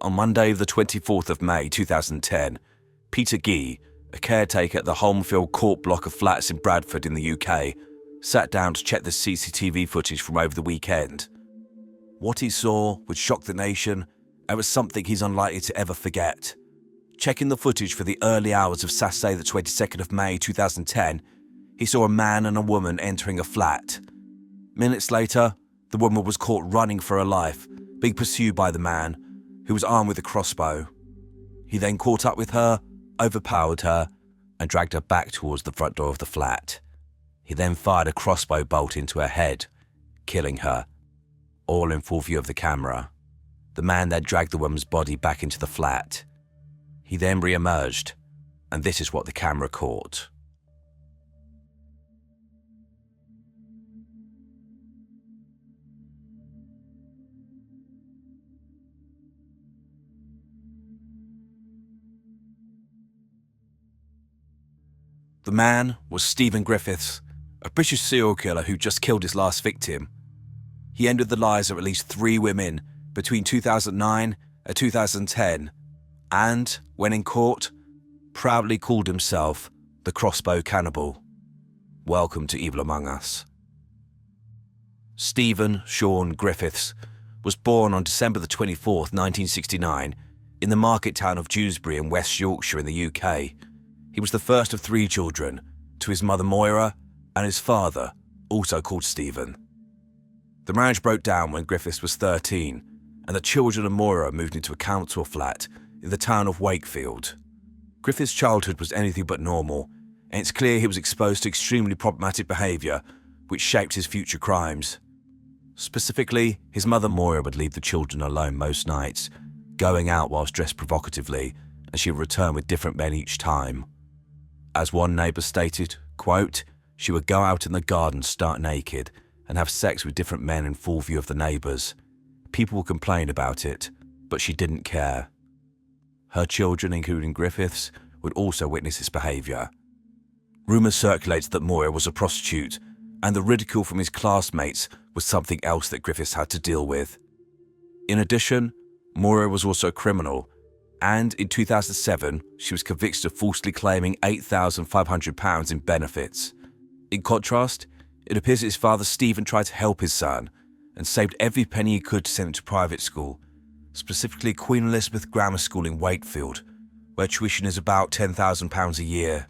on Monday the 24th of May 2010, Peter Gee, a caretaker at the Holmfield Court block of flats in Bradford in the UK, sat down to check the CCTV footage from over the weekend. What he saw would shock the nation, and was something he's unlikely to ever forget. Checking the footage for the early hours of Saturday the 22nd of May 2010, he saw a man and a woman entering a flat. Minutes later, the woman was caught running for her life, being pursued by the man, who was armed with a crossbow. He then caught up with her, overpowered her, and dragged her back towards the front door of the flat. He then fired a crossbow bolt into her head, killing her, all in full view of the camera. The man then dragged the woman's body back into the flat. He then re-emerged, and this is what the camera caught. The man was Stephen Griffiths, a British serial killer who just killed his last victim. He ended the lives of at least 3 women between 2009 and 2010, and, when in court, proudly called himself the Crossbow Cannibal. Welcome to Evil Among Us. Stephen Sean Griffiths was born on December the 24th, 1969, in the market town of Dewsbury in West Yorkshire in the UK. He was the first of 3 children, to his mother Moira and his father, also called Stephen. The marriage broke down when Griffiths was 13, and the children and Moira moved into a council flat in the town of Wakefield. Griffiths' childhood was anything but normal, and it's clear he was exposed to extremely problematic behaviour, which shaped his future crimes. Specifically, his mother Moira would leave the children alone most nights, going out whilst dressed provocatively, and she would return with different men each time. As one neighbour stated, quote, "She would go out in the garden stark naked and have sex with different men in full view of the neighbours. People would complain about it, but she didn't care." Her children, including Griffiths, would also witness this behaviour. Rumours circulated that Moira was a prostitute, and the ridicule from his classmates was something else that Griffiths had to deal with. In addition, Moira was also a criminal, and in 2007, she was convicted of falsely claiming £8,500 in benefits. In contrast, it appears that his father Stephen tried to help his son and saved every penny he could to send him to private school, specifically Queen Elizabeth Grammar School in Wakefield, where tuition is about £10,000 a year.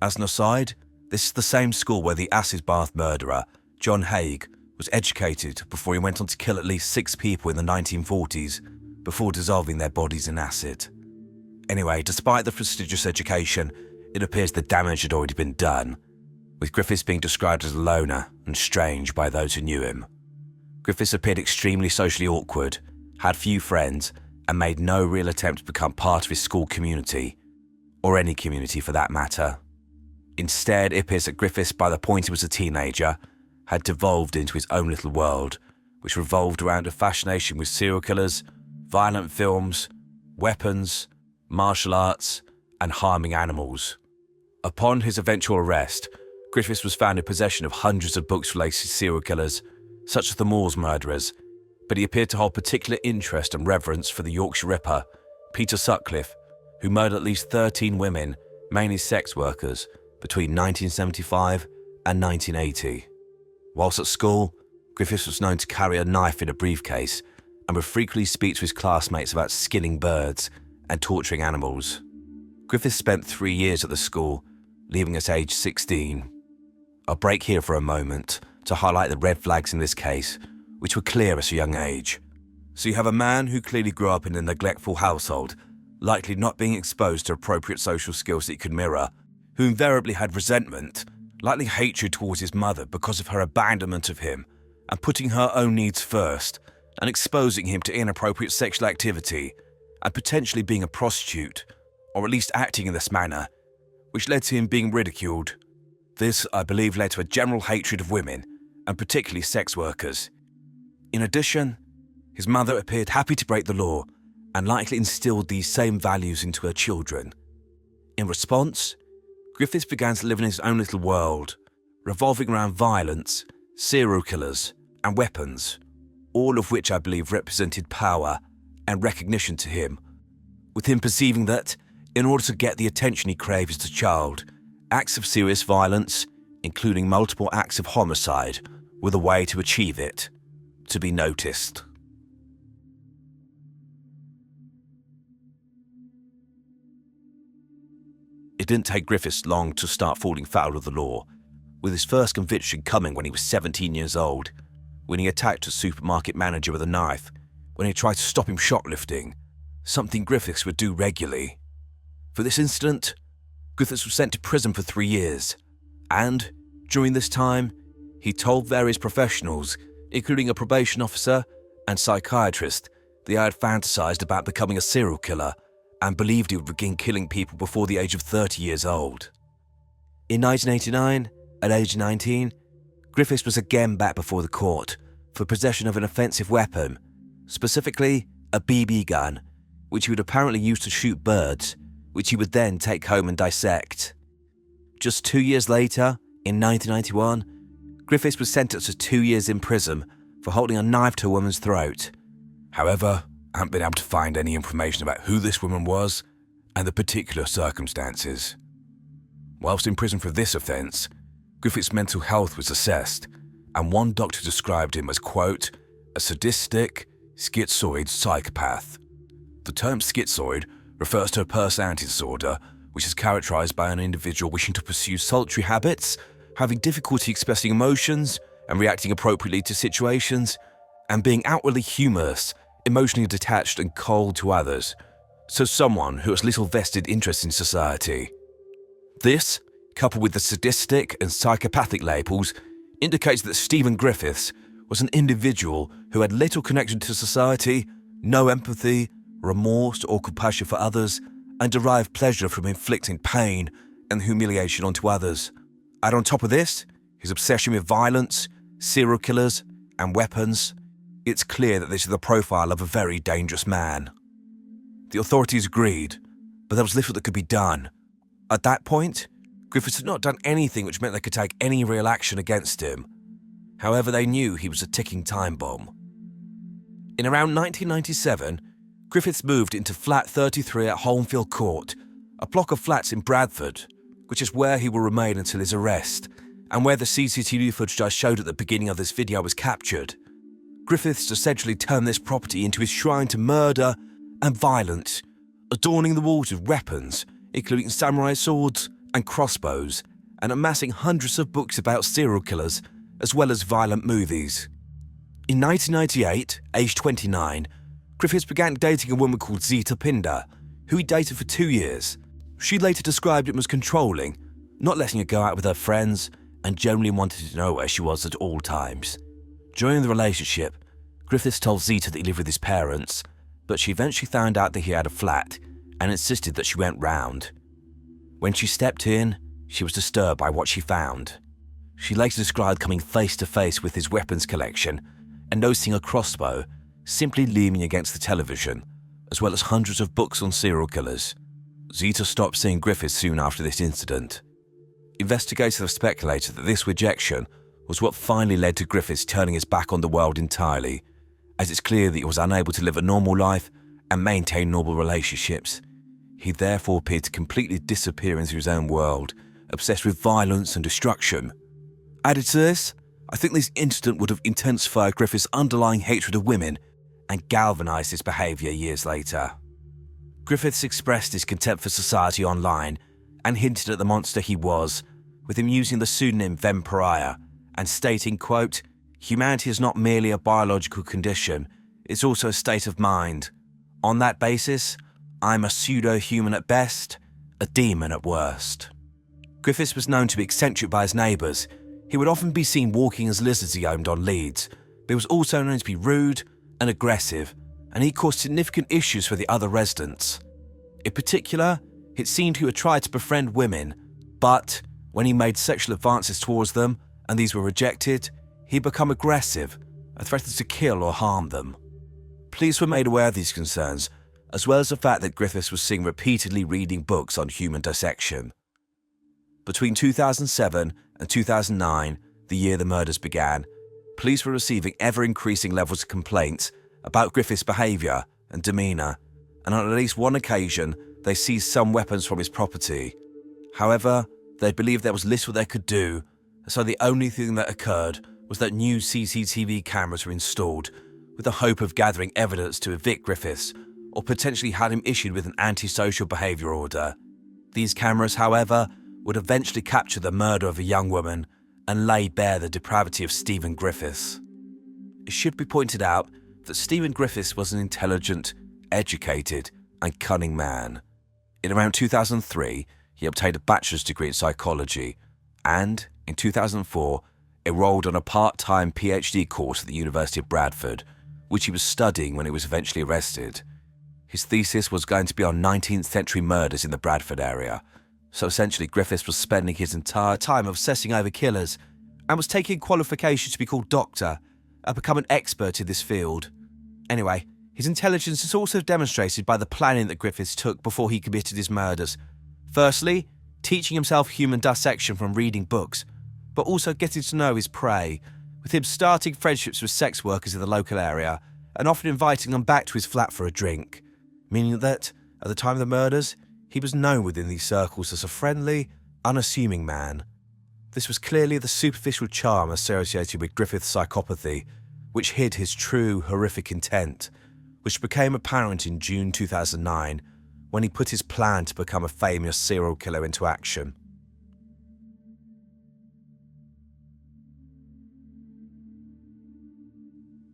As an aside, this is the same school where the acid bath murderer, John Haigh, was educated before he went on to kill at least 6 people in the 1940s, before dissolving their bodies in acid. Anyway, despite the prestigious education, it appears the damage had already been done, with Griffiths being described as a loner and strange by those who knew him. Griffiths appeared extremely socially awkward, had few friends, and made no real attempt to become part of his school community, or any community for that matter. Instead, it appears that Griffiths, by the point he was a teenager, had devolved into his own little world, which revolved around a fascination with serial killers, violent films, weapons, martial arts, and harming animals. Upon his eventual arrest, Griffiths was found in possession of hundreds of books related to serial killers, such as the Moors murderers, but he appeared to hold particular interest and reverence for the Yorkshire Ripper, Peter Sutcliffe, who murdered at least 13 women, mainly sex workers, between 1975 and 1980. Whilst at school, Griffiths was known to carry a knife in a briefcase and would frequently speak to his classmates about skinning birds and torturing animals. Griffiths spent 3 years at the school, leaving at age 16. I'll break here for a moment to highlight the red flags in this case, which were clear at a young age. So you have a man who clearly grew up in a neglectful household, likely not being exposed to appropriate social skills that he could mirror, who invariably had resentment, likely hatred towards his mother because of her abandonment of him, and putting her own needs first, and exposing him to inappropriate sexual activity, and potentially being a prostitute, or at least acting in this manner, which led to him being ridiculed. This, I believe, led to a general hatred of women, and particularly sex workers. In addition, his mother appeared happy to break the law, and likely instilled these same values into her children. In response, Griffiths began to live in his own little world, revolving around violence, serial killers, and weapons, all of which I believe represented power and recognition to him, with him perceiving that, in order to get the attention he craved as a child, acts of serious violence, including multiple acts of homicide, were the way to achieve it, to be noticed. It didn't take Griffiths long to start falling foul of the law, with his first conviction coming when he was 17 years old, when he attacked a supermarket manager with a knife, when he tried to stop him shoplifting, something Griffiths would do regularly. For this incident, Griffiths was sent to prison for 3 years, and, during this time, he told various professionals, including a probation officer and psychiatrist, that he had fantasized about becoming a serial killer and believed he would begin killing people before the age of 30 years old. In 1989, at age 19, Griffiths was again back before the court for possession of an offensive weapon, specifically a BB gun, which he would apparently use to shoot birds, which he would then take home and dissect. Just 2 years later, in 1991, Griffiths was sentenced to 2 years in prison for holding a knife to a woman's throat. However, I haven't been able to find any information about who this woman was and the particular circumstances. Whilst in prison for this offence, Griffiths' mental health was assessed, and one doctor described him as, quote, a sadistic, schizoid psychopath. The term schizoid refers to a personality disorder which is characterized by an individual wishing to pursue solitary habits, having difficulty expressing emotions and reacting appropriately to situations, and being outwardly humorous, emotionally detached and cold to others, so someone who has little vested interest in society. This, coupled with the sadistic and psychopathic labels, indicates that Stephen Griffiths was an individual who had little connection to society, no empathy, remorse or compassion for others, and derived pleasure from inflicting pain and humiliation onto others. And on top of this, his obsession with violence, serial killers, and weapons, it's clear that this is the profile of a very dangerous man. The authorities agreed, but there was little that could be done. At that point, Griffiths had not done anything which meant they could take any real action against him. However, they knew he was a ticking time bomb. In around 1997, Griffiths moved into flat 33 at Holmfield Court, a block of flats in Bradford, which is where he will remain until his arrest, and where the CCTV footage I showed at the beginning of this video was captured. Griffiths essentially turned this property into his shrine to murder and violence, adorning the walls with weapons, including samurai swords and crossbows, and amassing hundreds of books about serial killers, as well as violent movies. In 1998, aged 29, Griffiths began dating a woman called Zita Pinder, who he dated for 2 years. She later described him as controlling, not letting her go out with her friends, and generally wanted to know where she was at all times. During the relationship, Griffiths told Zita that he lived with his parents, but she eventually found out that he had a flat and insisted that she went round. When she stepped in, she was disturbed by what she found. She later described coming face to face with his weapons collection and noticing a crossbow simply leaning against the television, as well as hundreds of books on serial killers. Zita stopped seeing Griffiths soon after this incident. Investigators have speculated that this rejection was what finally led to Griffiths turning his back on the world entirely, as it's clear that he was unable to live a normal life and maintain normal relationships. He therefore appeared to completely disappear into his own world, obsessed with violence and destruction. Added to this, I think this incident would have intensified Griffiths' underlying hatred of women and galvanised his behaviour years later. Griffiths expressed his contempt for society online and hinted at the monster he was, with him using the pseudonym Vampire and stating, quote, humanity is not merely a biological condition, it's also a state of mind. On that basis, I'm a pseudo-human at best, a demon at worst. Griffiths was known to be eccentric by his neighbours. He would often be seen walking as lizards he owned on leads, but he was also known to be rude and aggressive, and he caused significant issues for the other residents. In particular, it seemed he would try to befriend women, but when he made sexual advances towards them and these were rejected, he'd become aggressive and threatened to kill or harm them. Police were made aware of these concerns, as well as the fact that Griffiths was seen repeatedly reading books on human dissection. Between 2007 and 2009, the year the murders began, police were receiving ever-increasing levels of complaints about Griffiths' behaviour and demeanour, and on at least one occasion they seized some weapons from his property. However, they believed there was little they could do, so the only thing that occurred was that new CCTV cameras were installed with the hope of gathering evidence to evict Griffiths or potentially had him issued with an antisocial behaviour order. These cameras, however, would eventually capture the murder of a young woman and lay bare the depravity of Stephen Griffiths. It should be pointed out that Stephen Griffiths was an intelligent, educated and cunning man. In around 2003, he obtained a bachelor's degree in psychology and, in 2004, enrolled on a part-time PhD course at the University of Bradford, which he was studying when he was eventually arrested. His thesis was going to be on 19th century murders in the Bradford area, so essentially Griffiths was spending his entire time obsessing over killers and was taking qualifications to be called doctor and become an expert in this field. Anyway, his intelligence is also demonstrated by the planning that Griffiths took before he committed his murders. Firstly, teaching himself human dissection from reading books, but also getting to know his prey, with him starting friendships with sex workers in the local area and often inviting them back to his flat for a drink, meaning that, at the time of the murders, he was known within these circles as a friendly, unassuming man. This was clearly the superficial charm associated with Griffith's psychopathy, which hid his true, horrific intent, which became apparent in June 2009 when he put his plan to become a famous serial killer into action.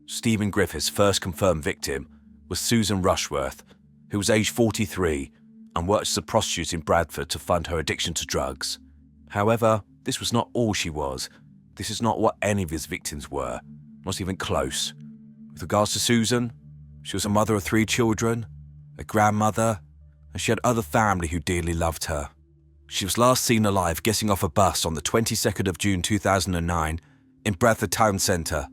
Stephen Griffiths' first confirmed victim was Susan Rushworth, who was aged 43 and worked as a prostitute in Bradford to fund her addiction to drugs. However, this was not all she was. This is not what any of his victims were, not even close. With regards to Susan, she was a mother of 3 children, a grandmother, and she had other family who dearly loved her. She was last seen alive getting off a bus on the 22nd of June 2009 in Bradford town centre.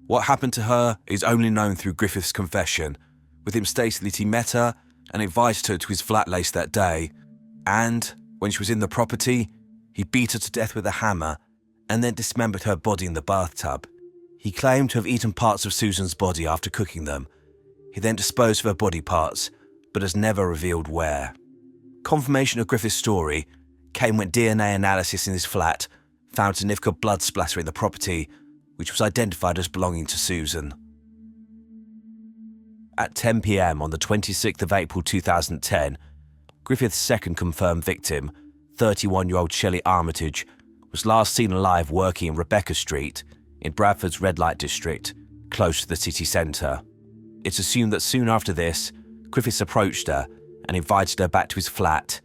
What happened to her is only known through Griffith's confession, with him stating that he met her and invited her to his flat later that day, and, when she was in the property, he beat her to death with a hammer and then dismembered her body in the bathtub. He claimed to have eaten parts of Susan's body after cooking them. He then disposed of her body parts, but has never revealed where. Confirmation of Griffith's story came when DNA analysis in his flat found significant blood splatter in the property, which was identified as belonging to Susan. At 10 p.m. on the 26th of April 2010, Griffith's second confirmed victim, 31-year-old Shelley Armitage, was last seen alive working in Rebecca Street in Bradford's red light district, close to the city centre. It's assumed that soon after this, Griffiths approached her and invited her back to his flat.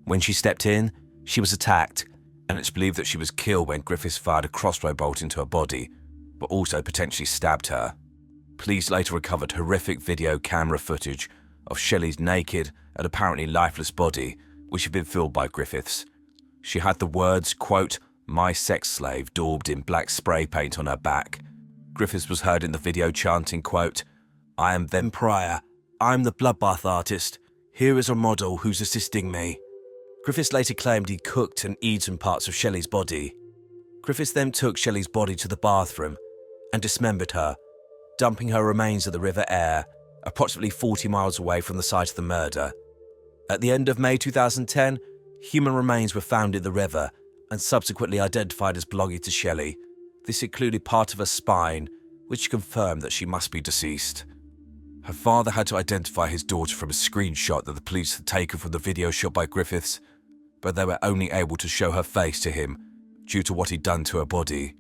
When she stepped in, she was attacked, and it's believed that she was killed when Griffiths fired a crossbow bolt into her body, but also potentially stabbed her. Police later recovered horrific video camera footage of Shelley's naked and apparently lifeless body, which had been filled by Griffiths. She had the words, quote, "My sex slave," daubed in black spray paint on her back. Griffiths was heard in the video chanting, quote, "I am then Pryor. I'm the bloodbath artist. Here is a model who's assisting me." Griffiths later claimed he cooked and eaten parts of Shelley's body. Griffiths then took Shelley's body to the bathroom and dismembered her, dumping her remains at the River Aire, approximately 40 miles away from the site of the murder. At the end of May 2010, human remains were found in the river and subsequently identified as belonging to Shelley. This included part of her spine, which confirmed that she must be deceased. Her father had to identify his daughter from a screenshot that the police had taken from the video shot by Griffiths, but they were only able to show her face to him due to what he'd done to her body.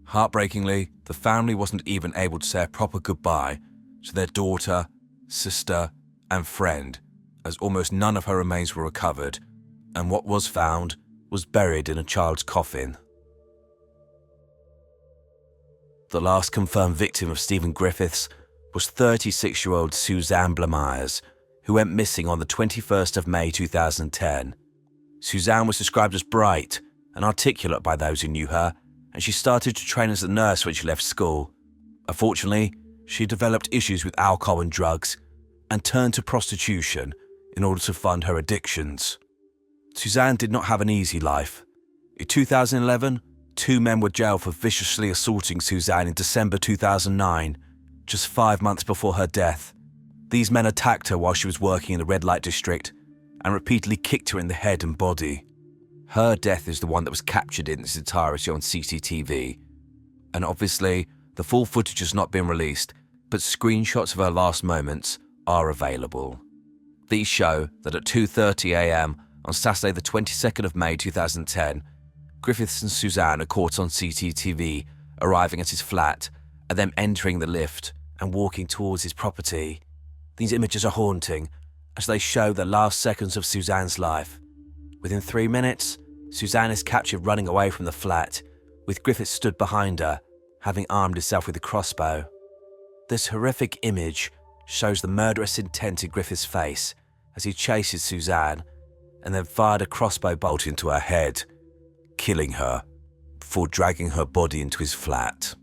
Heartbreakingly, the family wasn't even able to say a proper goodbye to their daughter, sister, and friend, as almost none of her remains were recovered, and what was found was buried in a child's coffin. The last confirmed victim of Stephen Griffiths was 36-year-old Suzanne Blamires, who went missing on the 21st of May 2010. Suzanne was described as bright and articulate by those who knew her, and she started to train as a nurse when she left school. Unfortunately, she developed issues with alcohol and drugs and turned to prostitution in order to fund her addictions. Suzanne did not have an easy life. In 2011, 2 men were jailed for viciously assaulting Suzanne in December 2009, just 5 months before her death. These men attacked her while she was working in the red light district and repeatedly kicked her in the head and body. Her death is the one that was captured in its entirety on CCTV. And obviously, the full footage has not been released, but screenshots of her last moments are available. These show that at 2:30 a.m. on Saturday the 22nd of May 2010, Griffiths and Suzanne are caught on CCTV arriving at his flat and then entering the lift and walking towards his property. These images are haunting as they show the last seconds of Suzanne's life. Within 3 minutes, Suzanne is captured running away from the flat, with Griffiths stood behind her, having armed himself with a crossbow. This horrific image shows the murderous intent in Griffiths' face as he chases Suzanne and then fired a crossbow bolt into her head, killing her before dragging her body into his flat.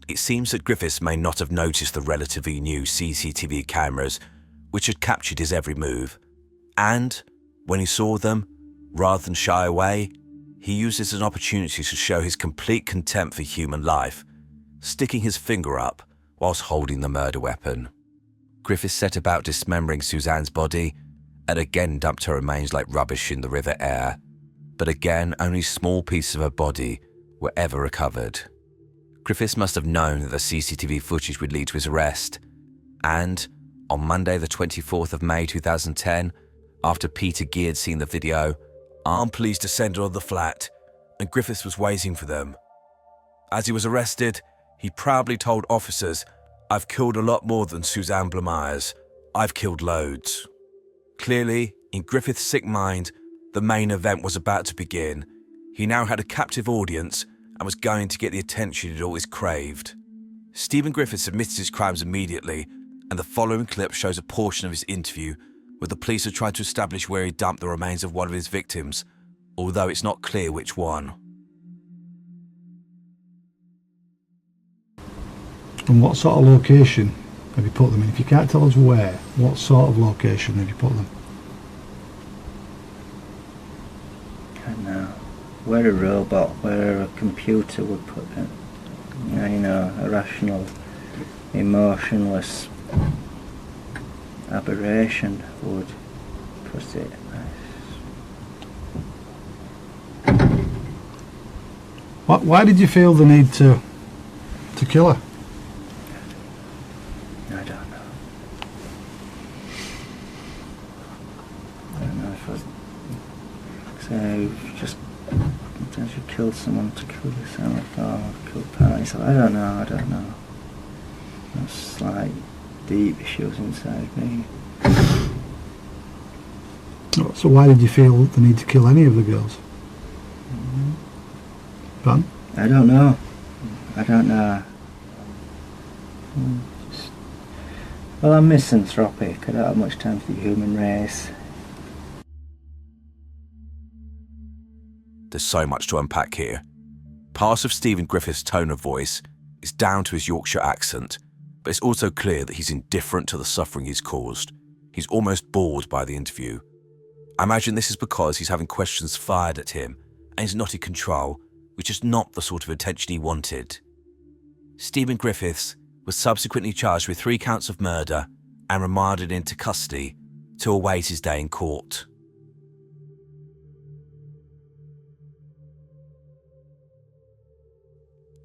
It seems that Griffiths may not have noticed the relatively new CCTV cameras which had captured his every move, and when he saw them, rather than shy away, he used this as an opportunity to show his complete contempt for human life, sticking his finger up whilst holding the murder weapon. Griffiths set about dismembering Suzanne's body and again dumped her remains like rubbish in the River Aire, but again only small pieces of her body were ever recovered. Griffiths must have known that the CCTV footage would lead to his arrest, and on Monday the 24th of May 2010, after Peter Gee had seen the video, armed police descended on the flat and Griffiths was waiting for them. As he was arrested, he proudly told officers, "I've killed a lot more than Suzanne Blamires. I've killed loads." Clearly, in Griffiths' sick mind, the main event was about to begin. He now had a captive audience and was going to get the attention he'd always craved. Stephen Griffiths admitted his crimes immediately, and the following clip shows a portion of his interview where the police are trying to establish where he dumped the remains of one of his victims, although it's not clear which one. And what sort of location have you put them in? If you can't tell us where, what sort of location have you put them? I don't know. Where a robot, where a computer would put it. You know, a rational, emotionless aberration would put it. Why did you feel the need to kill her? I don't know. I don't know if I was... So, just... Sometimes you kill someone to kill yourself, or kill parties. I don't know. That's like deep issues inside me. So why did you feel the need to kill any of the girls? Fun? I don't know. Well, I'm misanthropic. I don't have much time for the human race. There's so much to unpack here. Part of Stephen Griffiths' tone of voice is down to his Yorkshire accent, but it's also clear that he's indifferent to the suffering he's caused. He's almost bored by the interview. I imagine this is because he's having questions fired at him and he's not in control, which is not the sort of attention he wanted. Stephen Griffiths was subsequently charged with 3 counts of murder and remanded into custody to await his day in court.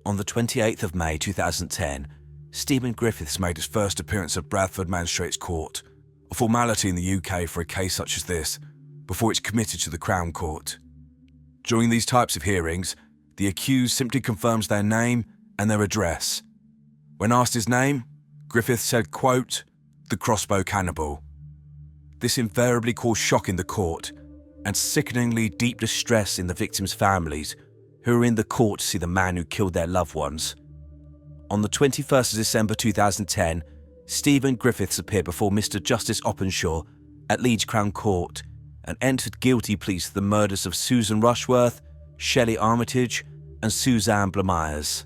On the 28th of May 2010, Stephen Griffiths made his first appearance at Bradford Magistrates Court, a formality in the UK for a case such as this, before it's committed to the Crown Court. During these types of hearings, the accused simply confirms their name and their address. When asked his name, Griffiths said, quote, "The crossbow cannibal." This invariably caused shock in the court and sickeningly deep distress in the victims' families who were in the court to see the man who killed their loved ones. On the 21st of December 2010, Stephen Griffiths appeared before Mr. Justice Openshaw at Leeds Crown Court and entered guilty pleas to the murders of Susan Rushworth, Shelley Armitage and Suzanne Blamires.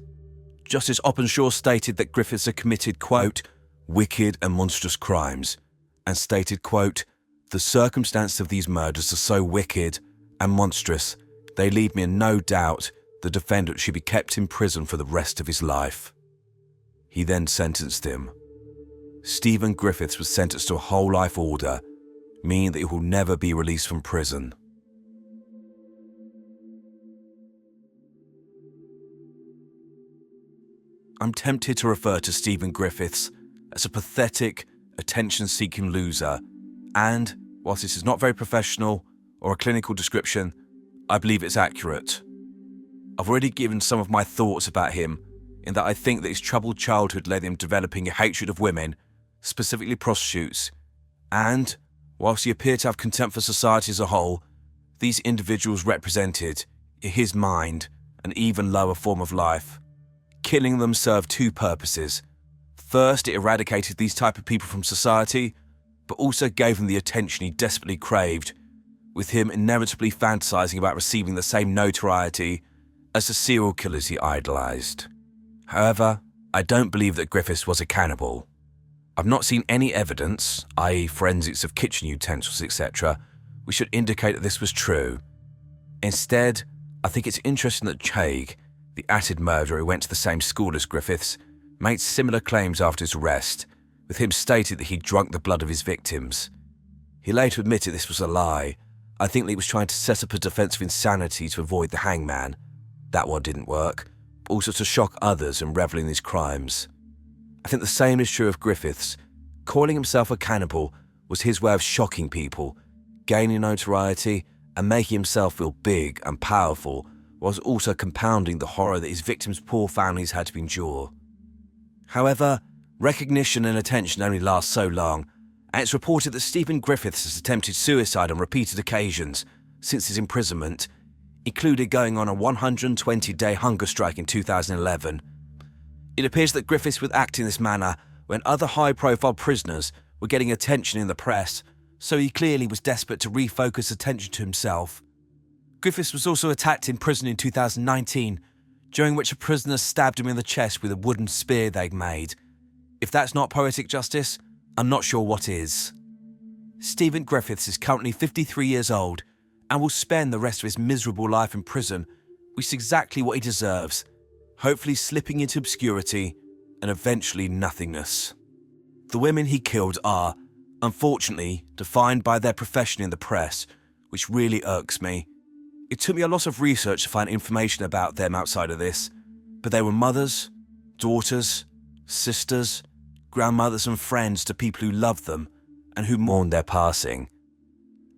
Justice Openshaw stated that Griffiths had committed, quote, "wicked and monstrous crimes," and stated, quote, "the circumstances of these murders are so wicked and monstrous, they leave me in no doubt the defendant should be kept in prison for the rest of his life." He then sentenced him. Stephen Griffiths was sentenced to a whole life order, meaning that he will never be released from prison. I'm tempted to refer to Stephen Griffiths as a pathetic, attention-seeking loser, and, whilst this is not very professional or a clinical description, I believe it's accurate. I've already given some of my thoughts about him, in that I think that his troubled childhood led him developing a hatred of women, specifically prostitutes, and, whilst he appeared to have contempt for society as a whole, these individuals represented, in his mind, an even lower form of life. Killing them served two purposes. First, it eradicated these type of people from society, but also gave him the attention he desperately craved, with him inevitably fantasizing about receiving the same notoriety as the serial killers he idolized. However, I don't believe that Griffiths was a cannibal. I've not seen any evidence, i.e. forensics of kitchen utensils, etc., which should indicate that this was true. Instead, I think it's interesting that Chaig, the Attid murderer who went to the same school as Griffiths, made similar claims after his arrest, with him stating that he'd drunk the blood of his victims. He later admitted this was a lie. I think that he was trying to set up a defence of insanity to avoid the hangman. That one didn't work, but also to shock others and revel in his crimes. I think the same is true of Griffiths. Calling himself a cannibal was his way of shocking people, gaining notoriety and making himself feel big and powerful, whilst also compounding the horror that his victims' poor families had to endure. However, recognition and attention only last so long, and it's reported that Stephen Griffiths has attempted suicide on repeated occasions since his imprisonment, including going on a 120-day hunger strike in 2011. It appears that Griffiths would act in this manner when other high-profile prisoners were getting attention in the press, so he clearly was desperate to refocus attention to himself. Griffiths was also attacked in prison in 2019, during which a prisoner stabbed him in the chest with a wooden spear they'd made. If that's not poetic justice, I'm not sure what is. Stephen Griffiths is currently 53 years old and will spend the rest of his miserable life in prison, which is exactly what he deserves, hopefully slipping into obscurity and eventually nothingness. The women he killed are, unfortunately, defined by their profession in the press, which really irks me. It took me a lot of research to find information about them outside of this, but they were mothers, daughters, sisters, grandmothers and friends to people who loved them and who mourned their passing.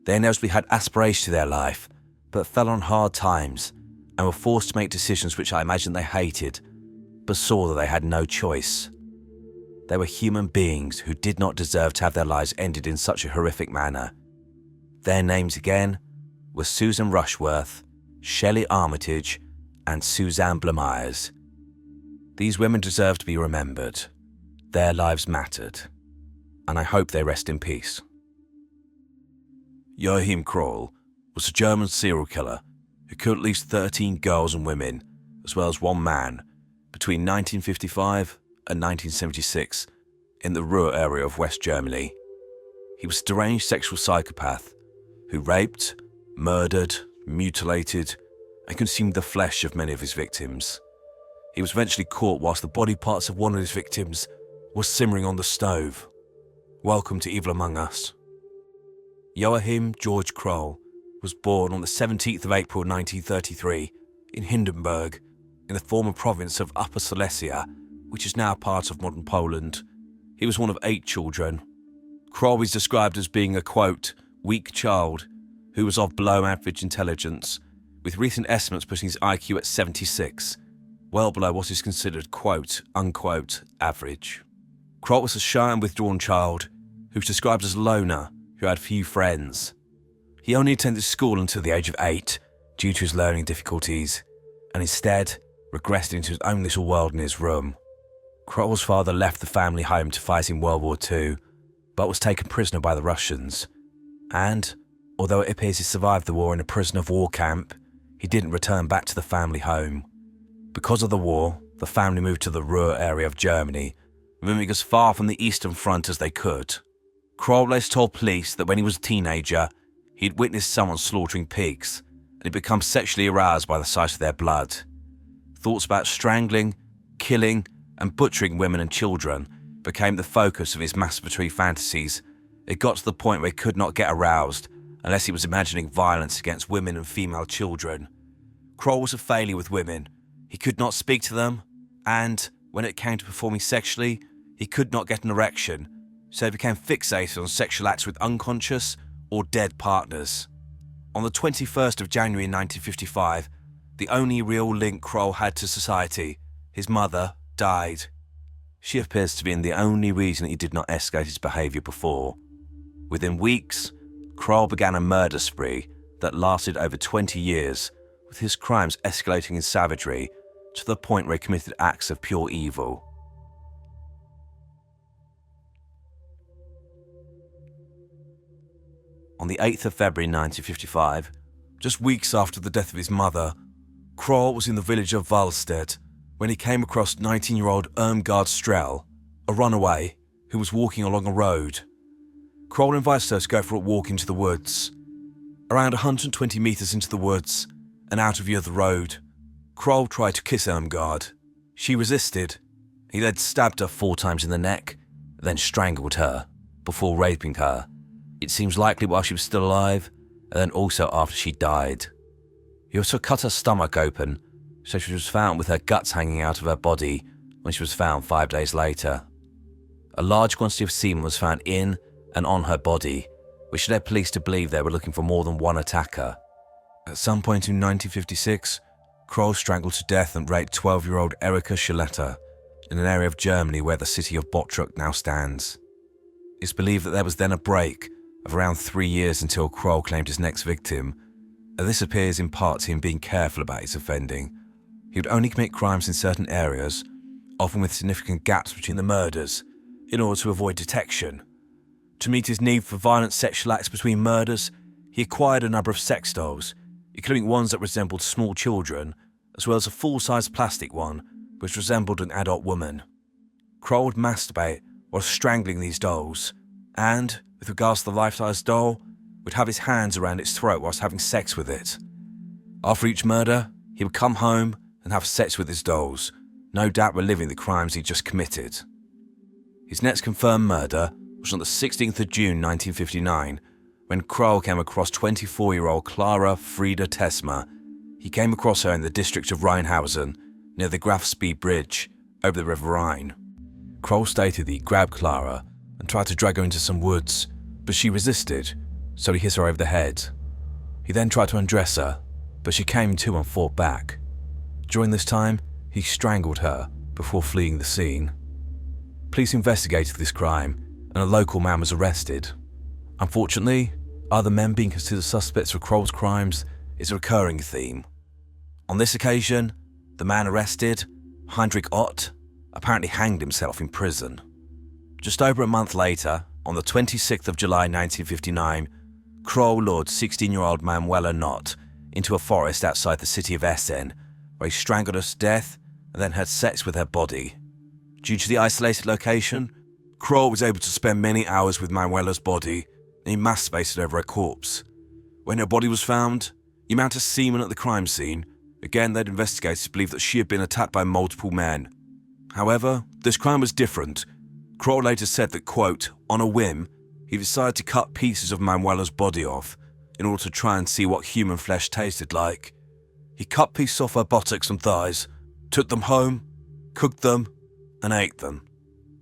They inevitably had aspirations to their life, but fell on hard times and were forced to make decisions which I imagine they hated, but saw that they had no choice. They were human beings who did not deserve to have their lives ended in such a horrific manner. Their names again were Susan Rushworth, Shelley Armitage, and Suzanne Blamires. These women deserve to be remembered. Their lives mattered, and I hope they rest in peace. Joachim Kroll was a German serial killer who killed at least 13 girls and women, as well as one man, between 1955 and 1976 in the Ruhr area of West Germany. He was a deranged sexual psychopath who raped, murdered, mutilated, and consumed the flesh of many of his victims. He was eventually caught whilst the body parts of one of his victims was simmering on the stove. Welcome to Evil Among Us. Joachim George Kroll was born on the 17th of April 1933 in Hindenburg, in the former province of Upper Silesia, which is now part of modern Poland. He was one of 8 children. Kroll is described as being a, quote, weak child who was of below average intelligence, with recent estimates putting his IQ at 76, well below what is considered, quote, unquote, average. Kroll was a shy and withdrawn child who was described as a loner who had few friends. He only attended school until the age of 8 due to his learning difficulties, and instead regressed into his own little world in his room. Kroll's father left the family home to fight in World War II, but was taken prisoner by the Russians, and, although it appears he survived the war in a prisoner of war camp, he didn't return back to the family home. Because of the war, the family moved to the Ruhr area of Germany, moving as far from the Eastern Front as they could. Kroll later told police that when he was a teenager, he'd witnessed someone slaughtering pigs, and he'd become sexually aroused by the sight of their blood. Thoughts about strangling, killing, and butchering women and children became the focus of his masturbatory fantasies, it got to the point where he could not get aroused unless he was imagining violence against women and female children. Kroll was a failure with women. He could not speak to them, and when it came to performing sexually, he could not get an erection, so he became fixated on sexual acts with unconscious or dead partners. On the 21st of January 1955, the only real link Kroll had to society, his mother, died. She appears to be the only reason he did not escalate his behaviour before. Within weeks, Kroll began a murder spree that lasted over 20 years, with his crimes escalating in savagery to the point where he committed acts of pure evil. On the 8th of February 1955, just weeks after the death of his mother, Kroll was in the village of Valstedt when he came across 19-year-old Irmgard Strell, a runaway who was walking along a road. Kroll invites her to go for a walk into the woods. Around 120 metres into the woods and out of view of the road, Kroll tried to kiss Irmgard. She resisted. He then stabbed her 4 times in the neck, then strangled her before raping her. It seems likely while she was still alive, and then also after she died. He also cut her stomach open, so she was found with her guts hanging out of her body when she was found 5 days later. A large quantity of semen was found in and on her body, which led police to believe they were looking for more than one attacker. At some point in 1956, Kroll strangled to death and raped 12-year-old Erika Schilletter in an area of Germany where the city of Bottrop now stands. It's believed that there was then a break of around 3 years until Kroll claimed his next victim, and this appears in part to him being careful about his offending. He would only commit crimes in certain areas, often with significant gaps between the murders, in order to avoid detection. To meet his need for violent sexual acts between murders, he acquired a number of sex dolls, including ones that resembled small children, as well as a full-size plastic one which resembled an adult woman. Kroll would masturbate while strangling these dolls, and, with regards to the life-size doll, would have his hands around its throat whilst having sex with it. After each murder, he would come home and have sex with his dolls, no doubt reliving the crimes he'd just committed. His next confirmed murder was on the 16th of June 1959, when Kroll came across 24-year-old Clara Frieda Tesma. He came across her in the district of Rheinhausen, near the Grafspee Bridge, over the River Rhine. Kroll stated that he grabbed Clara and tried to drag her into some woods, but she resisted, so he hit her over the head. He then tried to undress her, but she came to and fought back. During this time, he strangled her before fleeing the scene. Police investigated this crime, and a local man was arrested. Unfortunately, other men being considered suspects for Kroll's crimes is a recurring theme. On this occasion, the man arrested, Heinrich Ott, apparently hanged himself in prison. Just over a month later, on the 26th of July 1959, Kroll lured 16-year-old Manuela Nott into a forest outside the city of Essen, where he strangled her to death and then had sex with her body. Due to the isolated location, Kroll was able to spend many hours with Manuela's body, and he masturbated over her corpse. When her body was found, the amount of semen at the crime scene, again they'd investigators believed that she had been attacked by multiple men. However, this crime was different. Kroll later said that, quote, on a whim, he decided to cut pieces of Manuela's body off in order to try and see what human flesh tasted like. He cut pieces off her buttocks and thighs, took them home, cooked them, and ate them.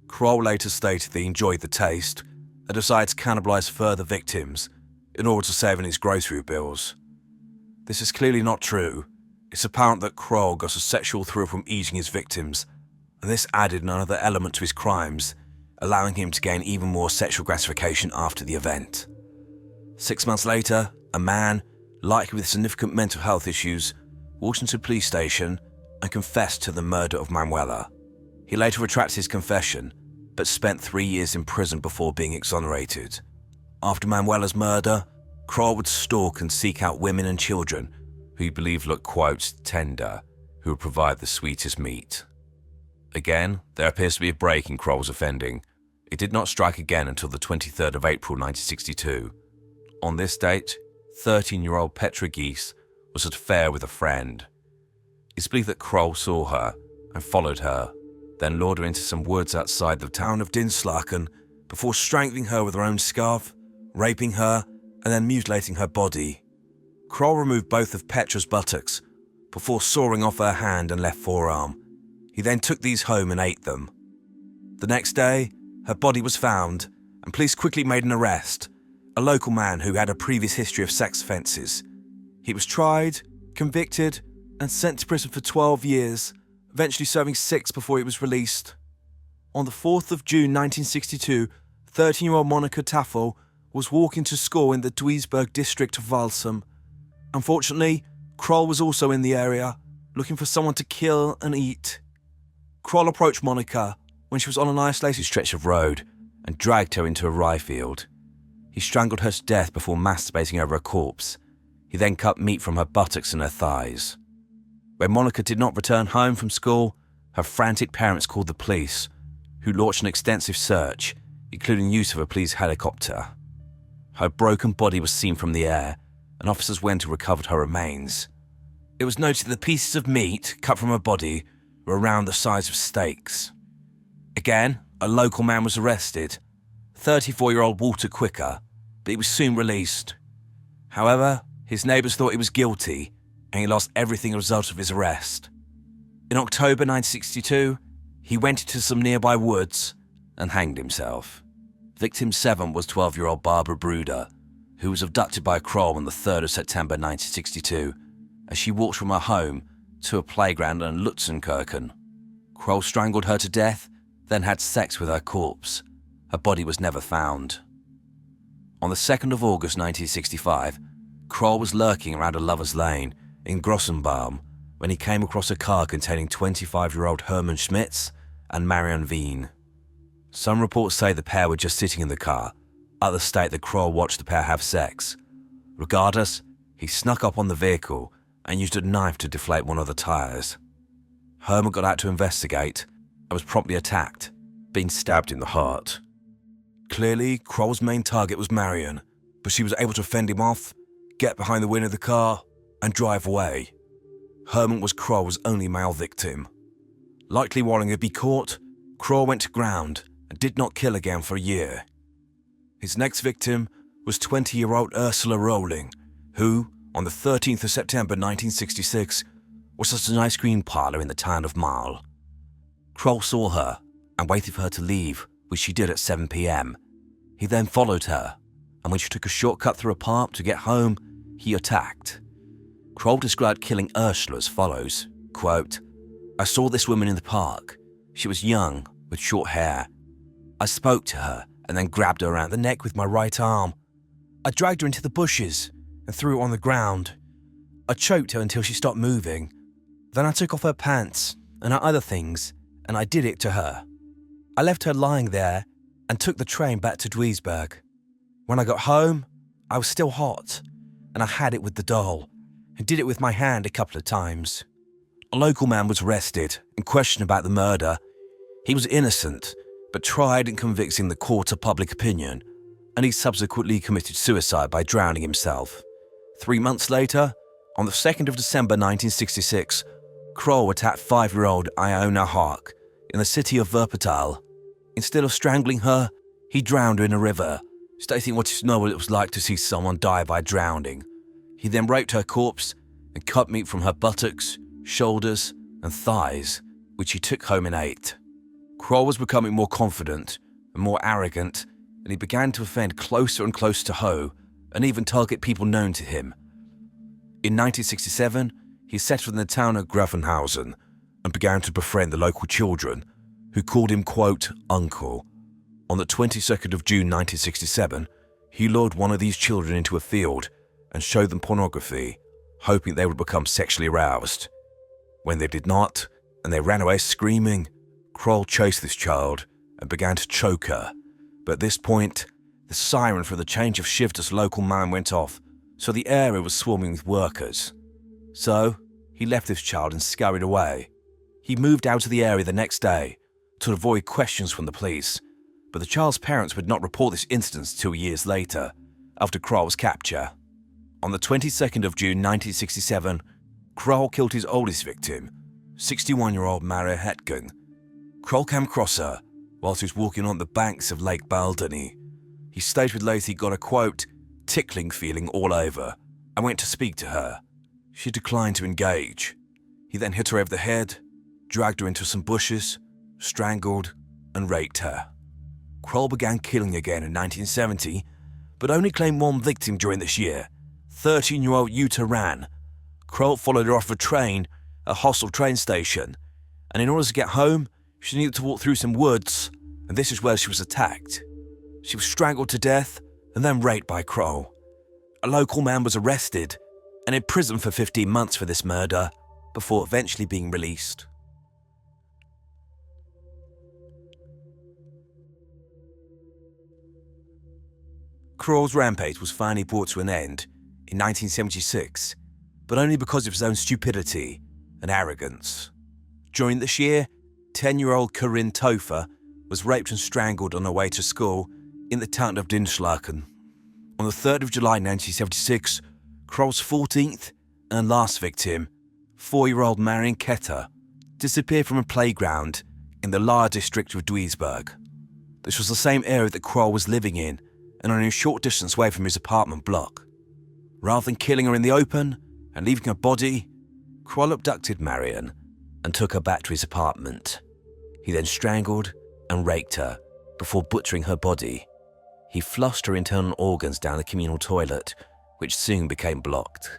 Kroll later stated that he enjoyed the taste and decided to cannibalize further victims in order to save on his grocery bills. This is clearly not true. It's apparent that Kroll got a sexual thrill from eating his victims, and this added another element to his crimes, allowing him to gain even more sexual gratification after the event. 6 months later, a man, likely with significant mental health issues, walked into a police station and confessed to the murder of Manuela. He later retracted his confession, but spent 3 years in prison before being exonerated. After Manuela's murder, Kroll would stalk and seek out women and children who he believed looked, quote, tender, who would provide the sweetest meat. Again, there appears to be a break in Kroll's offending. It did not strike again until the 23rd of April 1962. On this date, 13-year-old Petra Gies was at a fair with a friend. It's believed that Kroll saw her and followed her. then lured her into some woods outside the town of Dinslaken before strangling her with her own scarf, raping her, and then mutilating her body. Kroll removed both of Petra's buttocks before sawing off her hand and left forearm. He then took these home and ate them. The next day, her body was found, and police quickly made an arrest, a local man who had a previous history of sex offences. He was tried, convicted, and sent to prison for 12 years, eventually serving 6 before he was released. On the 4th of June 1962, 13-year-old Monica Taffel was walking to school in the Duisburg district of Walsum. Unfortunately, Kroll was also in the area, looking for someone to kill and eat. Kroll approached Monica when she was on an isolated stretch of road and dragged her into a rye field. He strangled her to death before masturbating over her corpse. He then cut meat from her buttocks and her thighs. When Monica did not return home from school, her frantic parents called the police, who launched an extensive search, including use of a police helicopter. Her broken body was seen from the air, and officers went and recovered her remains. It was noted that the pieces of meat cut from her body were around the size of steaks. Again, a local man was arrested, 34-year-old Walter Quicker, but he was soon released. However, his neighbours thought he was guilty, and he lost everything as a result of his arrest. In October 1962, he went into some nearby woods and hanged himself. Victim 7 was 12-year-old Barbara Bruder, who was abducted by Kroll on the 3rd of September 1962, as she walked from her home to a playground in Lutzenkirchen. Kroll strangled her to death, then had sex with her corpse. Her body was never found. On the 2nd of August 1965, Kroll was lurking around a lover's lane in Grossenbaum when he came across a car containing 25-year-old Hermann Schmitz and Marion Wien. Some reports say the pair were just sitting in the car, others state that Kroll watched the pair have sex. Regardless, he snuck up on the vehicle and used a knife to deflate one of the tyres. Hermann got out to investigate and was promptly attacked, being stabbed in the heart. Clearly, Kroll's main target was Marion, but she was able to fend him off, get behind the wheel of the car, and drive away. Hermann was Kroll's only male victim. Likely worrying he'd be caught, Kroll went to ground and did not kill again for a year. His next victim was 20-year-old Ursula Rowling, who, on the 13th of September 1966, was at an ice cream parlour in the town of Marl. Kroll saw her and waited for her to leave, which she did at 7 p.m. He then followed her, and when she took a shortcut through a park to get home, he attacked. Kroll described killing Ursula as follows, quote, "I saw this woman in the park. She was young, with short hair. I spoke to her and then grabbed her around the neck with my right arm. I dragged her into the bushes and threw her on the ground. I choked her until she stopped moving. Then I took off her pants and her other things, and I did it to her. I left her lying there and took the train back to Duisburg. When I got home, I was still hot, and I had it with the doll, and did it with my hand a couple of times." A local man was arrested and questioned about the murder. He was innocent, but tried and convicted in the court of public opinion, and he subsequently committed suicide by drowning himself. 3 months later, on the 2nd of December 1966, Kroll attacked 5-year-old Iona Hark in the city of Wuppertal. Instead of strangling her, he drowned her in a river, stating what to know what it was like to see someone die by drowning. He then raped her corpse and cut meat from her buttocks, shoulders, and thighs, which he took home and ate. Kroll was becoming more confident and more arrogant, and he began to offend closer and closer to Ho, and even target people known to him. In 1967, he settled in the town of Grafenhausen and began to befriend the local children, who called him, quote, uncle. On the 22nd of June 1967, he lured one of these children into a field and showed them pornography, hoping they would become sexually aroused. When they did not, and they ran away screaming, Kroll chased this child and began to choke her. But at this point, the siren for the change of shift as local man went off, so the area was swarming with workers. So, he left this child and scurried away. He moved out of the area the next day to avoid questions from the police, but the child's parents would not report this incident 2 years later, after Kroll's capture. On the 22nd of June 1967, Kroll killed his oldest victim, 61-year-old Maria Hetgen. Kroll came across her whilst he was walking on the banks of Lake Baldony. He stated with Lath he got a, quote, tickling feeling all over and went to speak to her. She declined to engage. He then hit her over the head, dragged her into some bushes, strangled and raped her. Kroll began killing again in 1970, but only claimed one victim during this year, 13-year-old Yuta Ran. Kroll followed her off a train at a hostel train station, and in order to get home, she needed to walk through some woods, and this is where she was attacked. She was strangled to death and then raped by Kroll. A local man was arrested and imprisoned for 15 months for this murder before eventually being released. Kroll's rampage was finally brought to an end in 1976, but only because of his own stupidity and arrogance. During this year, 10-year-old Corinne Topher was raped and strangled on her way to school in the town of Dinslaken. On the 3rd of July 1976, Kroll's 14th and last victim, 4-year-old Marion Ketter, disappeared from a playground in the Lahr district of Duisburg. This was the same area that Kroll was living in and only a short distance away from his apartment block. Rather than killing her in the open and leaving her body, Kroll abducted Marion and took her back to his apartment. He then strangled and raped her before butchering her body. He flushed her internal organs down the communal toilet, which soon became blocked.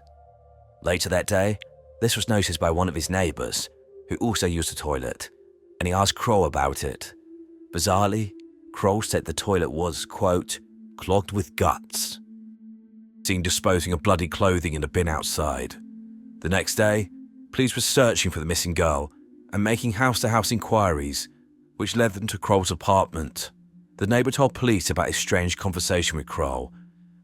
Later that day, this was noticed by one of his neighbours, who also used the toilet, and he asked Kroll about it. Bizarrely, Kroll said the toilet was, quote, clogged with guts. Seen disposing of bloody clothing in a bin outside. The next day, police were searching for the missing girl and making house-to-house inquiries, which led them to Kroll's apartment. The neighbour told police about his strange conversation with Kroll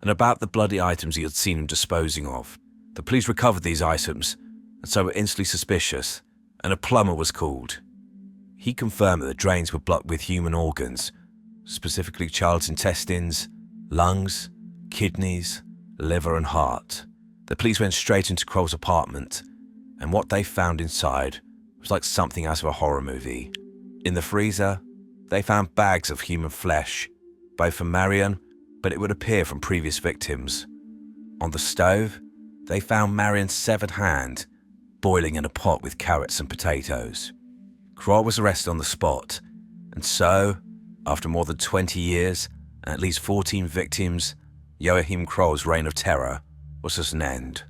and about the bloody items he had seen him disposing of. The police recovered these items and so were instantly suspicious, and a plumber was called. He confirmed that the drains were blocked with human organs, specifically child's intestines, lungs, kidneys, liver and heart. The police went straight into Kroll's apartment, and what they found inside was like something out of a horror movie. In the freezer, they found bags of human flesh, both from Marion, but it would appear from previous victims. On the stove, they found Marion's severed hand, boiling in a pot with carrots and potatoes. Kroll was arrested on the spot, and so, after more than 20 years and at least 14 victims, Joachim Kroll's reign of terror was at an end.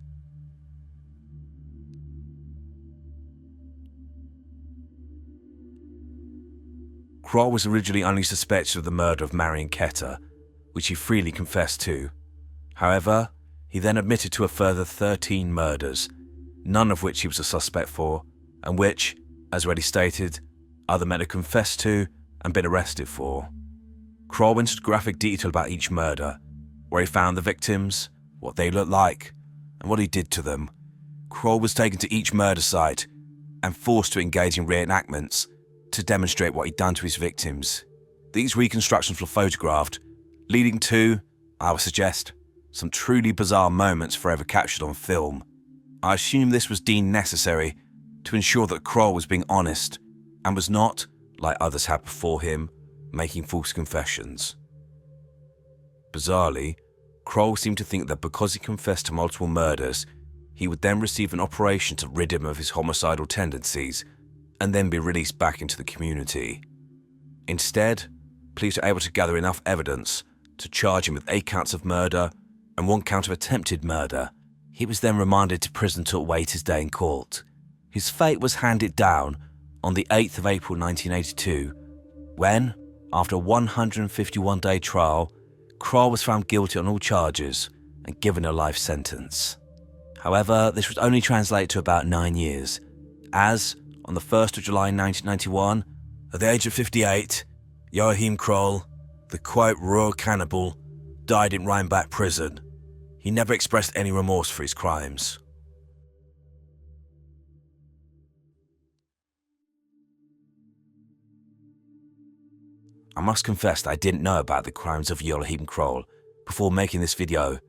Kroll was originally only suspected of the murder of Marion Ketter, which he freely confessed to. However, he then admitted to a further 13 murders, none of which he was a suspect for, and which, as already stated, other men had confessed to and been arrested for. Kroll went into graphic detail about each murder, where he found the victims, what they looked like, and what he did to them. Kroll was taken to each murder site and forced to engage in reenactments to demonstrate what he'd done to his victims. These reconstructions were photographed, leading to, I would suggest, some truly bizarre moments forever captured on film. I assume this was deemed necessary to ensure that Kroll was being honest and was not, like others had before him, making false confessions. Bizarrely, Kroll seemed to think that because he confessed to multiple murders, he would then receive an operation to rid him of his homicidal tendencies and then be released back into the community. Instead, police were able to gather enough evidence to charge him with 8 counts of murder and 1 count of attempted murder. He was then remanded to prison to await his day in court. His fate was handed down on the 8th of April 1982, when, after a 151-day trial, Kroll was found guilty on all charges and given a life sentence. However, this would only translate to about 9 years, as, on the 1st of July 1991, at the age of 58, Joachim Kroll, the quote raw cannibal, died in Rheinbach prison. He never expressed any remorse for his crimes. I must confess that I didn't know about the crimes of Joachim Kroll before making this video.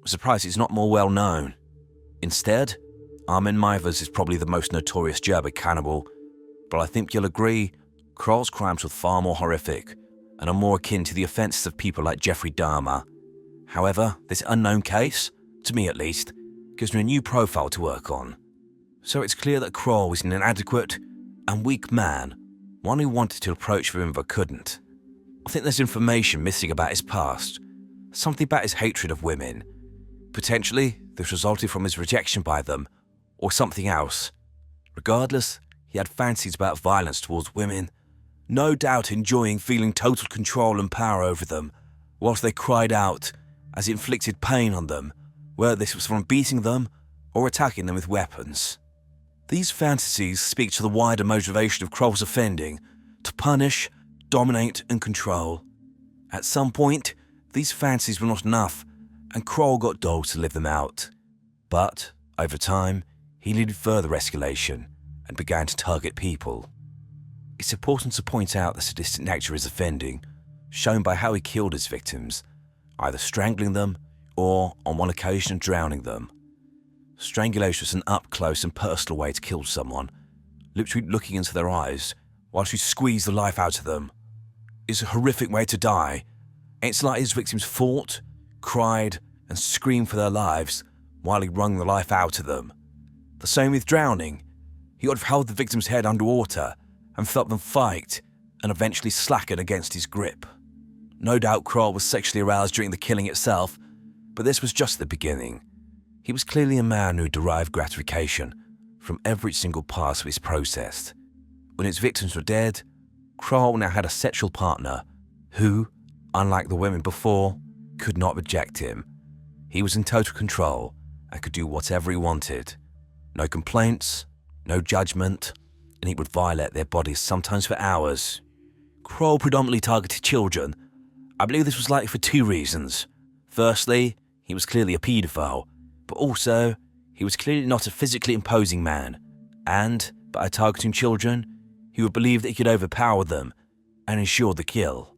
I'm surprised it's not more well known. Instead, Armin Meiwes is probably the most notorious German cannibal, but I think you'll agree Kroll's crimes were far more horrific and are more akin to the offences of people like Jeffrey Dahmer. However, this unknown case, to me at least, gives me a new profile to work on. So it's clear that Kroll was an inadequate and weak man, one who wanted to approach women but couldn't. I think there's information missing about his past, something about his hatred of women. Potentially, this resulted from his rejection by them, or something else. Regardless, he had fancies about violence towards women, no doubt enjoying feeling total control and power over them, whilst they cried out as he inflicted pain on them, whether this was from beating them or attacking them with weapons. These fantasies speak to the wider motivation of Kroll's offending, to punish, dominate and control. At some point, these fantasies were not enough, and Kroll got dogs to live them out. But, over time, he needed further escalation and began to target people. It's important to point out the sadistic nature of his offending, shown by how he killed his victims, either strangling them or, on one occasion, drowning them. Strangulation is an up-close and personal way to kill someone, literally looking into their eyes whilst you squeeze the life out of them. It's a horrific way to die. It's like his victims fought, cried, and screamed for their lives while he wrung the life out of them. The same with drowning. He would have held the victim's head underwater and felt them fight and eventually slacken against his grip. No doubt Kroll was sexually aroused during the killing itself, but this was just the beginning. He was clearly a man who derived gratification from every single part of his process. When his victims were dead, Kroll now had a sexual partner who, unlike the women before, could not reject him. He was in total control and could do whatever he wanted. No complaints, no judgment, and he would violate their bodies sometimes for hours. Kroll predominantly targeted children. I believe this was likely for two reasons. Firstly, he was clearly a paedophile, but also, he was clearly not a physically imposing man, and, by targeting children, he would believe that he could overpower them and ensure the kill.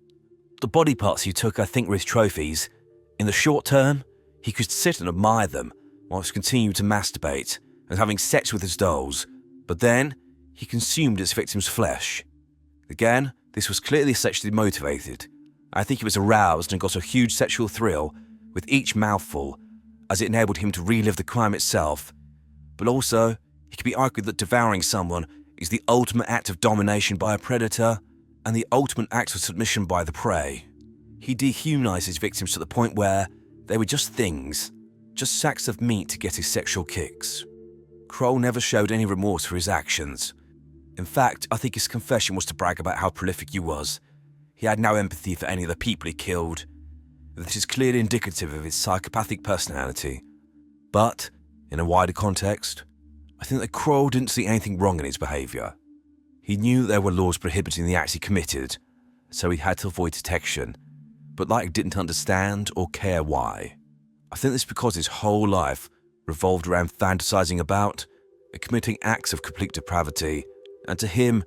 The body parts he took, I think, were his trophies. In the short term, he could sit and admire them whilst continuing to masturbate and having sex with his dolls, but then he consumed his victim's flesh. Again, this was clearly sexually motivated. I think he was aroused and got a huge sexual thrill with each mouthful, as it enabled him to relive the crime itself. But also, it could be argued that devouring someone is the ultimate act of domination by a predator and the ultimate act of submission by the prey. He dehumanized his victims to the point where they were just things, just sacks of meat to get his sexual kicks. Kroll never showed any remorse for his actions. In fact, I think his confession was to brag about how prolific he was. He had no empathy for any of the people he killed. This is clearly indicative of his psychopathic personality. But, in a wider context, I think that Kroll didn't see anything wrong in his behaviour. He knew there were laws prohibiting the acts he committed, so he had to avoid detection, but likely didn't understand or care why. I think this is because his whole life revolved around fantasizing about and committing acts of complete depravity, and to him,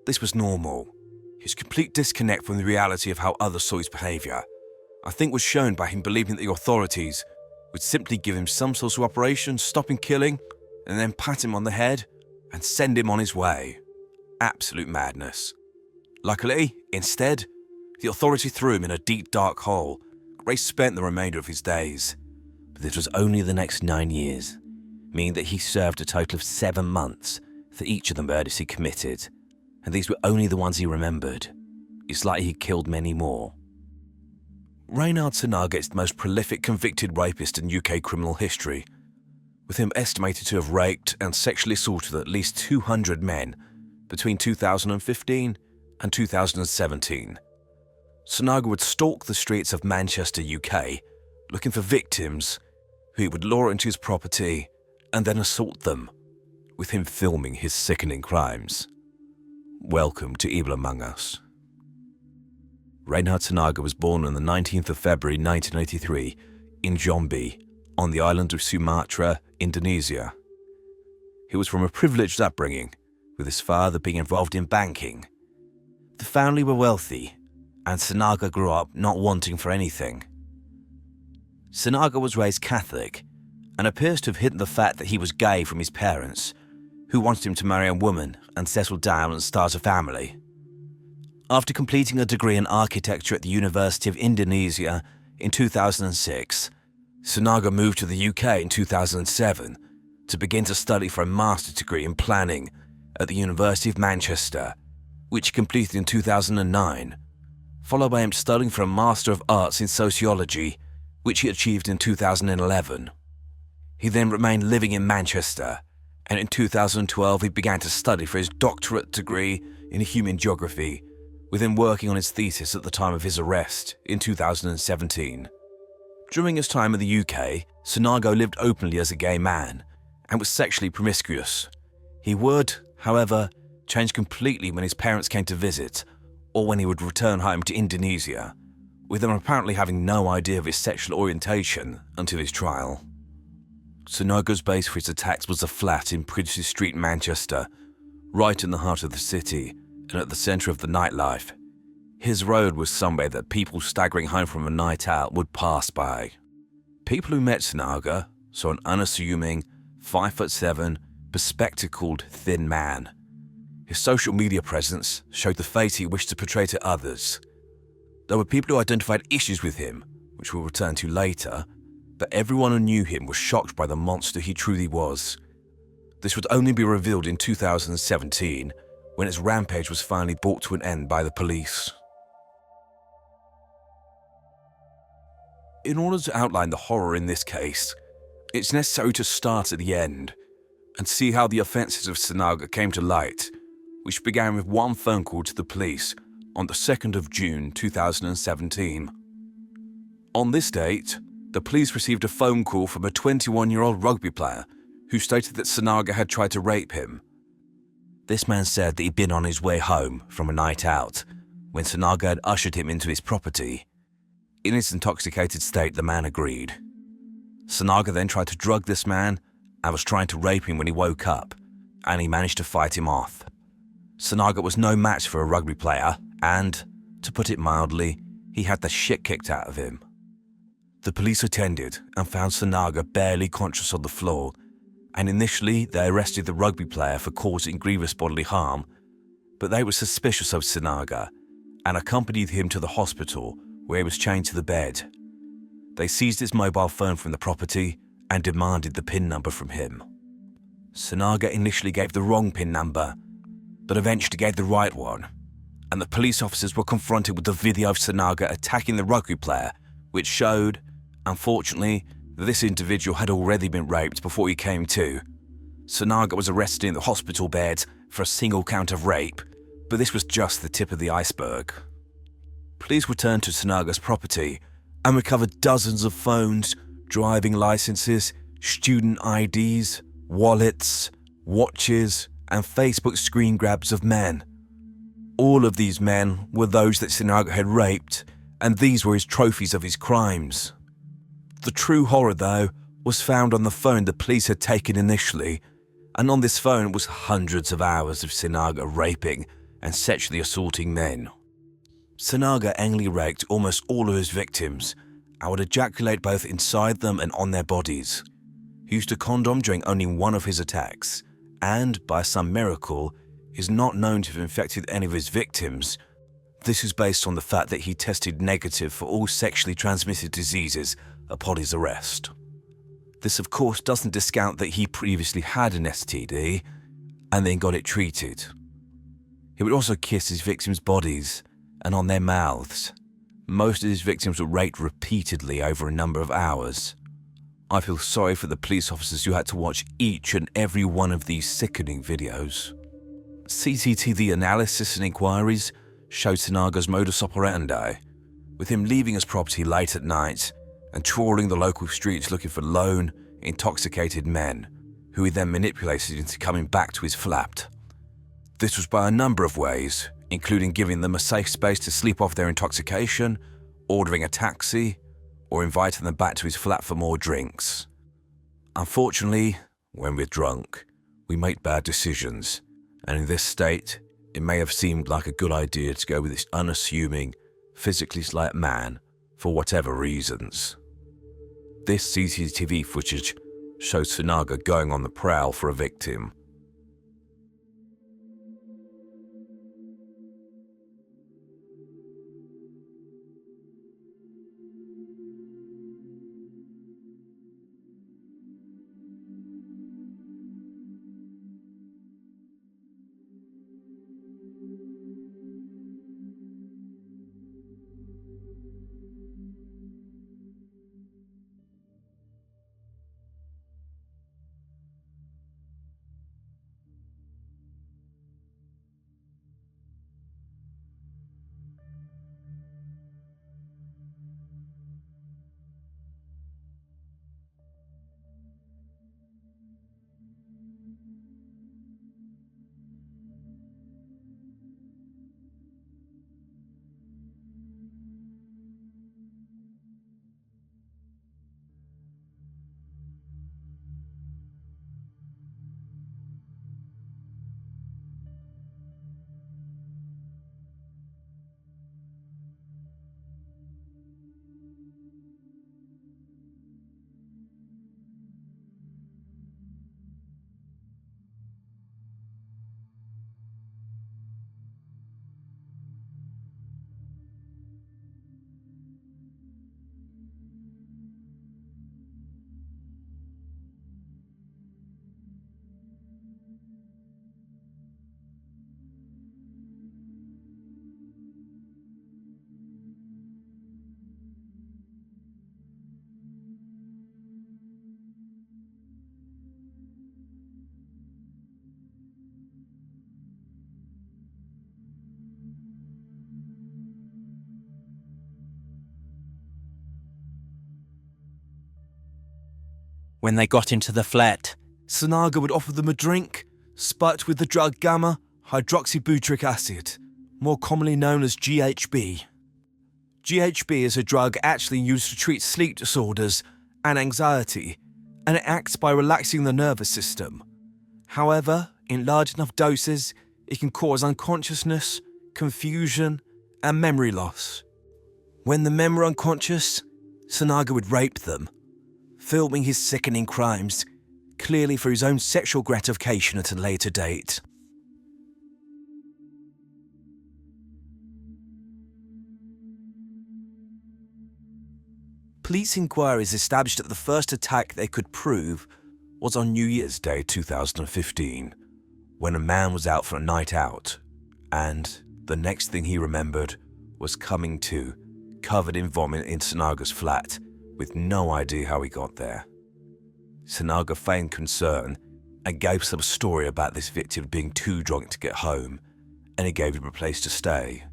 this was normal. His complete disconnect from the reality of how others saw his behaviour, I think, was shown by him believing that the authorities would simply give him some sort of operation, stop him killing, and then pat him on the head and send him on his way. Absolute madness. Luckily, instead, the authority threw him in a deep dark hole where he spent the remainder of his days. But this was only the next 9 years, meaning that he served a total of 7 months for each of the murders he committed, and these were only the ones he remembered. It's like he killed many more. Reynard Sanaga is the most prolific convicted rapist in UK criminal history, with him estimated to have raped and sexually assaulted at least 200 men between 2015 and 2017. Sanaga would stalk the streets of Manchester, UK, looking for victims who he would lure into his property and then assault them, with him filming his sickening crimes. Welcome to Evil Among Us. Reynard Sanaga was born on the 19th of February 1983 in Jambi, on the island of Sumatra, Indonesia. He was from a privileged upbringing, with his father being involved in banking. The family were wealthy, and Sanaga grew up not wanting for anything. Sanaga was raised Catholic, and appears to have hidden the fact that he was gay from his parents, who wanted him to marry a woman and settle down and start a family. After completing a degree in architecture at the University of Indonesia in 2006, Sinaga moved to the UK in 2007 to begin to study for a master's degree in planning at the University of Manchester, which he completed in 2009, followed by him studying for a Master of Arts in Sociology, which he achieved in 2011. He then remained living in Manchester, and in 2012 he began to study for his doctorate degree in human geography, with him working on his thesis at the time of his arrest in 2017. During his time in the UK, Sinaga lived openly as a gay man and was sexually promiscuous. He would, however, change completely when his parents came to visit or when he would return home to Indonesia, with them apparently having no idea of his sexual orientation until his trial. Sinaga's base for his attacks was a flat in Princes Street, Manchester, right in the heart of the city and at the centre of the nightlife. His road was somewhere that people staggering home from a night out would pass by. People who met Sinaga saw an unassuming, 5'7", bespectacled, thin man. His social media presence showed the face he wished to portray to others. There were people who identified issues with him, which we'll return to later, but everyone who knew him was shocked by the monster he truly was. This would only be revealed in 2017, when his rampage was finally brought to an end by the police. In order to outline the horror in this case, it's necessary to start at the end and see how the offences of Sinaga came to light, which began with one phone call to the police on the 2nd of June 2017. On this date, the police received a phone call from a 21-year-old rugby player who stated that Sinaga had tried to rape him. This man said that he'd been on his way home from a night out when Sinaga had ushered him into his property. In his intoxicated state, the man agreed. Sinaga then tried to drug this man and was trying to rape him when he woke up, and he managed to fight him off. Sinaga was no match for a rugby player and, to put it mildly, he had the shit kicked out of him. The police attended and found Sinaga barely conscious on the floor, and initially they arrested the rugby player for causing grievous bodily harm, but they were suspicious of Sinaga and accompanied him to the hospital where he was chained to the bed. They seized his mobile phone from the property and demanded the PIN number from him. Sinaga initially gave the wrong PIN number, but eventually gave the right one, and the police officers were confronted with the video of Sinaga attacking the rugby player, which showed, unfortunately, that this individual had already been raped before he came to. Sinaga was arrested in the hospital bed for a single count of rape, but this was just the tip of the iceberg. Police returned to Sinaga's property and recovered dozens of phones, driving licenses, student IDs, wallets, watches, and Facebook screen grabs of men. All of these men were those that Sinaga had raped, and these were his trophies of his crimes. The true horror, though, was found on the phone the police had taken initially, and on this phone was hundreds of hours of Sinaga raping and sexually assaulting men. Sinaga anally raped almost all of his victims and would ejaculate both inside them and on their bodies. He used a condom during only one of his attacks, and, by some miracle, is not known to have infected any of his victims. This is based on the fact that he tested negative for all sexually transmitted diseases upon his arrest. This, of course, doesn't discount that he previously had an STD and then got it treated. He would also kiss his victims' bodies and on their mouths. Most of his victims were raped repeatedly over a number of hours. I feel sorry for the police officers who had to watch each and every one of these sickening videos. CCTV analysis and inquiries showed Sinaga's modus operandi, with him leaving his property late at night and trawling the local streets looking for lone, intoxicated men, who he then manipulated into coming back to his flat. This was by a number of ways, including giving them a safe space to sleep off their intoxication, ordering a taxi, or inviting them back to his flat for more drinks. Unfortunately, when we're drunk, we make bad decisions, and in this state, it may have seemed like a good idea to go with this unassuming, physically slight man for whatever reasons. This CCTV footage shows Sinaga going on the prowl for a victim. When they got into the flat, Sanaga would offer them a drink, spiked with the drug gamma hydroxybutyric acid, more commonly known as GHB. GHB is a drug actually used to treat sleep disorders and anxiety, and it acts by relaxing the nervous system. However, in large enough doses, it can cause unconsciousness, confusion, and memory loss. When the men were unconscious, Sanaga would rape them, filming his sickening crimes, clearly for his own sexual gratification at a later date. Police inquiries established that the first attack they could prove was on New Year's Day 2015, when a man was out for a night out, and the next thing he remembered was coming to, covered in vomit in Sanaga's flat, with no idea how he got there. Sanaga feigned concern and gave some story about this victim being too drunk to get home, and he gave him a place to stay.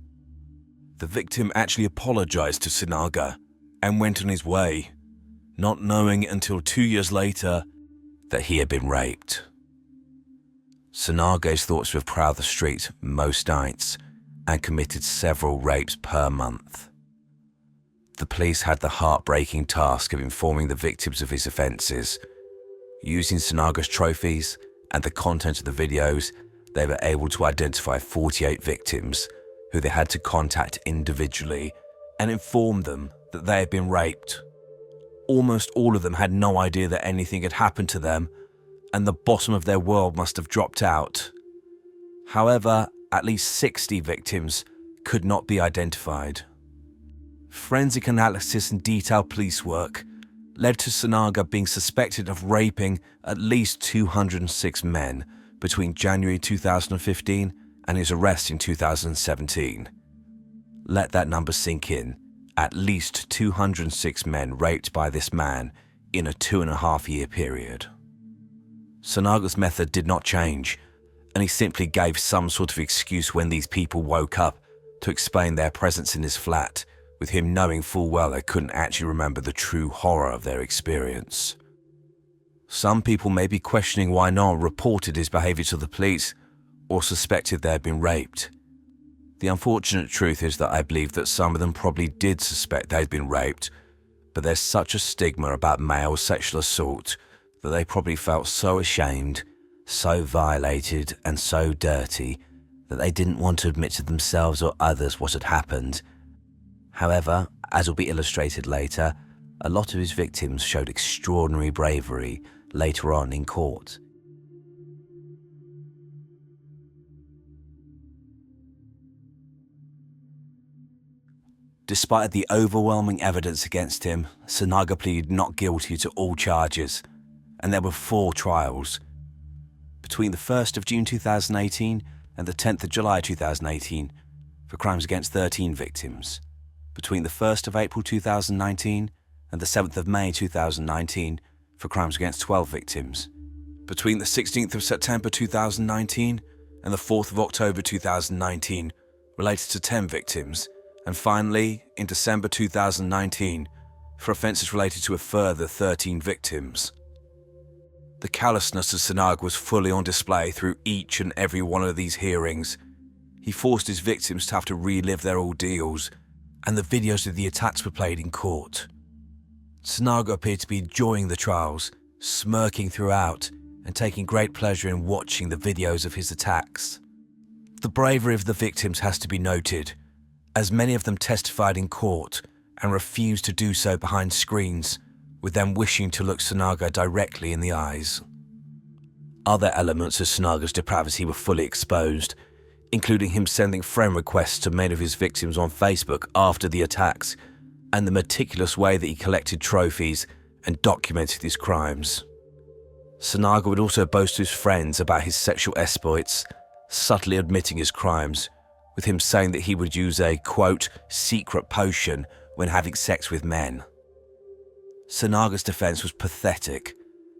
The victim actually apologized to Sanaga and went on his way, not knowing until 2 years later that he had been raped. Sanaga's thoughts would prowl the street most nights and committed several rapes per month. The police had the heartbreaking task of informing the victims of his offences. Using Sanaga's trophies and the content of the videos, they were able to identify 48 victims who they had to contact individually and inform them that they had been raped. Almost all of them had no idea that anything had happened to them, and the bottom of their world must have dropped out. However, at least 60 victims could not be identified. Forensic analysis and detailed police work led to Sanaga being suspected of raping at least 206 men between January 2015 and his arrest in 2017. Let that number sink in. At least 206 men raped by this man in a 2.5-year period. Sanaga's method did not change, and he simply gave some sort of excuse when these people woke up to explain their presence in his flat, with him knowing full well they couldn't actually remember the true horror of their experience. Some people may be questioning why no one reported his behaviour to the police or suspected they had been raped. The unfortunate truth is that I believe that some of them probably did suspect they'd been raped, but there's such a stigma about male sexual assault that they probably felt so ashamed, so violated and so dirty that they didn't want to admit to themselves or others what had happened. However, as will be illustrated later, a lot of his victims showed extraordinary bravery later on in court. Despite the overwhelming evidence against him, Sanaga pleaded not guilty to all charges, and there were 4 trials. Between the 1st of June 2018 and the 10th of July 2018, for crimes against 13 victims. Between the 1st of April 2019 and the 7th of May 2019, for crimes against 12 victims. Between the 16th of September 2019 and the 4th of October 2019, related to 10 victims. And finally, in December 2019, for offences related to a further 13 victims. The callousness of Sanaga was fully on display through each and every one of these hearings. He forced his victims to have to relive their ordeals, and the videos of the attacks were played in court. Sanaga appeared to be enjoying the trials, smirking throughout, and taking great pleasure in watching the videos of his attacks. The bravery of the victims has to be noted, as many of them testified in court and refused to do so behind screens, with them wishing to look Sanaga directly in the eyes. Other elements of Sanaga's depravity were fully exposed, including him sending friend requests to many of his victims on Facebook after the attacks, and the meticulous way that he collected trophies and documented his crimes. Sanaga would also boast to his friends about his sexual exploits, subtly admitting his crimes, with him saying that he would use a, quote, secret potion when having sex with men. Sanaga's defense was pathetic,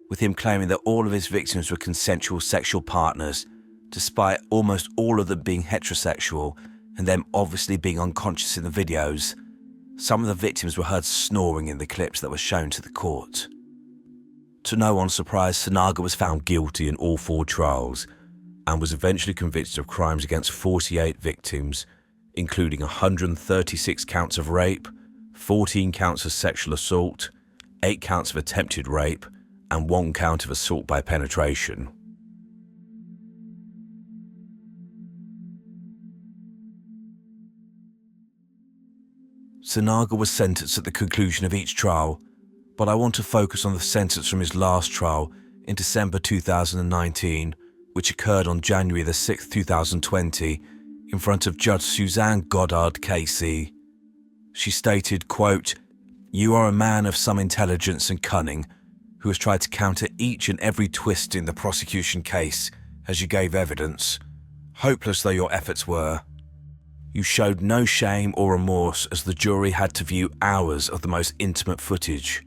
with him claiming that all of his victims were consensual sexual partners, despite almost all of them being heterosexual and them obviously being unconscious in the videos. Some of the victims were heard snoring in the clips that were shown to the court. To no one's surprise, Sanaga was found guilty in all 4 trials and was eventually convicted of crimes against 48 victims, including 136 counts of rape, 14 counts of sexual assault, 8 counts of attempted rape, and 1 count of assault by penetration. Sanaga was sentenced at the conclusion of each trial, but I want to focus on the sentence from his last trial in December 2019, which occurred on January the 6th, 2020, in front of Judge Suzanne Goddard KC. She stated, quote, "You are a man of some intelligence and cunning who has tried to counter each and every twist in the prosecution case as you gave evidence, hopeless though your efforts were. You showed no shame or remorse as the jury had to view hours of the most intimate footage.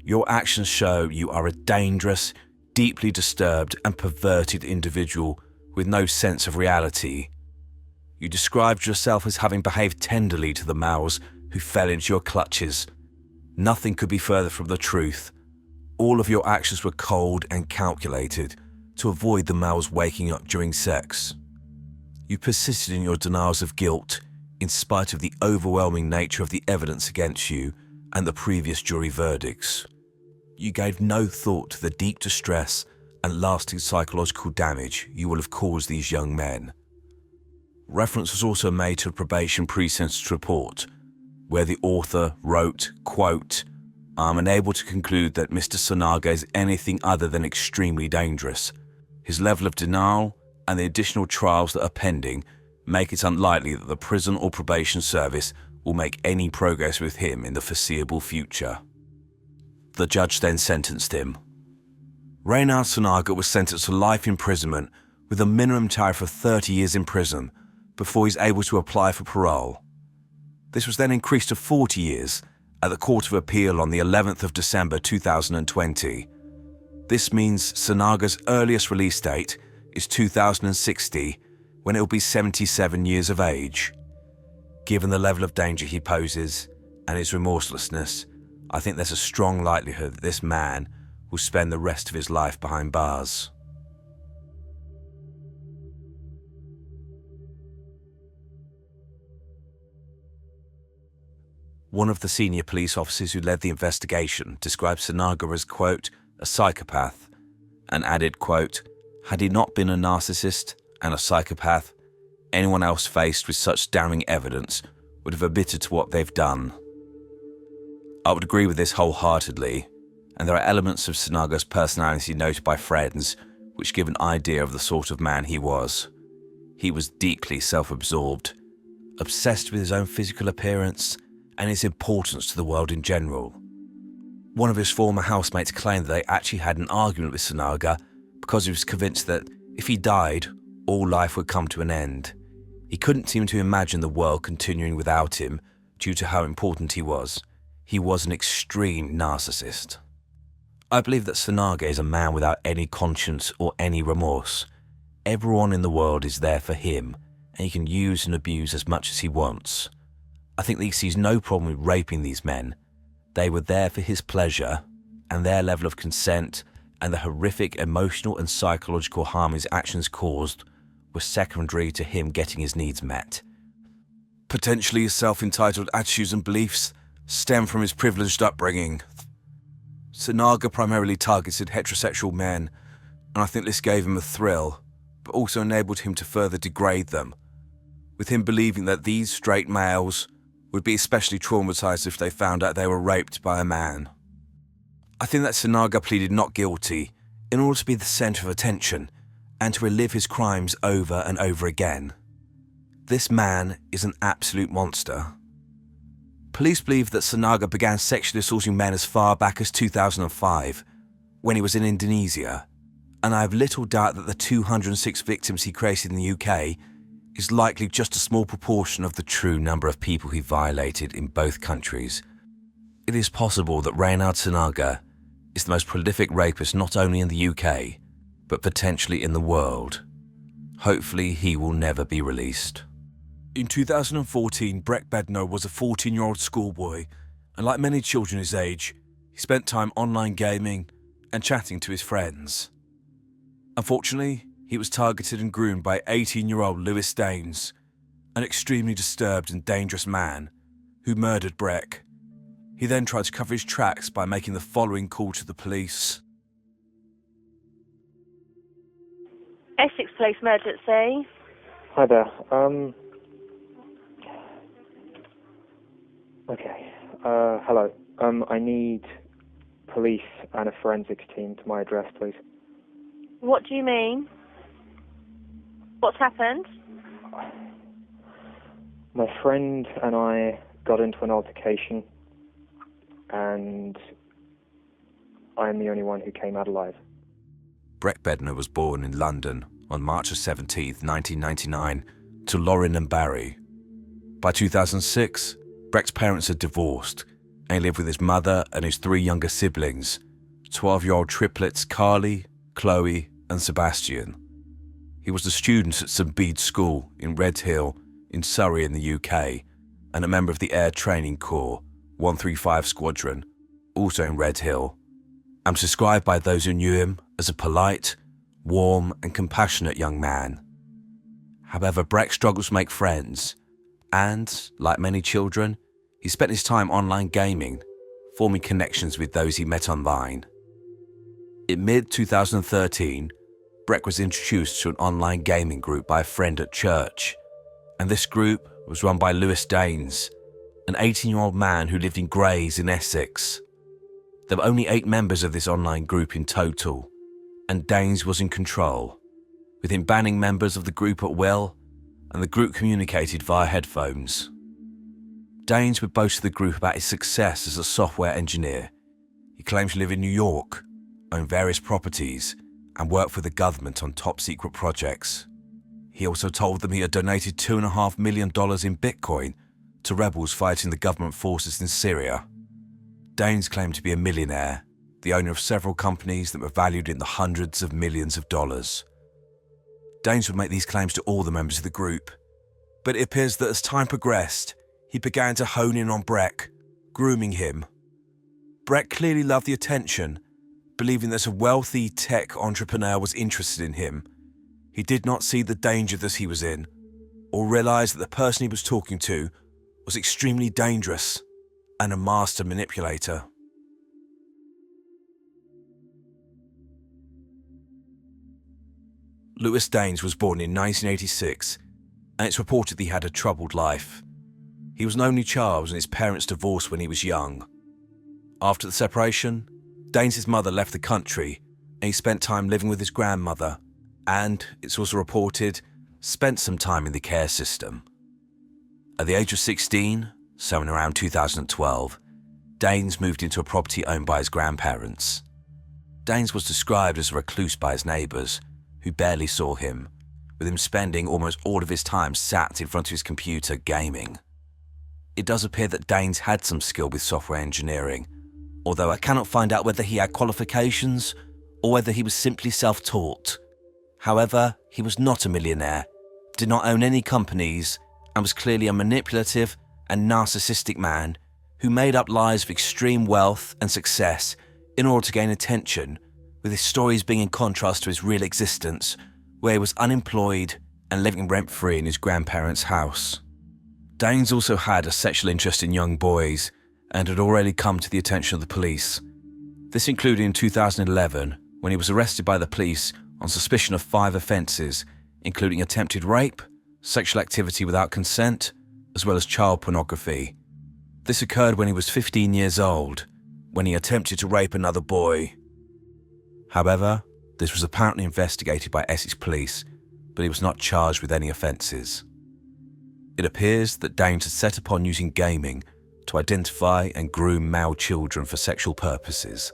Your actions show you are a dangerous, deeply disturbed and perverted individual with no sense of reality. You described yourself as having behaved tenderly to the males who fell into your clutches. Nothing could be further from the truth. All of your actions were cold and calculated to avoid the males waking up during sex. You persisted in your denials of guilt in spite of the overwhelming nature of the evidence against you and the previous jury verdicts. You gave no thought to the deep distress and lasting psychological damage you will have caused these young men." Reference was also made to a probation pre-sentence report, where the author wrote, quote, "I am unable to conclude that Mr. Sanaga is anything other than extremely dangerous. His level of denial and the additional trials that are pending make it unlikely that the prison or probation service will make any progress with him in the foreseeable future." The judge then sentenced him. Reynard Sanaga was sentenced to life imprisonment with a minimum tariff of 30 years in prison before he's able to apply for parole. This was then increased to 40 years at the Court of Appeal on the 11th of December 2020. This means Sanaga's earliest release date is 2060, when it will be 77 years of age. Given the level of danger he poses and his remorselessness, I think there's a strong likelihood that this man will spend the rest of his life behind bars. One of the senior police officers who led the investigation described Sanaga as, quote, "a psychopath," and added, quote, "Had he not been a narcissist and a psychopath, anyone else faced with such damning evidence would have admitted to what they've done." I would agree with this wholeheartedly, and there are elements of Sanaga's personality noted by friends which give an idea of the sort of man he was. He was deeply self-absorbed, obsessed with his own physical appearance and his importance to the world in general. One of his former housemates claimed that they actually had an argument with Sanaga because he was convinced that if he died, all life would come to an end. He couldn't seem to imagine the world continuing without him due to how important he was. He was an extreme narcissist. I believe that Sanaga is a man without any conscience or any remorse. Everyone in the world is there for him, and he can use and abuse as much as he wants. I think that he sees no problem with raping these men. They were there for his pleasure, and their level of consent and the horrific emotional and psychological harm his actions caused were secondary to him getting his needs met. Potentially his self-entitled attitudes and beliefs stem from his privileged upbringing. Sanaga primarily targeted heterosexual men, and I think this gave him a thrill, but also enabled him to further degrade them, with him believing that these straight males would be especially traumatized if they found out they were raped by a man. I think that Sanaga pleaded not guilty in order to be the center of attention and to relive his crimes over and over again. This man is an absolute monster. Police believe that Sanaga began sexually assaulting men as far back as 2005, when he was in Indonesia, and I have little doubt that the 206 victims he created in the UK is likely just a small proportion of the true number of people he violated in both countries. It is possible that Reynard Sanaga is the most prolific rapist not only in the UK, but potentially in the world. Hopefully he will never be released. In 2014, Breck Bednar was a 14-year-old schoolboy, and like many children his age, he spent time online gaming and chatting to his friends. Unfortunately, he was targeted and groomed by 18-year-old Lewis Daines, an extremely disturbed and dangerous man who murdered Breck. He then tried to cover his tracks by making the following call to the police. Essex Police Emergency. Hi there. Okay. Hello. I need police and a forensics team to my address, please. What do you mean? What's happened? My friend and I got into an altercation, and I'm the only one who came out alive. Breck Bednar was born in London on March 17, 1999, to Lauren and Barry. By 2006, Breck's parents had divorced, and he lived with his mother and his 3 younger siblings, 12-year-old triplets Carly, Chloe, and Sebastian. He was a student at St Bede's School in Red Hill in Surrey in the UK, and a member of the Air Training Corps, 135 Squadron, also in Red Hill, and was described by those who knew him as a polite, warm and compassionate young man. However, Breck struggled to make friends, and, like many children, he spent his time online gaming, forming connections with those he met online. In mid-2013, Breck was introduced to an online gaming group by a friend at church, and this group was run by Lewis Daines, an 18-year-old man who lived in Grays in Essex. There were only 8 members of this online group in total, and Daines was in control, with him banning members of the group at will, and the group communicated via headphones. Daines would boast to the group about his success as a software engineer. He claimed to live in New York, own various properties, and work for the government on top-secret projects. He also told them he had donated $2.5 million in Bitcoin to rebels fighting the government forces in Syria. Daines claimed to be a millionaire, the owner of several companies that were valued in the hundreds of millions of dollars. Daines would make these claims to all the members of the group, but it appears that as time progressed, he began to hone in on Breck, grooming him. Breck clearly loved the attention, believing that a wealthy tech entrepreneur was interested in him. He did not see the danger that he was in, or realize that the person he was talking to was extremely dangerous and a master manipulator. Lewis Daines was born in 1986, and it's reported that he had a troubled life. He was an only child and his parents divorced when he was young. After the separation, Daines' mother left the country and he spent time living with his grandmother and, it's also reported, spent some time in the care system. At the age of 16, so in around 2012, Daines moved into a property owned by his grandparents. Daines was described as a recluse by his neighbours, who barely saw him, with him spending almost all of his time sat in front of his computer gaming. It does appear that Daines had some skill with software engineering, although I cannot find out whether he had qualifications or whether he was simply self-taught. However, he was not a millionaire, did not own any companies, and was clearly a manipulative and narcissistic man who made up lies of extreme wealth and success in order to gain attention, with his stories being in contrast to his real existence, where he was unemployed and living rent-free in his grandparents' house. Daines also had a sexual interest in young boys and had already come to the attention of the police. This included in 2011, when he was arrested by the police on suspicion of 5 offences, including attempted rape, sexual activity without consent, as well as child pornography. This occurred when he was 15 years old, when he attempted to rape another boy. However, this was apparently investigated by Essex Police, but he was not charged with any offences. It appears that Daines had set upon using gaming to identify and groom male children for sexual purposes,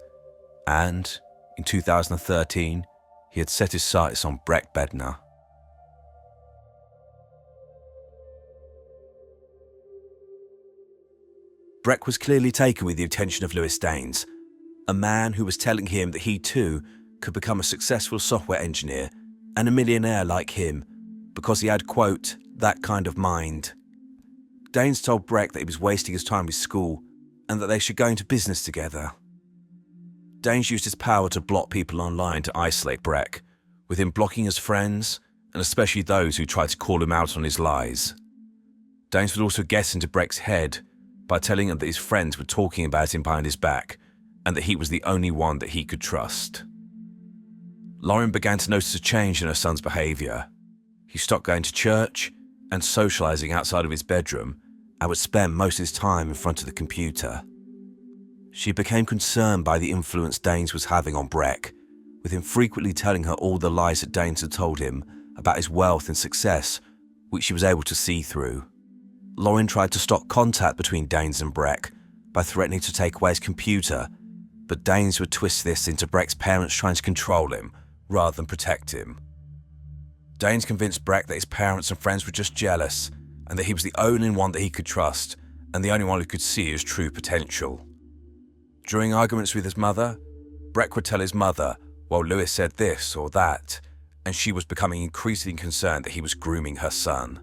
and, in 2013, he had set his sights on Breck Bednar. Breck was clearly taken with the attention of Lewis Daines, a man who was telling him that he too could become a successful software engineer and a millionaire like him because he had, quote, that kind of mind. Daines told Breck that he was wasting his time with school and that they should go into business together. Danes used his power to block people online to isolate Breck, with him blocking his friends, and especially those who tried to call him out on his lies. Danes would also get into Breck's head by telling him that his friends were talking about him behind his back, and that he was the only one that he could trust. Lauren began to notice a change in her son's behaviour. He stopped going to church and socialising outside of his bedroom, and would spend most of his time in front of the computer. She became concerned by the influence Danes was having on Breck, with him frequently telling her all the lies that Danes had told him about his wealth and success, which she was able to see through. Lauren tried to stop contact between Danes and Breck by threatening to take away his computer, but Danes would twist this into Breck's parents trying to control him rather than protect him. Danes convinced Breck that his parents and friends were just jealous, and that he was the only one that he could trust, and the only one who could see his true potential. During arguments with his mother, Breck would tell his mother, "Well, Lewis said this or that," and she was becoming increasingly concerned that he was grooming her son.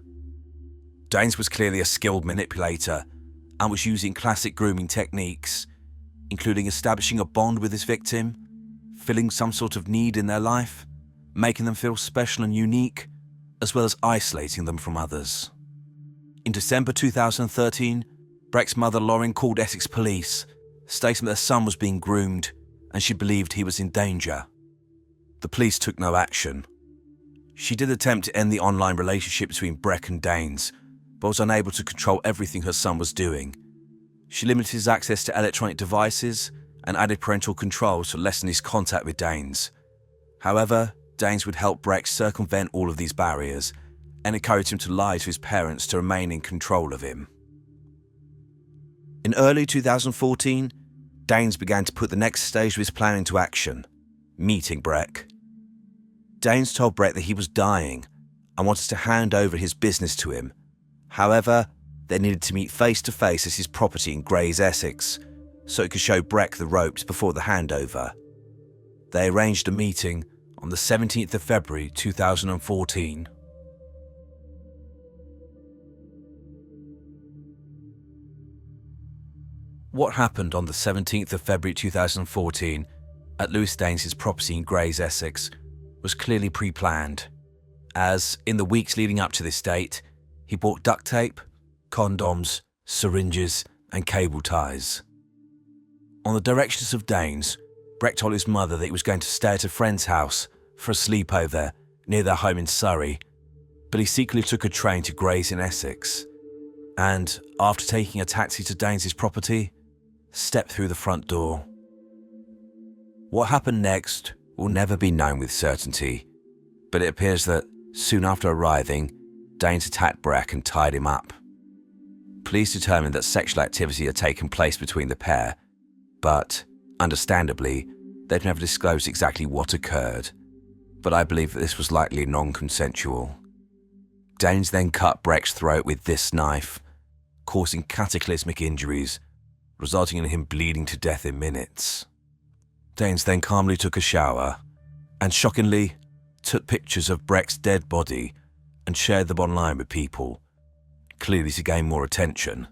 Danes was clearly a skilled manipulator and was using classic grooming techniques, including establishing a bond with his victim, filling some sort of need in their life, making them feel special and unique, as well as isolating them from others. In December 2013, Breck's mother Lauren called Essex police, stating that their son was being groomed and she believed he was in danger. The police took no action. She did attempt to end the online relationship between Breck and Danes, but was unable to control everything her son was doing. She limited his access to electronic devices and added parental controls to lessen his contact with Danes. However, Danes would help Breck circumvent all of these barriers and encourage him to lie to his parents to remain in control of him. In early 2014, Danes began to put the next stage of his plan into action, meeting Breck. Danes told Breck that he was dying and wanted to hand over his business to him. However, they needed to meet face to face at his property in Grays, Essex, so it could show Breck the ropes before the handover. They arranged a meeting on the 17th of February 2014. What happened on the 17th of February 2014 at Lewis Danes' property in Grays, Essex, was clearly pre-planned, as in the weeks leading up to this date, he bought duct tape, condoms, syringes, and cable ties. On the directions of Danes, Breck told his mother that he was going to stay at a friend's house for a sleepover near their home in Surrey, but he secretly took a train to Grays in Essex, and after taking a taxi to Danes' property, stepped through the front door. What happened next will never be known with certainty, but it appears that soon after arriving, Danes attacked Breck and tied him up. Police determined that sexual activity had taken place between the pair, but, understandably, they've never disclosed exactly what occurred, but I believe that this was likely non-consensual. Danes then cut Breck's throat with this knife, causing cataclysmic injuries, resulting in him bleeding to death in minutes. Danes then calmly took a shower and, shockingly, took pictures of Breck's dead body and shared them online with people, clearly to gain more attention.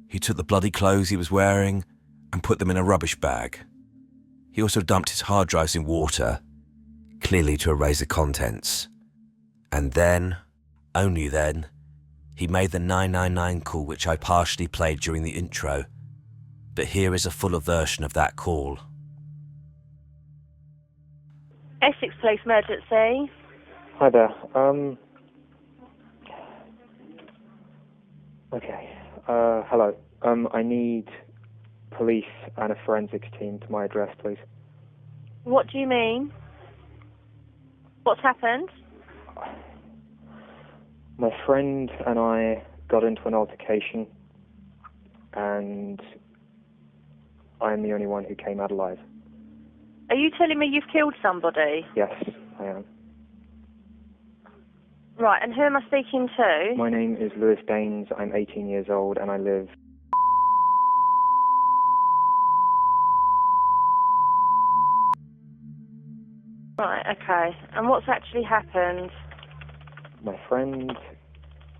He took the bloody clothes he was wearing and put them in a rubbish bag. He also dumped his hard drives in water, clearly to erase the contents. And then, only then, he made the 999 call which I partially played during the intro, but here is a fuller version of that call. Essex Police Emergency. Hi there. Okay. Hello. I need police and a forensics team to my address, please. What do you mean? What's happened? My friend and I got into an altercation, and I'm the only one who came out alive. Are you telling me you've killed somebody? Yes, I am. Right, and who am I speaking to? My name is Lewis Danes. I'm 18 years old, and I live... Right, okay. And what's actually happened? My friend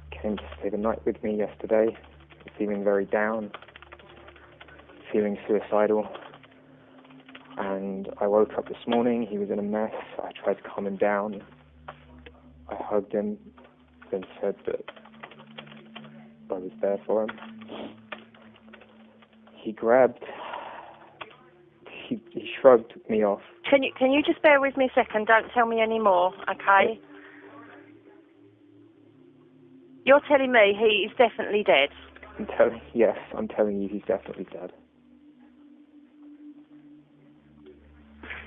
came to stay the night with me yesterday, feeling very down, feeling suicidal. And I woke up this morning, he was in a mess. I tried to calm him down. I hugged him, then said that I was there for him. He shrugged me off. Can you just bear with me a second? Don't tell me any more, okay? You're telling me he is definitely dead? Yes, I'm telling you he's definitely dead.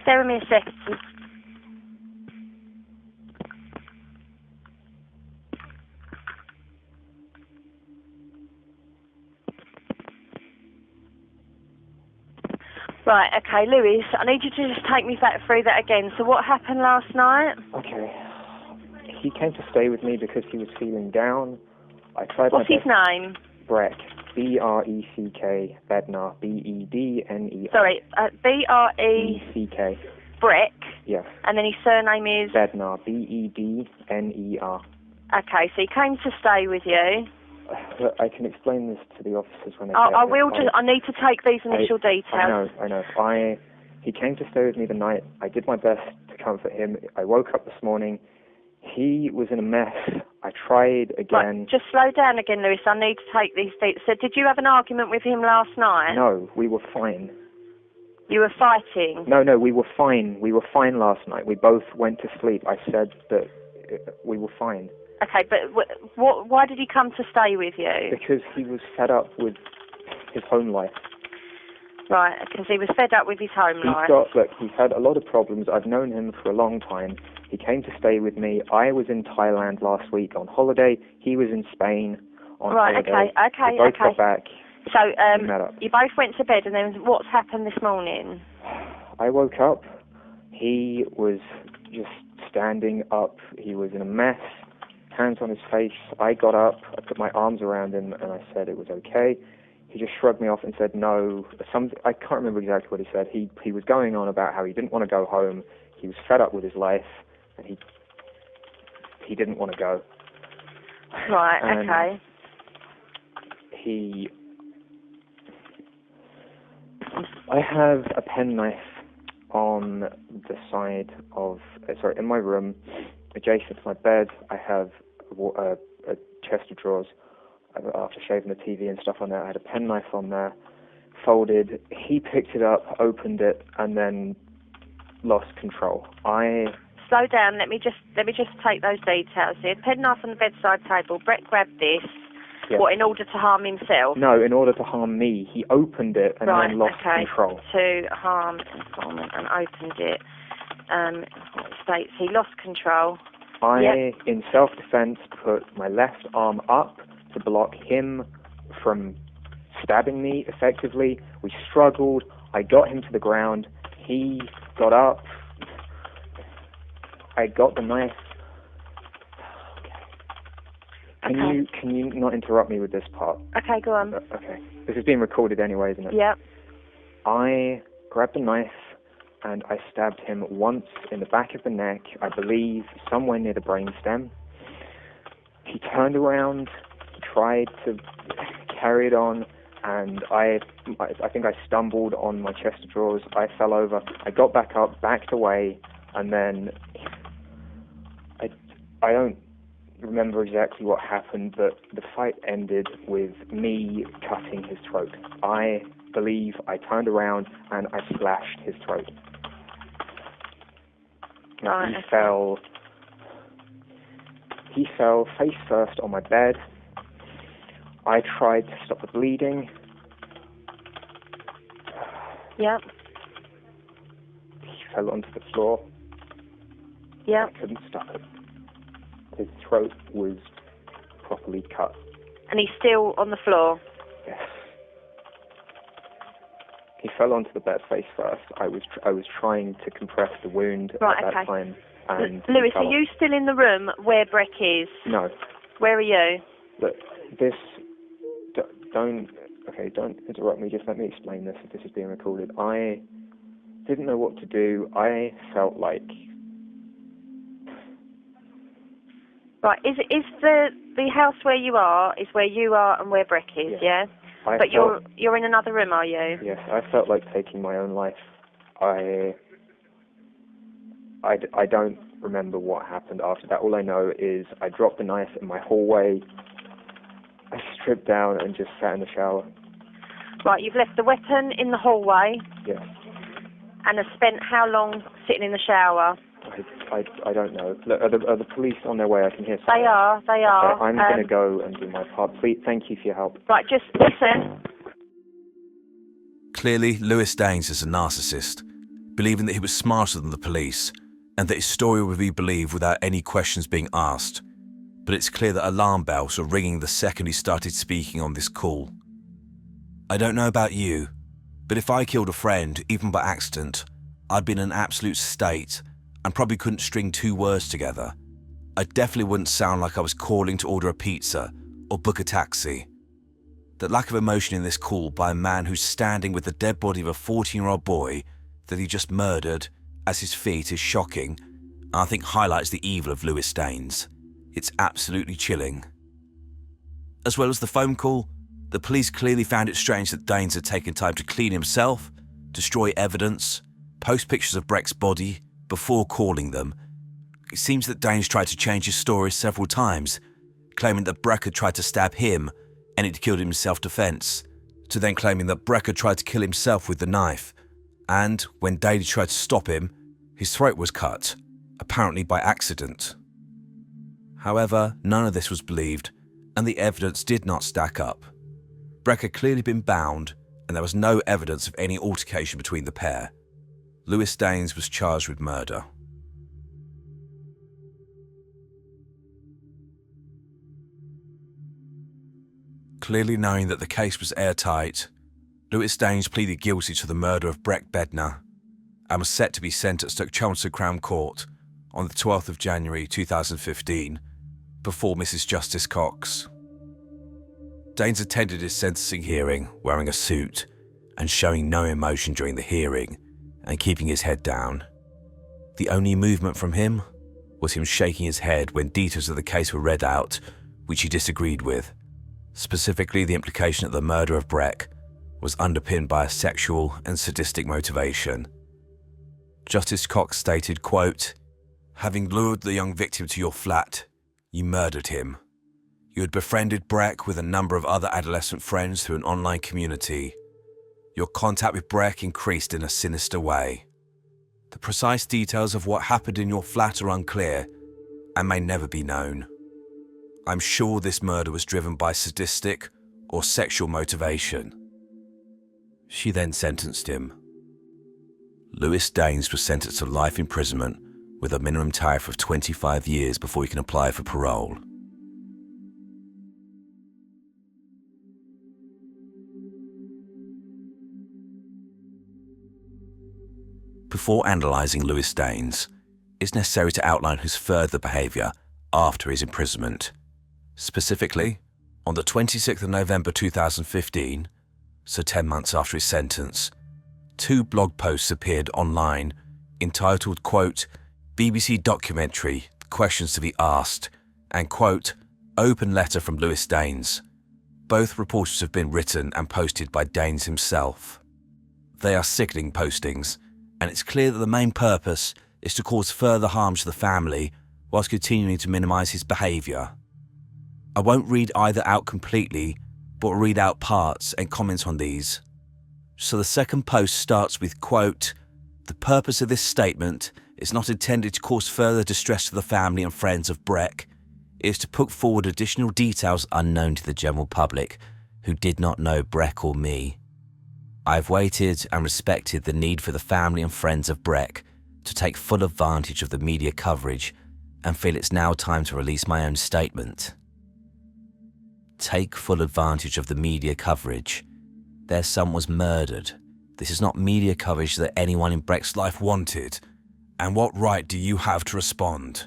Bear with me a second. Right, okay, Lewis, I need you to just take me back through that again. So what happened last night? Okay. He came to stay with me because he was feeling down. I tried What's my his best. name? Breck. B-R-E-C-K. Bednar. B-E-D-N-E-R. Sorry, B-R-E... C-K. Breck? Yes. And then his surname is? Bednar. B-E-D-N-E-R. Okay, so he came to stay with you. I can explain this to the officers when they I will just... I need to take these initial details. I know. He came to stay with me the night. I did my best to comfort him. I woke up this morning. He was in a mess. I tried again. Right, just slow down again, Lewis. I need to take these details. So did you have an argument with him last night? No, we were fine. You were fighting? No, we were fine. We were fine last night. We both went to sleep. I said that we were fine. Okay, but why did he come to stay with you? Because he was fed up with his home life. Right, because he was fed up with his home life. He's had a lot of problems. I've known him for a long time. He came to stay with me. I was in Thailand last week on holiday. He was in Spain on holiday. Right, okay. We both got back. So, met up. you both went to bed, and then what's happened this morning? I woke up. He was just standing up. He was in a mess. Hands on his face. I got up. I put my arms around him, and I said it was okay. He just shrugged me off and said no. I can't remember exactly what he said. He was going on about how he didn't want to go home. He was fed up with his life, and he didn't want to go. Right, and okay. I have a penknife on the side of, in my room, adjacent to my bed. I have a chest of drawers. After shaving the TV and stuff on there, I had a penknife on there, folded. He picked it up, opened it, and then lost control. Slow down. Let me just take those details here. Penknife on the bedside table. Brett grabbed this. Yes. What, in order to harm himself? No, in order to harm me. He opened it and then lost control. To harm informant and opened it. What states he lost control. In self-defense, put my left arm up to block him from stabbing me effectively. We struggled. I got him to the ground. He got up. I got the knife. Can you not interrupt me with this part? Okay, go on. Okay. This is being recorded anyway, isn't it? Yep. I grabbed the knife and I stabbed him once in the back of the neck, I believe somewhere near the brainstem. He turned around, tried to carry it on, and I think I stumbled on my chest of drawers. I fell over. I got back up, backed away, and then I don't remember exactly what happened, but the fight ended with me cutting his throat. I believe I turned around and I slashed his throat. Right. He fell face first on my bed. I tried to stop the bleeding. Yep. He fell onto the floor. Yep. I couldn't stop it. His throat was properly cut. And he's still on the floor? Yes. He fell onto the bed face first. I was trying to compress the wound at that time. And Lewis, are you still in the room where Breck is? No. Where are you? Look, don't interrupt me. Just let me explain this. If this is being recorded, I didn't know what to do. I felt like. Right, is the house where you are is where you are and where Breck is, yeah? But you're in another room, are you? Yes, I felt like taking my own life. I don't remember what happened after that. All I know is I dropped the knife in my hallway. I stripped down and just sat in the shower. Right, you've left the weapon in the hallway. Yes. And have spent how long sitting in the shower? I don't know. Look, are the police on their way? I can hear something. They are. Okay, I'm going to go and do my part. Please, thank you for your help. Right, just listen. Clearly, Lewis Daines is a narcissist, believing that he was smarter than the police and that his story would be believed without any questions being asked. But it's clear that alarm bells were ringing the second he started speaking on this call. I don't know about you, but if I killed a friend, even by accident, I'd be in an absolute state and probably couldn't string two words together. I definitely wouldn't sound like I was calling to order a pizza or book a taxi. The lack of emotion in this call by a man who's standing with the dead body of a 14-year-old boy that he just murdered at his feet is shocking, and I think highlights the evil of Lewis Daines. It's absolutely chilling. As well as the phone call, the police clearly found it strange that Daines had taken time to clean himself, destroy evidence, post pictures of Breck's body before calling them. It seems that Daines tried to change his story several times, claiming that Breck had tried to stab him and he'd killed him in self-defense, to then claiming that Breck had tried to kill himself with the knife, and when Daines tried to stop him, his throat was cut, apparently by accident. However, none of this was believed, and the evidence did not stack up. Breck had clearly been bound, and there was no evidence of any altercation between the pair. Lewis Daines was charged with murder. Clearly knowing that the case was airtight, Lewis Daines pleaded guilty to the murder of Breck Bednar and was set to be sentenced at Chelmsford Crown Court on the 12th of January 2015 before Mrs. Justice Cox. Daines attended his sentencing hearing wearing a suit and showing no emotion during the hearing and keeping his head down. The only movement from him was him shaking his head when details of the case were read out, which he disagreed with. Specifically, the implication that the murder of Breck was underpinned by a sexual and sadistic motivation. Justice Cox stated, quote, "Having lured the young victim to your flat, you murdered him. You had befriended Breck with a number of other adolescent friends through an online community. Your contact with Breck increased in a sinister way. The precise details of what happened in your flat are unclear and may never be known. I'm sure this murder was driven by sadistic or sexual motivation." She then sentenced him. Lewis Daines was sentenced to life imprisonment with a minimum tariff of 25 years before he can apply for parole. Before analysing Lewis Daines, it's necessary to outline his further behaviour after his imprisonment. Specifically, on the 26th of November 2015, so 10 months after his sentence, 2 blog posts appeared online entitled, quote, "BBC Documentary, Questions to be Asked," and, quote, "Open Letter from Lewis Daines." Both reports have been written and posted by Daines himself. They are sickening postings, and it's clear that the main purpose is to cause further harm to the family whilst continuing to minimise his behaviour. I won't read either out completely, but read out parts and comment on these. So the second post starts with, quote, "The purpose of this statement is not intended to cause further distress to the family and friends of Breck. It is to put forward additional details unknown to the general public who did not know Breck or me. I have waited and respected the need for the family and friends of Breck to take full advantage of the media coverage and feel it's now time to release my own statement." Take full advantage of the media coverage. Their son was murdered. This is not media coverage that anyone in Breck's life wanted. And what right do you have to respond?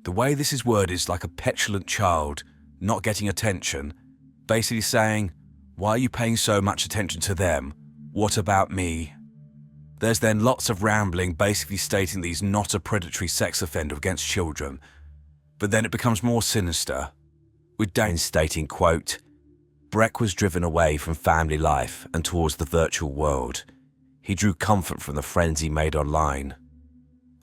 The way this is worded is like a petulant child not getting attention, basically saying, "Why are you paying so much attention to them? What about me?" There's then lots of rambling basically stating that he's not a predatory sex offender against children, but then it becomes more sinister, with Daines stating, quote, "Breck was driven away from family life and towards the virtual world. he drew comfort from the friends he made online.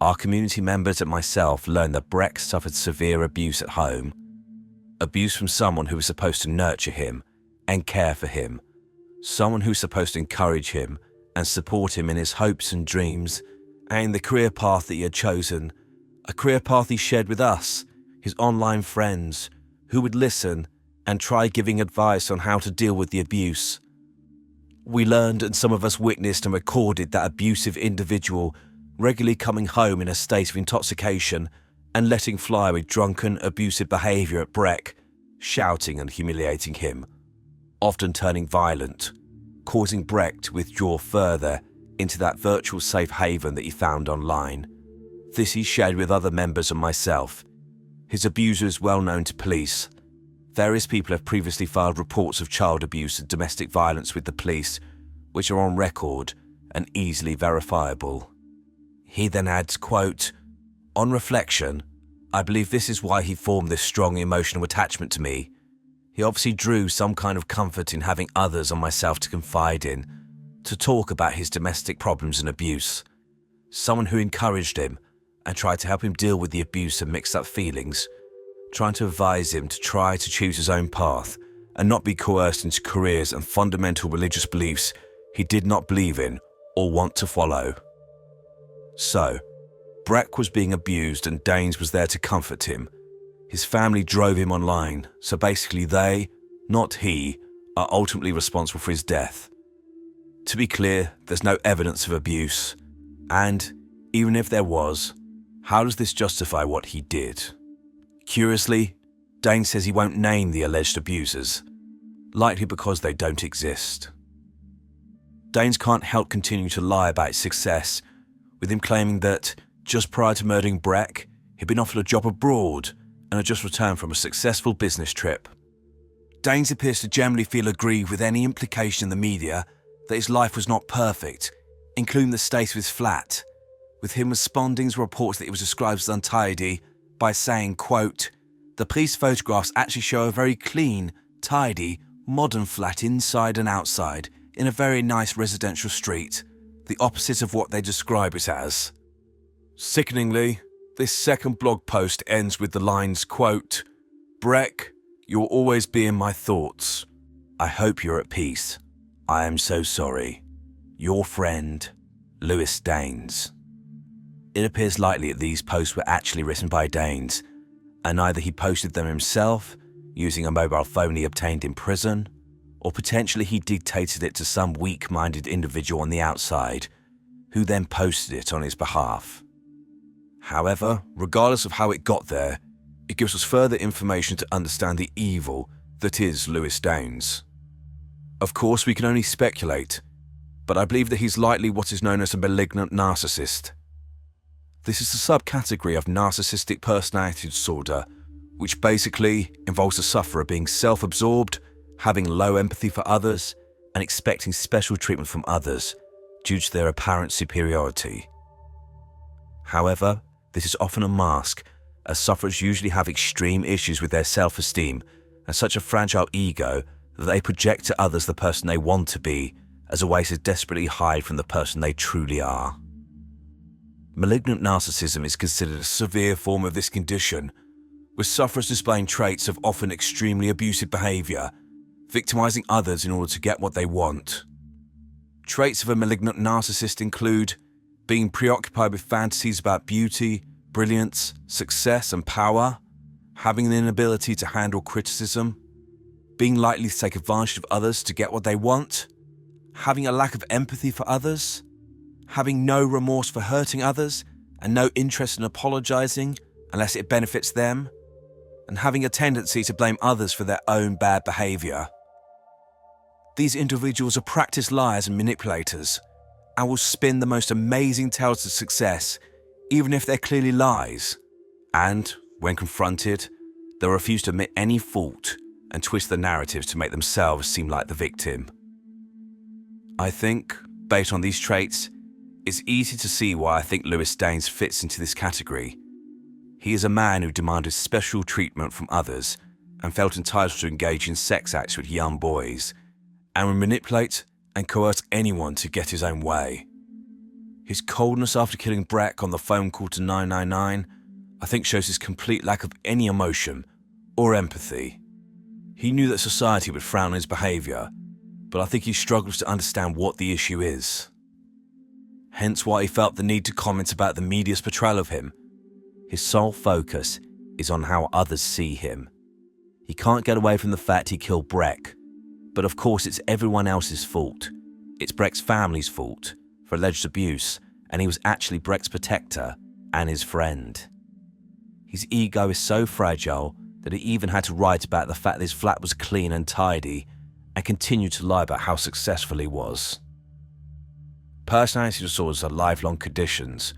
Our community members and myself learned that Breck suffered severe abuse at home. Abuse from someone who was supposed to nurture him and care for him, someone who was supposed to encourage him and support him in his hopes and dreams, and the career path that he had chosen, a career path he shared with us, his online friends, who would listen and try giving advice on how to deal with the abuse. We learned, and some of us witnessed and recorded, that abusive individual regularly coming home in a state of intoxication and letting fly with drunken, abusive behaviour at Breck, shouting and humiliating him, often turning violent, causing Breck to withdraw further into that virtual safe haven that he found online. This he shared with other members and myself. His abuser is well known to police. Various people have previously filed reports of child abuse and domestic violence with the police, which are on record and easily verifiable. He then adds, quote, "On reflection, I believe this is why he formed this strong emotional attachment to me. He obviously drew some kind of comfort in having others and myself to confide in, to talk about his domestic problems and abuse. Someone who encouraged him and tried to help him deal with the abuse and mixed up feelings, trying to advise him to try to choose his own path and not be coerced into careers and fundamental religious beliefs he did not believe in or want to follow." So, Breck was being abused and Danes was there to comfort him. His family drove him online, so basically they, not he, are ultimately responsible for his death. To be clear, there's no evidence of abuse, and even if there was, how does this justify what he did? Curiously, Dane says he won't name the alleged abusers, likely because they don't exist. Danes can't help continue to lie about his success, with him claiming that just prior to murdering Breck, he'd been offered a job abroad and had just returned from a successful business trip. Danes appears to generally feel aggrieved with any implication in the media that his life was not perfect, including the state of his flat, with him responding to reports that it was described as untidy by saying, quote, "The police photographs actually show a very clean, tidy, modern flat inside and outside in a very nice residential street, the opposite of what they describe it as." Sickeningly, this second blog post ends with the lines, quote, "Breck, you'll always be in my thoughts. I hope you're at peace. I am so sorry. Your friend, Lewis Danes." It appears likely that these posts were actually written by Danes, and either he posted them himself, using a mobile phone he obtained in prison, or potentially he dictated it to some weak-minded individual on the outside, who then posted it on his behalf. However, regardless of how it got there, it gives us further information to understand the evil that is Lewis Danes. Of course, we can only speculate, but I believe that he's likely what is known as a malignant narcissist. This is a subcategory of narcissistic personality disorder, which basically involves a sufferer being self-absorbed, having low empathy for others, and expecting special treatment from others due to their apparent superiority. However, this is often a mask, as sufferers usually have extreme issues with their self-esteem and such a fragile ego that they project to others the person they want to be as a way to desperately hide from the person they truly are. Malignant narcissism is considered a severe form of this condition, with sufferers displaying traits of often extremely abusive behaviour, victimizing others in order to get what they want. Traits of a malignant narcissist include being preoccupied with fantasies about beauty, brilliance, success and power, having an inability to handle criticism, being likely to take advantage of others to get what they want, having a lack of empathy for others, having no remorse for hurting others and no interest in apologizing unless it benefits them, and having a tendency to blame others for their own bad behavior. These individuals are practiced liars and manipulators, and will spin the most amazing tales of success, even if they're clearly lies. And, when confronted, they'll refuse to admit any fault and twist the narratives to make themselves seem like the victim. I think, based on these traits, it's easy to see why I think Lewis Danes fits into this category. He is a man who demanded special treatment from others and felt entitled to engage in sex acts with young boys, and would manipulate and coerce anyone to get his own way. His coldness after killing Breck on the phone call to 999, I think, shows his complete lack of any emotion or empathy. He knew that society would frown on his behaviour, but I think he struggles to understand what the issue is. Hence why he felt the need to comment about the media's portrayal of him. His sole focus is on how others see him. He can't get away from the fact he killed Breck, but of course it's everyone else's fault. It's Breck's family's fault for alleged abuse, and he was actually Breck's protector and his friend. His ego is so fragile that he even had to write about the fact that his flat was clean and tidy, and continued to lie about how successful he was. Personality disorders are lifelong conditions,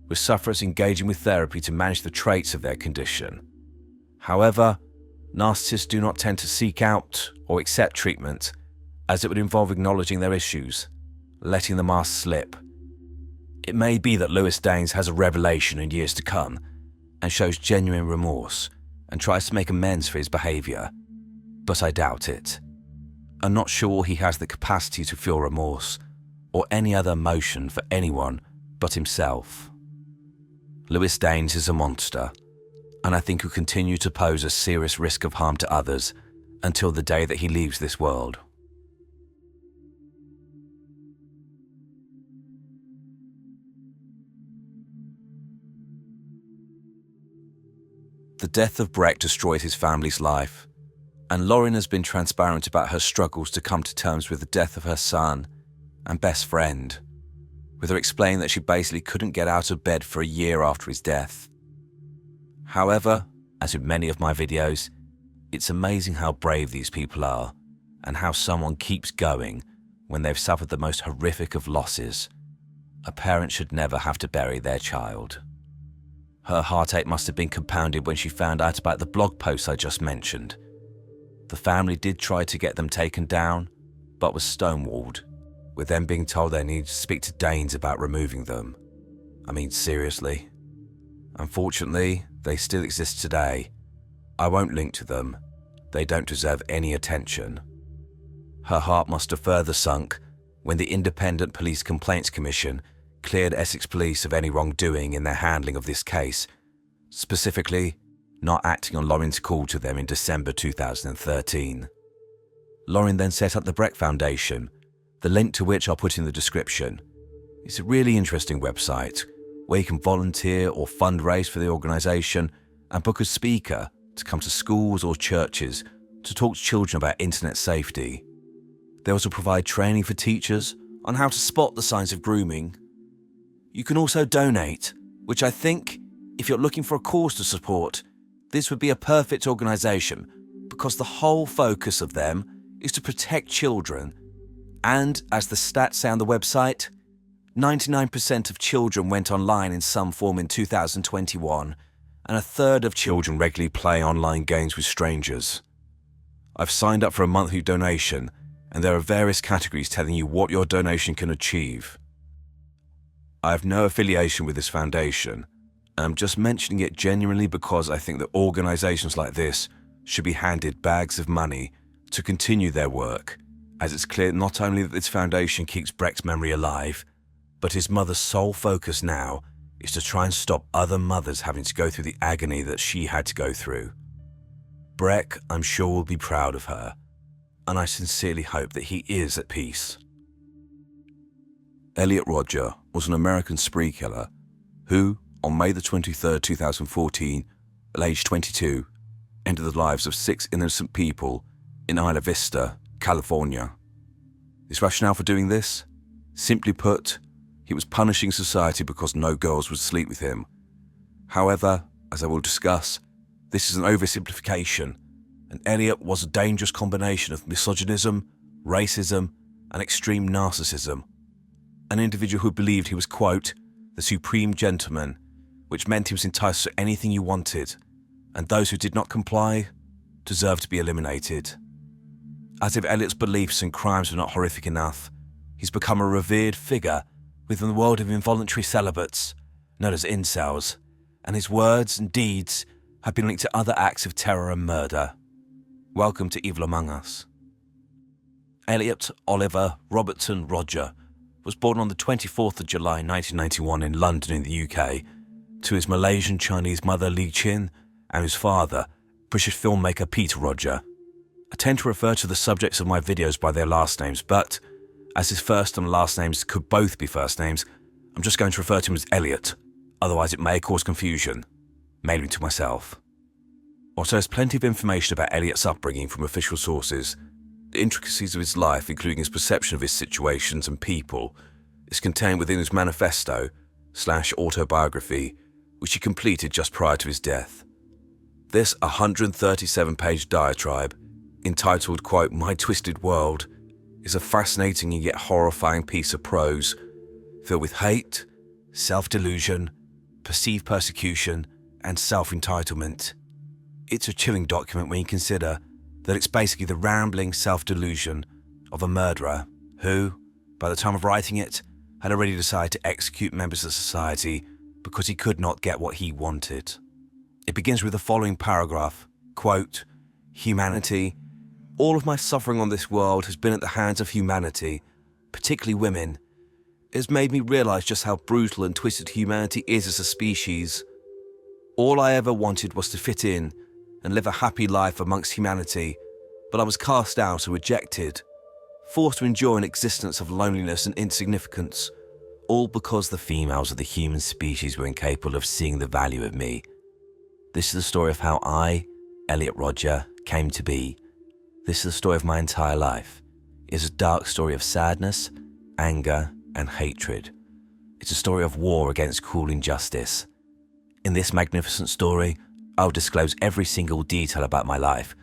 with sufferers engaging with therapy to manage the traits of their condition. However, narcissists do not tend to seek out or accept treatment, as it would involve acknowledging their issues, letting the mask slip. It may be that Lewis Daines has a revelation in years to come, and shows genuine remorse, and tries to make amends for his behaviour, but I doubt it. I'm not sure he has the capacity to feel remorse, or any other emotion for anyone but himself. Lewis Daines is a monster, and I think will continue to pose a serious risk of harm to others until the day that he leaves this world. The death of Breck destroyed his family's life, and Lauren has been transparent about her struggles to come to terms with the death of her son and best friend, with her explaining that she basically couldn't get out of bed for a year after his death. However, as with many of my videos, it's amazing how brave these people are and how someone keeps going when they've suffered the most horrific of losses. A parent should never have to bury their child. Her heartache must have been compounded when she found out about the blog posts I just mentioned. The family did try to get them taken down, but was stonewalled, with them being told they needed to speak to Daines about removing them. I mean, seriously. Unfortunately, they still exist today. I won't link to them. They don't deserve any attention. Her heart must have further sunk when the Independent Police Complaints Commission cleared Essex Police of any wrongdoing in their handling of this case, specifically not acting on Lauren's call to them in December 2013. Lauren then set up the Breck Foundation, the link to which I'll put in the description. It's a really interesting website where you can volunteer or fundraise for the organisation and book a speaker to come to schools or churches to talk to children about internet safety. They also provide training for teachers on how to spot the signs of grooming. You can also donate, which I think, if you're looking for a cause to support, this would be a perfect organisation because the whole focus of them is to protect children. And, as the stats say on the website, 99% of children went online in some form in 2021, and a third of children regularly play online games with strangers. I've signed up for a monthly donation, and there are various categories telling you what your donation can achieve. I have no affiliation with this foundation, and I'm just mentioning it genuinely because I think that organisations like this should be handed bags of money to continue their work, as it's clear not only that this foundation keeps Breck's memory alive, but his mother's sole focus now is to try and stop other mothers having to go through the agony that she had to go through. Breck, I'm sure, will be proud of her, and I sincerely hope that he is at peace. Elliot Rodger was an American spree killer who, on May the 23rd, 2014, at age 22, ended the lives of 6 innocent people in Isla Vista, California. His rationale for doing this? Simply put, he was punishing society because no girls would sleep with him. However, as I will discuss, this is an oversimplification, and Elliot was a dangerous combination of misogynism, racism, and extreme narcissism. An individual who believed he was, quote, the supreme gentleman, which meant he was entitled to anything you wanted, and those who did not comply deserved to be eliminated. As if Elliot's beliefs and crimes were not horrific enough, he's become a revered figure within the world of involuntary celibates, known as incels, and his words and deeds have been linked to other acts of terror and murder. Welcome to Evil Among Us. Elliot Oliver Robertson Rodger was born on the 24th of July 1991 in London in the UK to his Malaysian-Chinese mother Li Chin and his father, British filmmaker Peter Roger. I tend to refer to the subjects of my videos by their last names, but as his first and last names could both be first names, I'm just going to refer to him as Elliot, otherwise it may cause confusion, mainly to myself. Also, there's plenty of information about Elliot's upbringing from official sources. The intricacies of his life, including his perception of his situations and people, is contained within his manifesto/autobiography, which he completed just prior to his death. This 137-page diatribe, entitled, quote, "My Twisted World," is a fascinating and yet horrifying piece of prose, filled with hate, self-delusion, perceived persecution, and self-entitlement. It's a chilling document when you consider that it's basically the rambling self-delusion of a murderer who, by the time of writing it, had already decided to execute members of society because he could not get what he wanted. It begins with the following paragraph, quote, "Humanity. All of my suffering on this world has been at the hands of humanity, particularly women. It has made me realize just how brutal and twisted humanity is as a species. All I ever wanted was to fit in and live a happy life amongst humanity, but I was cast out and rejected, forced to endure an existence of loneliness and insignificance, all because the females of the human species were incapable of seeing the value of me. This is the story of how I, Elliot Roger, came to be. This is the story of my entire life. It is a dark story of sadness, anger, and hatred. It's a story of war against cruel injustice. In this magnificent story, I'll disclose every single detail about my life,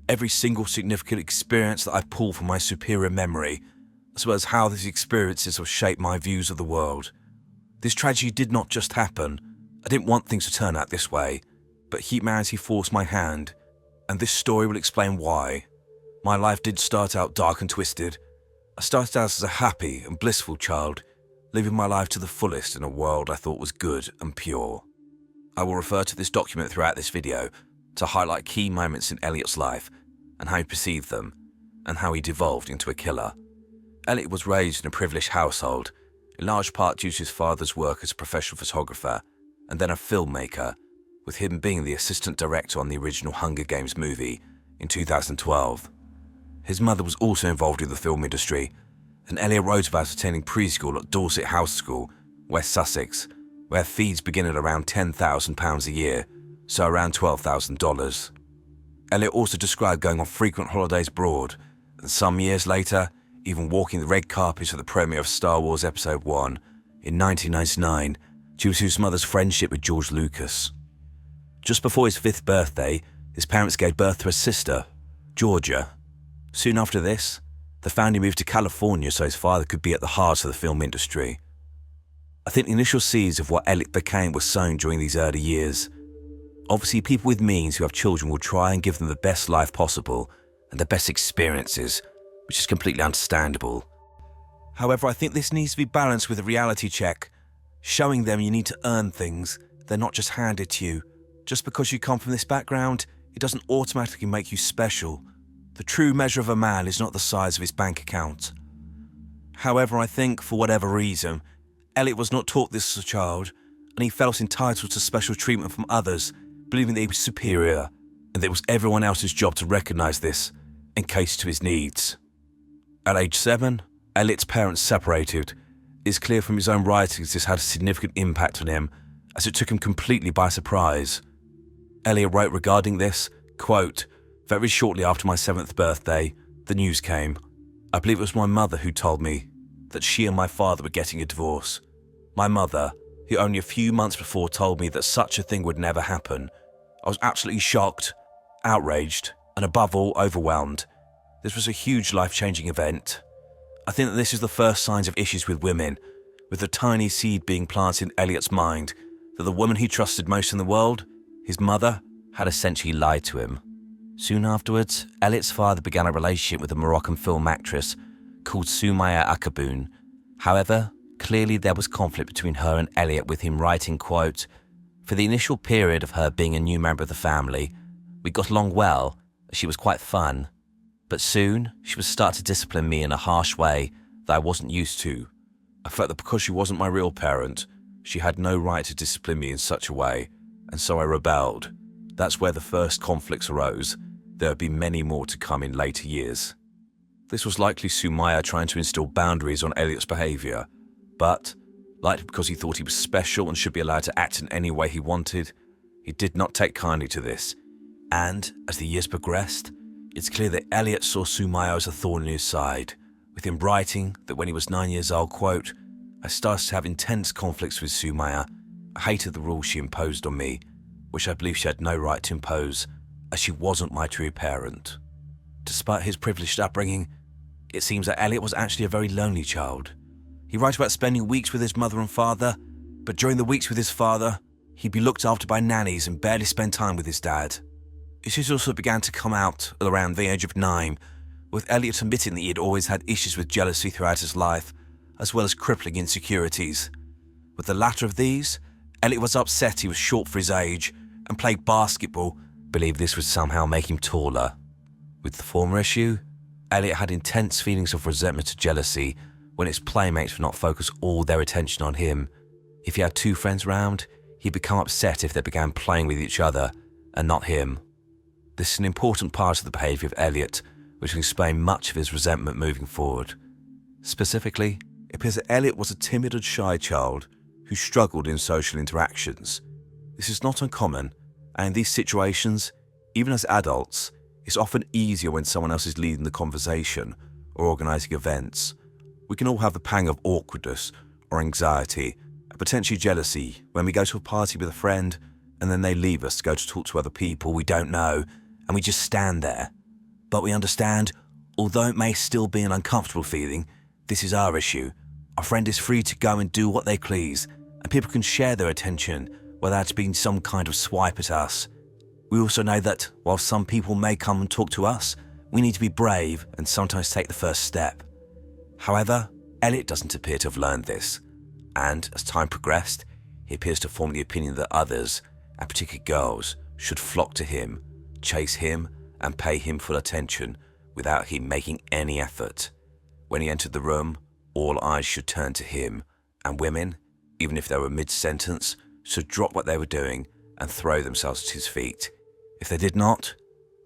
every single significant experience that I've pulled from my superior memory, as well as how these experiences have shaped my views of the world. This tragedy did not just happen. I didn't want things to turn out this way, but humanity forced my hand, and this story will explain why. My life did start out dark and twisted. I started out as a happy and blissful child, living my life to the fullest in a world I thought was good and pure. I will refer to this document throughout this video to highlight key moments in Elliot's life and how he perceived them, and how he devolved into a killer. Elliot was raised in a privileged household, in large part due to his father's work as a professional photographer and then a filmmaker, with him being the assistant director on the original Hunger Games movie in 2012. His mother was also involved in the film industry, and Elliot wrote about attending preschool at Dorset House School, West Sussex, where fees begin at around £10,000 a year, so around $12,000. Elliot also described going on frequent holidays abroad, and some years later, even walking the red carpet at the premiere of Star Wars Episode 1 in 1999, due to his mother's friendship with George Lucas. Just before his 5th birthday, his parents gave birth to a sister, Georgia. Soon after this, the family moved to California so his father could be at the heart of the film industry. I think the initial seeds of what Elliot became were sown during these early years. Obviously, people with means who have children will try and give them the best life possible and the best experiences, which is completely understandable. However, I think this needs to be balanced with a reality check, showing them you need to earn things, they're not just handed to you. Just because you come from this background, it doesn't automatically make you special. The true measure of a man is not the size of his bank account. However, I think, for whatever reason, Elliot was not taught this as a child, and he felt entitled to special treatment from others, believing that he was superior, and that it was everyone else's job to recognise this and cater to his needs. At age 7, Elliot's parents separated. It is clear from his own writings this had a significant impact on him, as it took him completely by surprise. Elliot wrote regarding this, quote, "Very shortly after my 7th birthday, the news came. I believe it was my mother who told me that she and my father were getting a divorce. My mother, who only a few months before told me that such a thing would never happen. I was absolutely shocked, outraged, and above all, overwhelmed. This was a huge life-changing event. I think that this is the first signs of issues with women, with the tiny seed being planted in Elliot's mind that the woman he trusted most in the world, his mother, had essentially lied to him." Soon afterwards, Elliot's father began a relationship with a Moroccan film actress called Soumaya Akaboun. However, clearly there was conflict between her and Elliot, with him writing, quote, "For the initial period of her being a new member of the family, we got along well, as she was quite fun. But soon, she would start to discipline me in a harsh way that I wasn't used to. I felt that because she wasn't my real parent, she had no right to discipline me in such a way, and so I rebelled. That's where the first conflicts arose. There would be many more to come in later years. This was likely Sumaya trying to instill boundaries on Elliot's behaviour, but, likely because he thought he was special and should be allowed to act in any way he wanted, he did not take kindly to this. And, as the years progressed, it's clear that Elliot saw Sumaya as a thorn in his side, with him writing that when he was 9 years old, quote, "I started to have intense conflicts with Sumaya. I hated the rules she imposed on me, which I believe she had no right to impose, as she wasn't my true parent." Despite his privileged upbringing, it seems that Elliot was actually a very lonely child. He writes about spending weeks with his mother and father, but during the weeks with his father, he'd be looked after by nannies and barely spend time with his dad. Issues also began to come out around the age of 9, with Elliot admitting that he had always had issues with jealousy throughout his life, as well as crippling insecurities. With the latter of these, Elliot was upset he was short for his age and played basketball, believed this would somehow make him taller. With the former issue, Elliot had intense feelings of resentment and jealousy when his playmates would not focus all their attention on him. If he had 2 friends around, he'd become upset if they began playing with each other and not him. This is an important part of the behaviour of Elliot, which will explain much of his resentment moving forward. Specifically, it appears that Elliot was a timid and shy child who struggled in social interactions. This is not uncommon, and in these situations, even as adults, it's often easier when someone else is leading the conversation or organising events. We can all have the pang of awkwardness or anxiety and potentially jealousy when we go to a party with a friend and then they leave us to go to talk to other people we don't know and we just stand there. But we understand, although it may still be an uncomfortable feeling, this is our issue. Our friend is free to go and do what they please, and people can share their attention without it being some kind of swipe at us. We also know that while some people may come and talk to us, we need to be brave and sometimes take the first step. However, Elliot doesn't appear to have learned this, and as time progressed, he appears to form the opinion that others, and particularly girls, should flock to him, chase him, and pay him full attention without him making any effort. When he entered the room, all eyes should turn to him, and women, even if they were mid-sentence, should drop what they were doing and throw themselves at his feet. If they did not,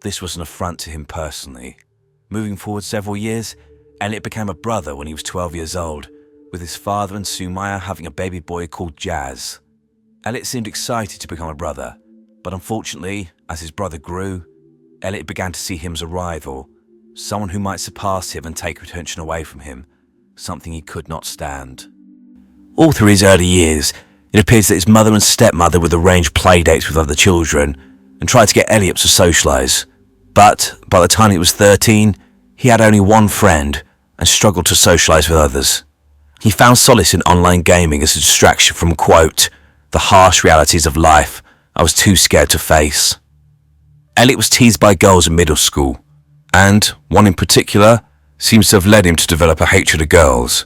this was an affront to him personally. Moving forward several years, Elliot became a brother when he was 12 years old, with his father and Sumaya having a baby boy called Jazz. Elliot seemed excited to become a brother, but unfortunately, as his brother grew, Elliot began to see him as a rival, someone who might surpass him and take attention away from him, something he could not stand. All through his early years, it appears that his mother and stepmother would arrange play dates with other children and try to get Elliot to socialise. But by the time he was 13, he had only one friend and struggled to socialise with others. He found solace in online gaming as a distraction from, quote, "the harsh realities of life I was too scared to face." Elliot was teased by girls in middle school, and one in particular seems to have led him to develop a hatred of girls.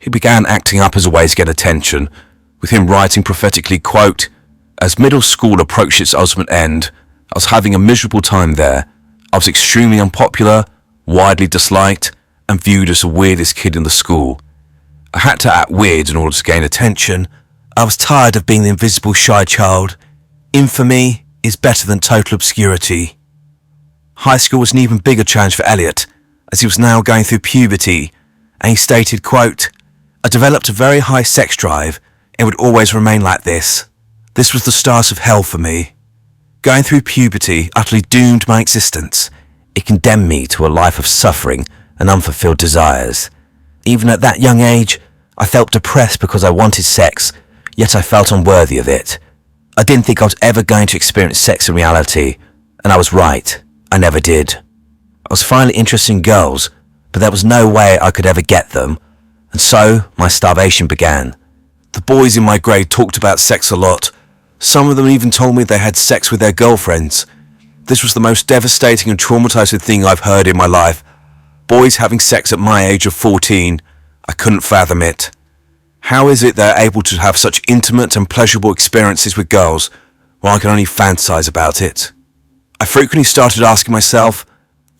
He began acting up as a way to get attention, with him writing prophetically, quote, "As middle school approached its ultimate end, I was having a miserable time there. I was extremely unpopular, widely disliked, and viewed as the weirdest kid in the school. I had to act weird in order to gain attention. I was tired of being the invisible shy child. Infamy is better than total obscurity." High school was an even bigger challenge for Elliot, as he was now going through puberty, and he stated, quote, "I developed a very high sex drive and would always remain like this. This was the start of hell for me. Going through puberty utterly doomed my existence. It condemned me to a life of suffering and unfulfilled desires. Even at that young age, I felt depressed because I wanted sex, yet I felt unworthy of it. I didn't think I was ever going to experience sex in reality, and I was right. I never did. I was finally interested in girls, but there was no way I could ever get them, and so my starvation began. The boys in my grade talked about sex a lot. Some of them even told me they had sex with their girlfriends. This was the most devastating and traumatizing thing I've heard in my life. Boys having sex at my age of 14, I couldn't fathom it. How is it they're able to have such intimate and pleasurable experiences with girls, while I can only fantasize about it? I frequently started asking myself,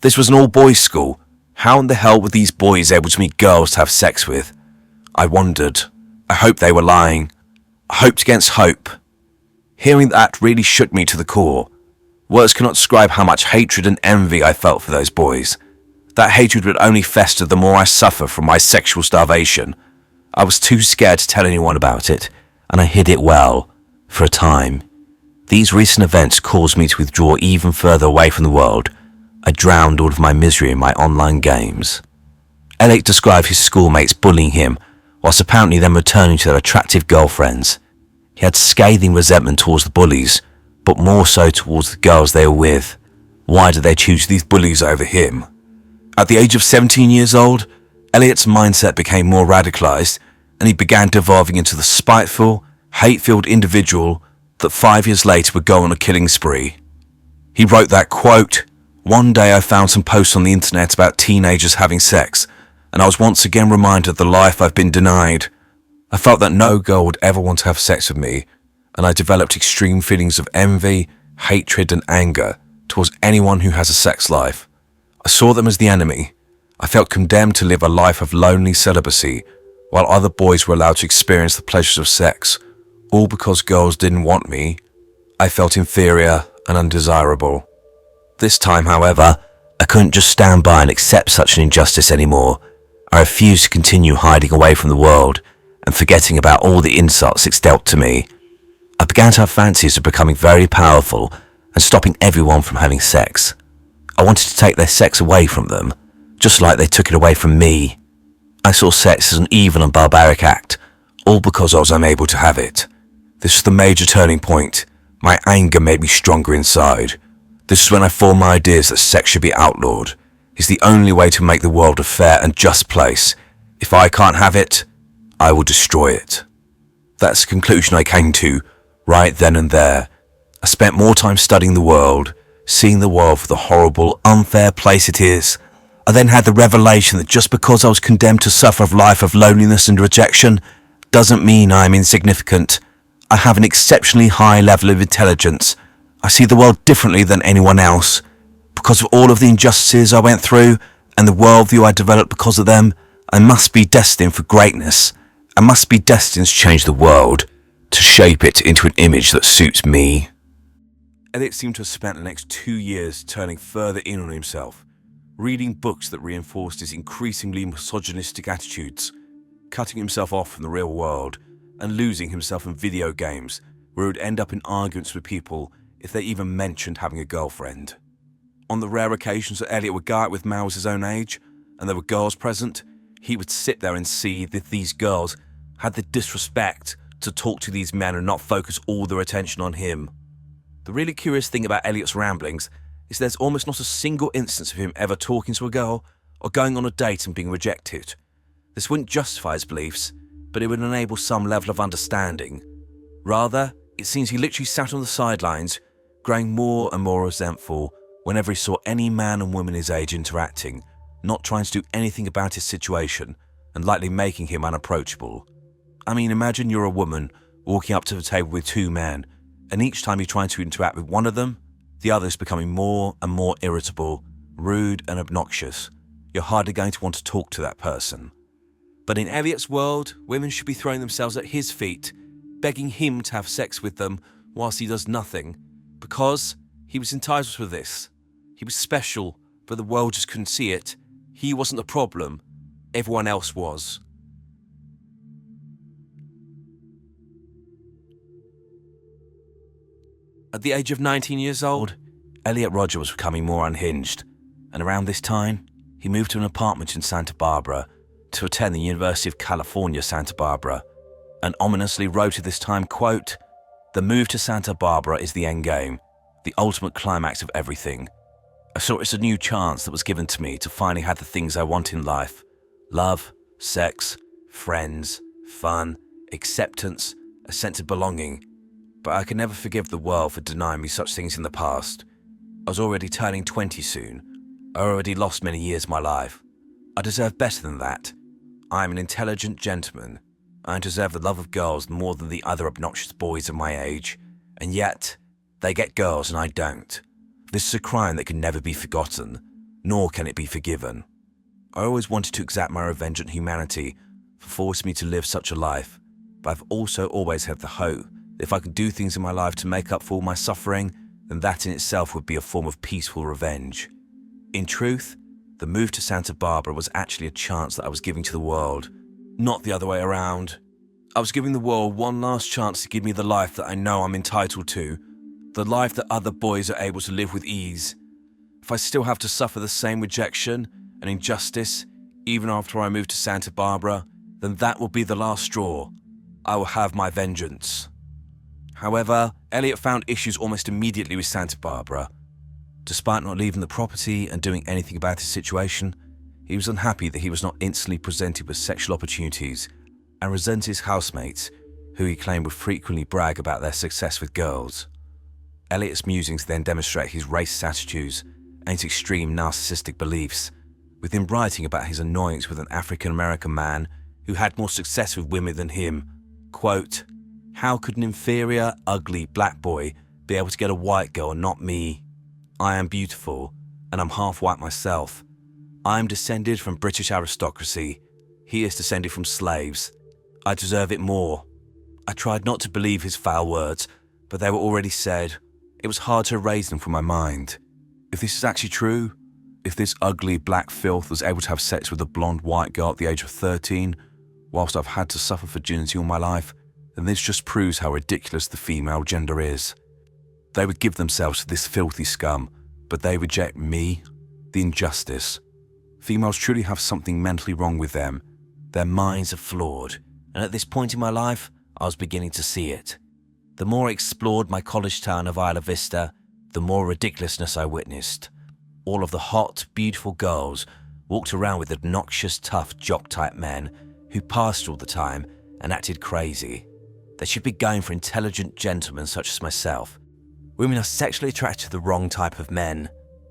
this was an all-boys school. How in the hell were these boys able to meet girls to have sex with? I wondered. I hoped they were lying. I hoped against hope. Hearing that really shook me to the core. Words cannot describe how much hatred and envy I felt for those boys. That hatred would only fester the more I suffer from my sexual starvation. I was too scared to tell anyone about it, and I hid it well, for a time. These recent events caused me to withdraw even further away from the world. I drowned all of my misery in my online games. Elliot described his schoolmates bullying him, whilst apparently then returning to their attractive girlfriends. He had scathing resentment towards the bullies, but more so towards the girls they were with. Why did they choose these bullies over him? At the age of 17 years old, Elliot's mindset became more radicalized, and he began devolving into the spiteful, hate-filled individual that 5 years later would go on a killing spree. He wrote that, quote, "One day I found some posts on the internet about teenagers having sex, and I was once again reminded of the life I've been denied. I felt that no girl would ever want to have sex with me, and I developed extreme feelings of envy, hatred and anger towards anyone who has a sex life. I saw them as the enemy. I felt condemned to live a life of lonely celibacy, while other boys were allowed to experience the pleasures of sex, all because girls didn't want me. I felt inferior and undesirable. This time, however, I couldn't just stand by and accept such an injustice anymore. I refused to continue hiding away from the world and forgetting about all the insults it's dealt to me. I began to have fancies of becoming very powerful and stopping everyone from having sex. I wanted to take their sex away from them, just like they took it away from me. I saw sex as an evil and barbaric act, all because I was unable to have it. This was the major turning point. My anger made me stronger inside. This is when I formed my ideas that sex should be outlawed. It's the only way to make the world a fair and just place. If I can't have it, I will destroy it. That's the conclusion I came to, right then and there. I spent more time studying the world, seeing the world for the horrible, unfair place it is. I then had the revelation that just because I was condemned to suffer a life of loneliness and rejection doesn't mean I am insignificant. I have an exceptionally high level of intelligence. I see the world differently than anyone else. Because of all of the injustices I went through and the worldview I developed because of them, I must be destined for greatness. I must be destined to change the world, to shape it into an image that suits me. Elliot seemed to have spent the next 2 years turning further in on himself, reading books that reinforced his increasingly misogynistic attitudes, cutting himself off from the real world, and losing himself in video games where he would end up in arguments with people if they even mentioned having a girlfriend. On the rare occasions that Elliot would go out with males his own age, and there were girls present, he would sit there and see that these girls had the disrespect to talk to these men and not focus all their attention on him. The really curious thing about Elliot's ramblings is there's almost not a single instance of him ever talking to a girl or going on a date and being rejected. This wouldn't justify his beliefs, but it would enable some level of understanding. Rather, it seems he literally sat on the sidelines, growing more and more resentful whenever he saw any man and woman his age interacting, not trying to do anything about his situation, and likely making him unapproachable. I mean, imagine you're a woman walking up to the table with two men, and each time you're trying to interact with one of them, the other is becoming more and more irritable, rude and obnoxious. You're hardly going to want to talk to that person. But in Elliot's world, women should be throwing themselves at his feet, begging him to have sex with them whilst he does nothing, because he was entitled to this. He was special, but the world just couldn't see it. He wasn't the problem. Everyone else was. At the age of 19 years old, Elliot Rodger was becoming more unhinged, and around this time, he moved to an apartment in Santa Barbara to attend the University of California, Santa Barbara, and ominously wrote at this time, quote, "The move to Santa Barbara is the end game, the ultimate climax of everything. I saw it as a new chance that was given to me to finally have the things I want in life: love, sex, friends, fun, acceptance, a sense of belonging. But I can never forgive the world for denying me such things in the past. I was already turning 20 soon. I already lost many years of my life. I deserve better than that. I am an intelligent gentleman. I deserve the love of girls more than the other obnoxious boys of my age, and yet they get girls and I don't. This is a crime that can never be forgotten, nor can it be forgiven. I always wanted to exact my revenge on humanity for forcing me to live such a life, but I've also always had the hope that if I could do things in my life to make up for all my suffering, then that in itself would be a form of peaceful revenge. In truth, the move to Santa Barbara was actually a chance that I was giving to the world, not the other way around. I was giving the world one last chance to give me the life that I know I'm entitled to, the life that other boys are able to live with ease. If I still have to suffer the same rejection and injustice, even after I move to Santa Barbara, then that will be the last straw. I will have my vengeance. However, Elliot found issues almost immediately with Santa Barbara. Despite not leaving the property and doing anything about his situation, he was unhappy that he was not instantly presented with sexual opportunities and resented his housemates, who he claimed would frequently brag about their success with girls. Elliot's musings then demonstrate his racist attitudes and his extreme narcissistic beliefs, with him writing about his annoyance with an African-American man who had more success with women than him. Quote, "How could an inferior, ugly black boy be able to get a white girl and not me? I am beautiful, and I'm half white myself. I am descended from British aristocracy. He is descended from slaves. I deserve it more." I tried not to believe his foul words, but they were already said. It was hard to erase them from my mind. If this is actually true, if this ugly black filth was able to have sex with a blonde white girl at the age of 13, whilst I've had to suffer virginity all my life, then this just proves how ridiculous the female gender is. They would give themselves to this filthy scum, but they reject me, the injustice. Females truly have something mentally wrong with them. Their minds are flawed, and at this point in my life, I was beginning to see it. The more I explored my college town of Isla Vista, the more ridiculousness I witnessed. All of the hot, beautiful girls walked around with obnoxious, tough, jock-type men who passed all the time and acted crazy. They should be going for intelligent gentlemen such as myself. Women are sexually attracted to the wrong type of men.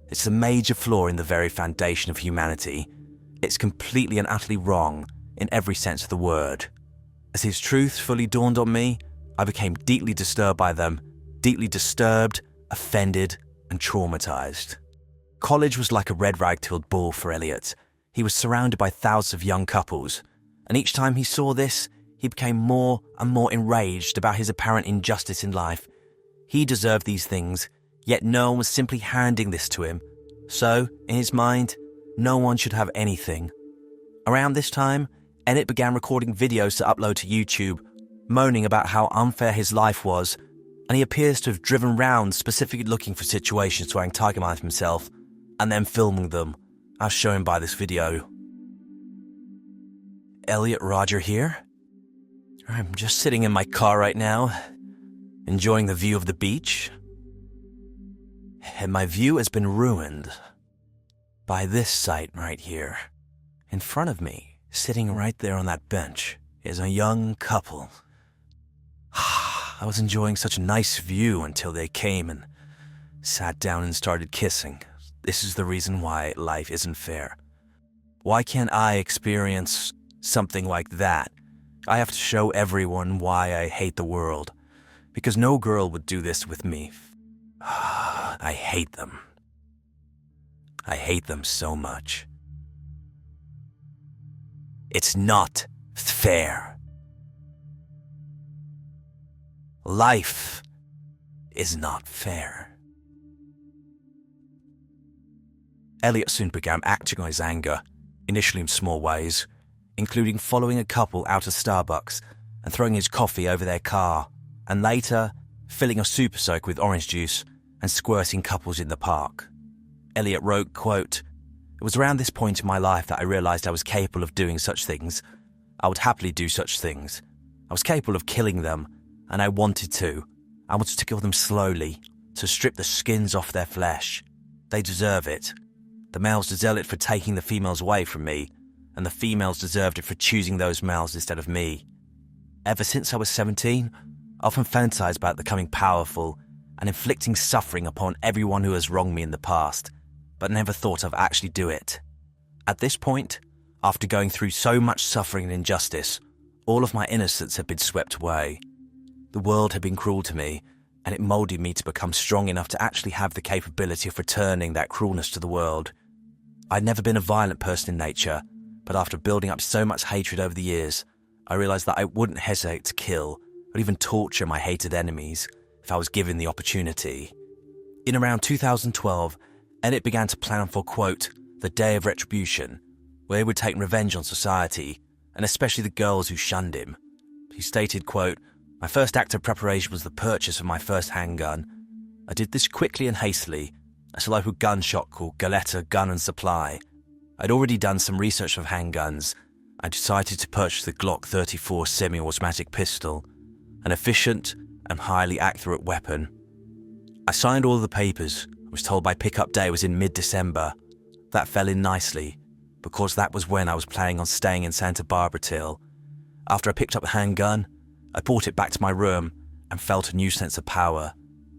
It's a major flaw in the very foundation of humanity. It's completely and utterly wrong in every sense of the word. As his truth fully dawned on me, I became deeply disturbed by them, deeply disturbed, offended, and traumatized. College was like a red rag-tailed bull for Elliot. He was surrounded by thousands of young couples, and each time he saw this, he became more and more enraged about his apparent injustice in life. He deserved these things, yet no one was simply handing this to him. So, in his mind, no one should have anything. Around this time, Elliot began recording videos to upload to YouTube, moaning about how unfair his life was, and he appears to have driven round specifically looking for situations to antagonize himself, and then filming them, as shown by this video. Elliot Roger here. I'm just sitting in my car right now, enjoying the view of the beach. And my view has been ruined by this sight right here. In front of me, sitting right there on that bench, is a young couple. I was enjoying such a nice view until they came and sat down and started kissing. This is the reason why life isn't fair. Why can't I experience something like that? I have to show everyone why I hate the world, because no girl would do this with me. I hate them. I hate them so much. It's not fair. Life is not fair. Elliot soon began acting on his anger, initially in small ways, including following a couple out of Starbucks and throwing his coffee over their car, and later filling a super soak with orange juice and squirting couples in the park. Elliot wrote, quote, "It was around this point in my life that I realized I was capable of doing such things. I would happily do such things. I was capable of killing them, and I wanted to. I wanted to kill them slowly, to strip the skins off their flesh. They deserve it. The males deserved it for taking the females away from me, and the females deserved it for choosing those males instead of me. Ever since I was 17, I often fantasized about becoming powerful and inflicting suffering upon everyone who has wronged me in the past, but never thought I'd actually do it. At this point, after going through so much suffering and injustice, all of my innocence had been swept away. The world had been cruel to me, and it molded me to become strong enough to actually have the capability of returning that cruelness to the world. I'd never been a violent person in nature, but after building up so much hatred over the years, I realised that I wouldn't hesitate to kill or even torture my hated enemies if I was given the opportunity. In around 2012, Elliot began to plan for, quote, the day of retribution, where he would take revenge on society, and especially the girls who shunned him. He stated, quote, my first act of preparation was the purchase of my first handgun. I did this quickly and hastily, at a local gun shop called Galetta Gun and Supply. I'd already done some research of handguns. I decided to purchase the Glock 34 semi-automatic pistol, an efficient and highly accurate weapon. I signed all the papers. I was told my pickup day was in mid-December. That fell in nicely, because that was when I was planning on staying in Santa Barbara till. After I picked up the handgun, I brought it back to my room and felt a new sense of power.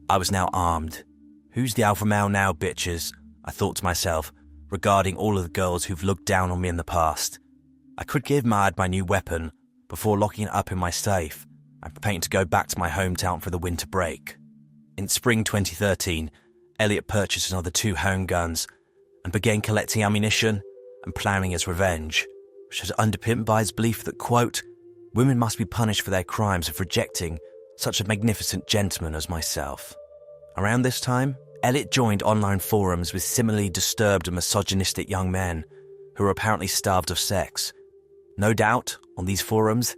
I was now armed. Who's the alpha male now, bitches? I thought to myself, regarding all of the girls who've looked down on me in the past. I could give Mad my new weapon before locking it up in my safe and preparing to go back to my hometown for the winter break. In spring 2013, Elliot purchased another 2 handguns and began collecting ammunition and planning his revenge, which was underpinned by his belief that, quote, women must be punished for their crimes of rejecting such a magnificent gentleman as myself. Around this time, Elliot joined online forums with similarly disturbed and misogynistic young men who were apparently starved of sex. No doubt, on these forums,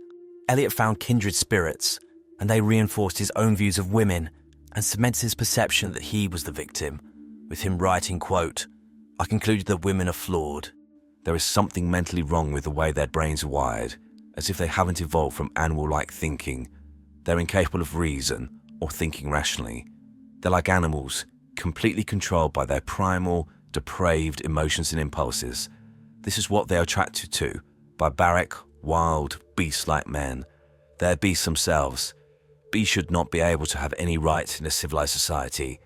Elliot found kindred spirits, and they reinforced his own views of women and cemented his perception that he was the victim, with him writing, quote, I concluded that women are flawed. There is something mentally wrong with the way their brains are wired, as if they haven't evolved from animal-like thinking. They're incapable of reason or thinking rationally. They're like animals, completely controlled by their primal, depraved emotions and impulses. This is what they are attracted to, barbaric, wild, beast-like men. They're beasts themselves. Beasts should not be able to have any rights in a civilized society.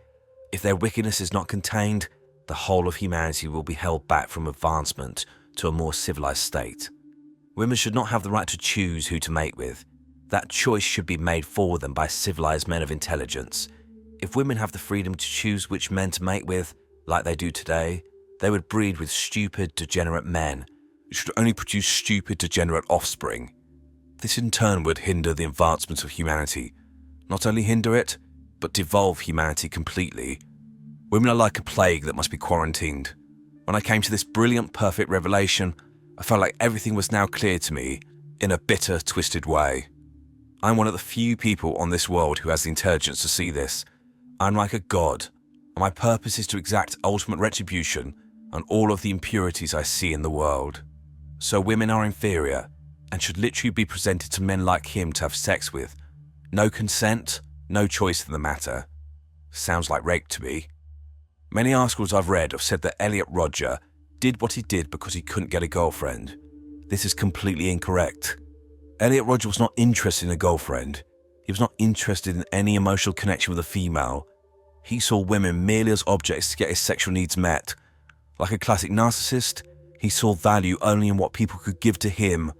If their wickedness is not contained, the whole of humanity will be held back from advancement to a more civilized state. Women should not have the right to choose who to mate with. That choice should be made for them by civilized men of intelligence. If women have the freedom to choose which men to mate with, like they do today, they would breed with stupid, degenerate men, who should only produce stupid, degenerate offspring. This in turn would hinder the advancement of humanity. Not only hinder it, but devolve humanity completely. Women are like a plague that must be quarantined. When I came to this brilliant, perfect revelation, I felt like everything was now clear to me, in a bitter, twisted way. I'm one of the few people on this world who has the intelligence to see this. I'm like a god, and my purpose is to exact ultimate retribution on all of the impurities I see in the world. So women are inferior, and should literally be presented to men like him to have sex with. No consent, no choice in the matter. Sounds like rape to me. Many articles I've read have said that Elliot Rodger did what he did because he couldn't get a girlfriend. This is completely incorrect. Elliot Rodger was not interested in a girlfriend. He was not interested in any emotional connection with a female. He saw women merely as objects to get his sexual needs met. Like a classic narcissist, he saw value only in what people could give to him.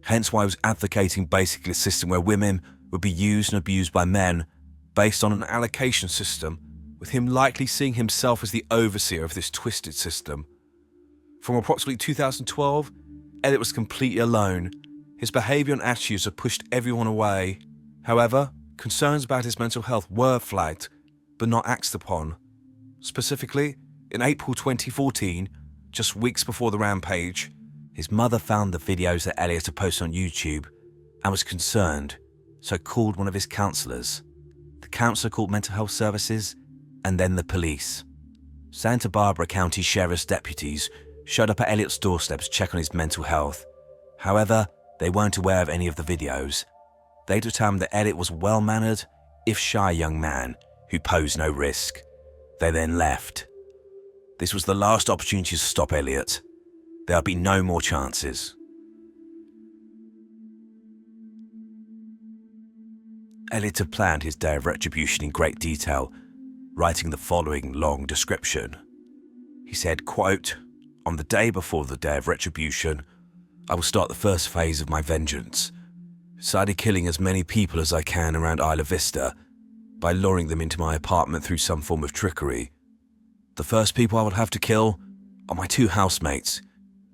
Hence why he was advocating basically a system where women would be used and abused by men based on an allocation system, with him likely seeing himself as the overseer of this twisted system. From approximately 2012, Elliot was completely alone. His behaviour and attitudes have pushed everyone away. However, concerns about his mental health were flagged, but not acted upon. Specifically, in April 2014, just weeks before the rampage, his mother found the videos that Elliot had posted on YouTube and was concerned, so called one of his counsellors. The counsellor called mental health services, and then the police. Santa Barbara County Sheriff's deputies showed up at Elliot's doorstep to check on his mental health. However, they weren't aware of any of the videos. They determined that Elliot was a well-mannered, if shy young man who posed no risk. They then left. This was the last opportunity to stop Elliot. There'll be no more chances. Elliot had planned his day of retribution in great detail, writing the following long description. He said, quote, on the day before the day of retribution, I will start the first phase of my vengeance, decided killing as many people as I can around Isla Vista by luring them into my apartment through some form of trickery. The first people I will have to kill are my 2 housemates,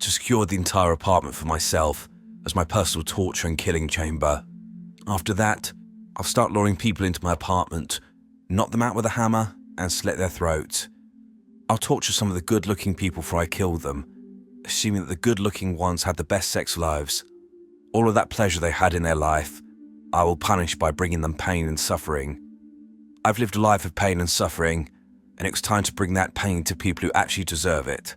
to secure the entire apartment for myself as my personal torture and killing chamber. After that, I'll start luring people into my apartment, knock them out with a hammer, and slit their throats. I'll torture some of the good-looking people before I kill them, assuming that the good-looking ones had the best sex lives. All of that pleasure they had in their life, I will punish by bringing them pain and suffering. I've lived a life of pain and suffering, and it was time to bring that pain to people who actually deserve it.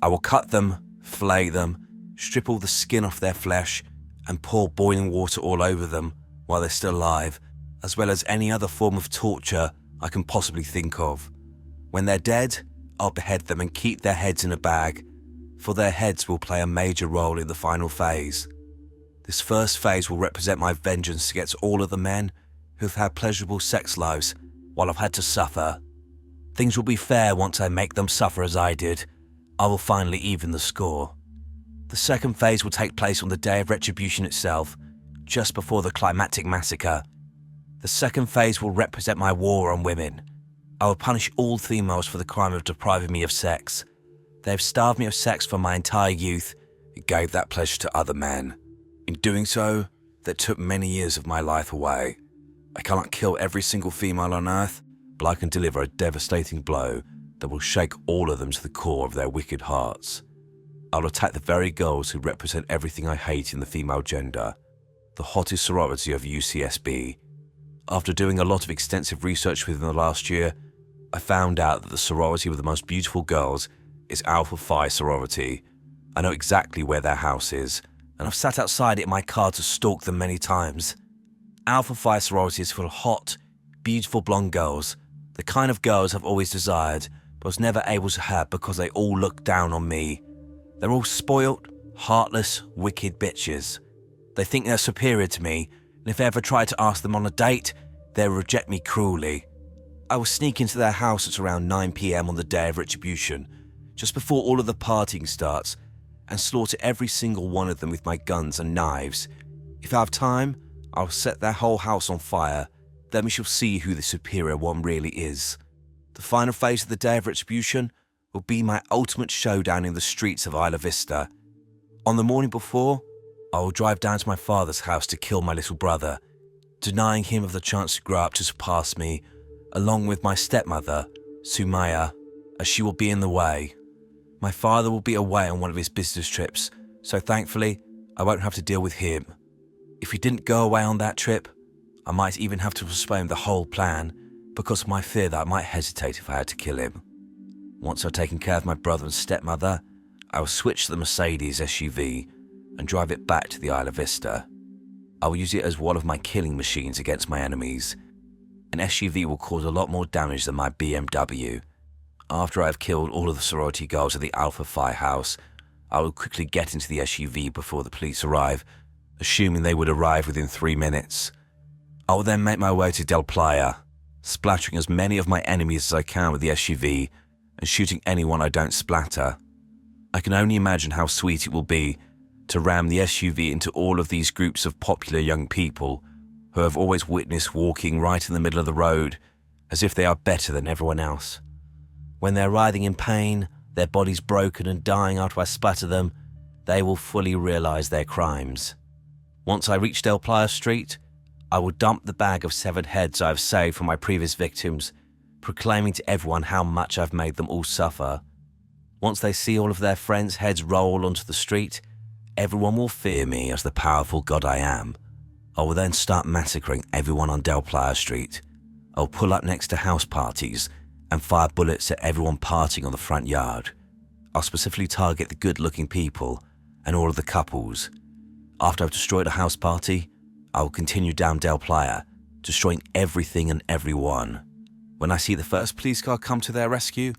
I will cut them, flay them, strip all the skin off their flesh, and pour boiling water all over them while they're still alive, as well as any other form of torture I can possibly think of. When they're dead, I'll behead them and keep their heads in a bag, for their heads will play a major role in the final phase. This first phase will represent my vengeance against all of the men who've had pleasurable sex lives while I've had to suffer. Things will be fair once I make them suffer as I did. I will finally even the score. The second phase will take place on the day of retribution itself, just before the climactic massacre. The second phase will represent my war on women. I will punish all females for the crime of depriving me of sex. They have starved me of sex for my entire youth and gave that pleasure to other men. In doing so, that took many years of my life away. I cannot kill every single female on earth, but I can deliver a devastating blow that will shake all of them to the core of their wicked hearts. I'll attack the very girls who represent everything I hate in the female gender, the hottest sorority of UCSB. After doing a lot of extensive research within the last year, I found out that the sorority with the most beautiful girls is Alpha Phi sorority. I know exactly where their house is, and I've sat outside it in my car to stalk them many times. Alpha Phi sorority is full of hot, beautiful blonde girls, the kind of girls I've always desired, but was never able to have because they all look down on me. They're all spoilt, heartless, wicked bitches. They think they're superior to me, and if I ever try to ask them on a date, they'll reject me cruelly. I will sneak into their house at around 9 PM on the day of retribution, just before all of the partying starts, and slaughter every single one of them with my guns and knives. If I have time, I'll set their whole house on fire, then we shall see who the superior one really is. The final phase of the day of retribution will be my ultimate showdown in the streets of Isla Vista. On the morning before, I will drive down to my father's house to kill my little brother, denying him of the chance to grow up to surpass me, along with my stepmother, Sumaya, as she will be in the way. My father will be away on one of his business trips, so thankfully, I won't have to deal with him. If he didn't go away on that trip, I might even have to postpone the whole plan because of my fear that I might hesitate if I had to kill him. Once I've taken care of my brother and stepmother, I will switch to the Mercedes SUV and drive it back to the Isla Vista. I will use it as one of my killing machines against my enemies. An SUV will cause a lot more damage than my BMW. After I have killed all of the sorority girls at the Alpha Phi house, I will quickly get into the SUV before the police arrive, assuming they would arrive within 3 minutes. I will then make my way to Del Playa, splattering as many of my enemies as I can with the SUV and shooting anyone I don't splatter. I can only imagine how sweet it will be to ram the SUV into all of these groups of popular young people who I've always witnessed walking right in the middle of the road as if they are better than everyone else. When they're writhing in pain, their bodies broken and dying after I splatter them, they will fully realize their crimes. Once I reach Del Playa Street, I will dump the bag of severed heads I've saved from my previous victims, proclaiming to everyone how much I've made them all suffer. Once they see all of their friends' heads roll onto the street, everyone will fear me as the powerful god I am. I will then start massacring everyone on Del Playa Street. I'll pull up next to house parties and fire bullets at everyone partying on the front yard. I'll specifically target the good-looking people and all of the couples. After I've destroyed a house party, I will continue down Del Playa, destroying everything and everyone. When I see the first police car come to their rescue,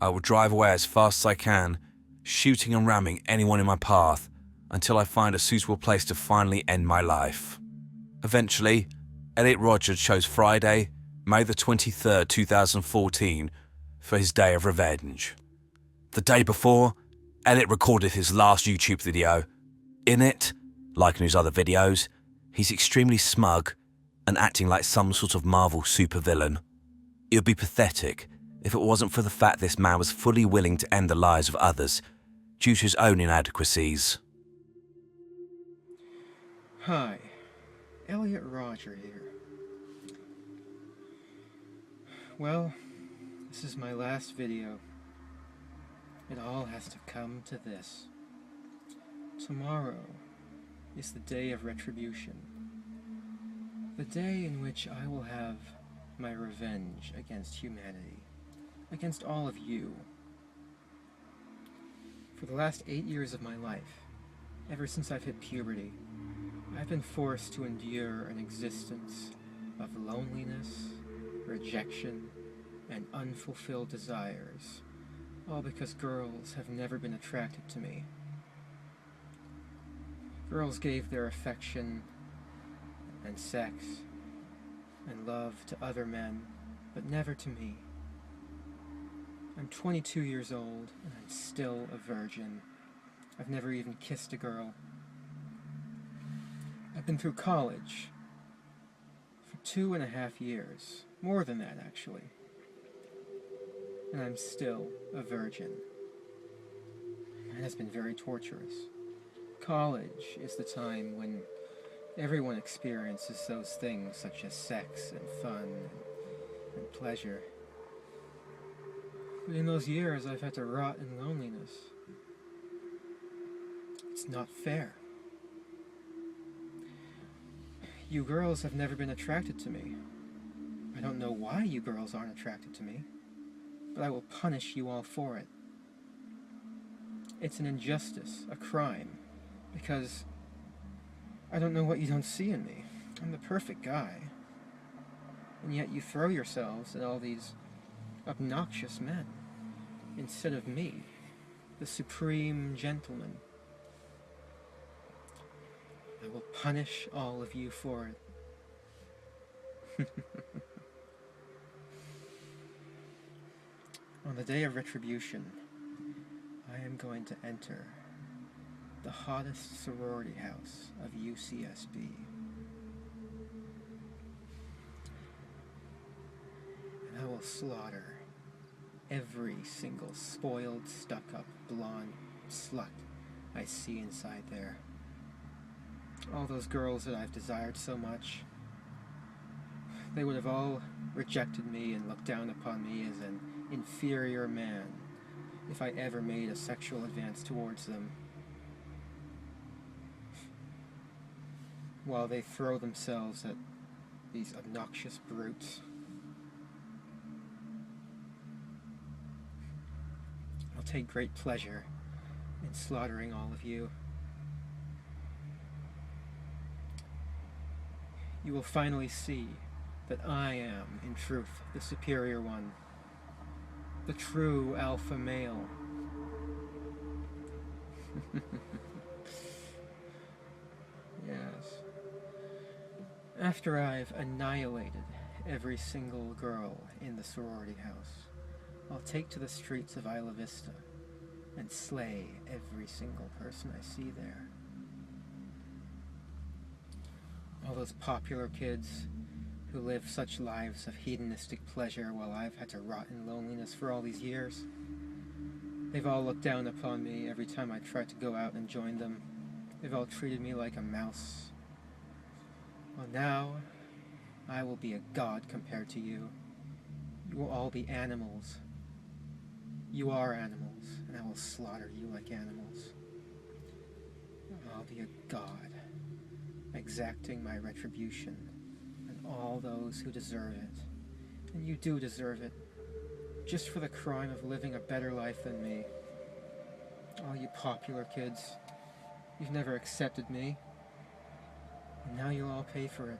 I will drive away as fast as I can, shooting and ramming anyone in my path until I find a suitable place to finally end my life. Eventually, Elliot Rogers chose Friday, May the 23rd, 2014, for his day of revenge. The day before, Elliot recorded his last YouTube video. In it, like in his other videos, he's extremely smug and acting like some sort of Marvel supervillain. It would be pathetic if it wasn't for the fact this man was fully willing to end the lives of others due to his own inadequacies. Hi, Elliot Roger here. Well, this is my last video. It all has to come to this. Tomorrow is the day of retribution. The day in which I will have my revenge against humanity, against all of you. For the last 8 years of my life, ever since I've hit puberty, I've been forced to endure an existence of loneliness, rejection, and unfulfilled desires, all because girls have never been attracted to me. Girls gave their affection and sex and love to other men, but never to me. I'm 22 years old, and I'm still a virgin. I've never even kissed a girl. I've been through college for 2.5 years. More than that, actually. And I'm still a virgin. And it's been very torturous. College is the time when everyone experiences those things such as sex and fun and pleasure. But in those years, I've had to rot in loneliness. It's not fair. You girls have never been attracted to me. I don't know why you girls aren't attracted to me, but I will punish you all for it. It's an injustice, a crime, because I don't know what you don't see in me. I'm the perfect guy. And yet you throw yourselves at all these obnoxious men, instead of me, the supreme gentleman. I will punish all of you for it. On the day of retribution, I am going to enter the hottest sorority house of UCSB. And I will slaughter every single spoiled, stuck-up, blonde slut I see inside there. All those girls that I've desired so much, they would have all rejected me and looked down upon me as an inferior man if I ever made a sexual advance towards them. While they throw themselves at these obnoxious brutes. I'll take great pleasure in slaughtering all of you. You will finally see that I am, in truth, the superior one, the true alpha male. Yes. After I've annihilated every single girl in the sorority house, I'll take to the streets of Isla Vista and slay every single person I see there. All those popular kids who live such lives of hedonistic pleasure while I've had to rot in loneliness for all these years. They've all looked down upon me every time I tried to go out and join them. They've all treated me like a mouse. Well, now, I will be a god compared to you. You will all be animals. You are animals, and I will slaughter you like animals. I'll be a god, exacting my retribution on all those who deserve it. And you do deserve it, just for the crime of living a better life than me. All you popular kids, you've never accepted me, and now you'll all pay for it.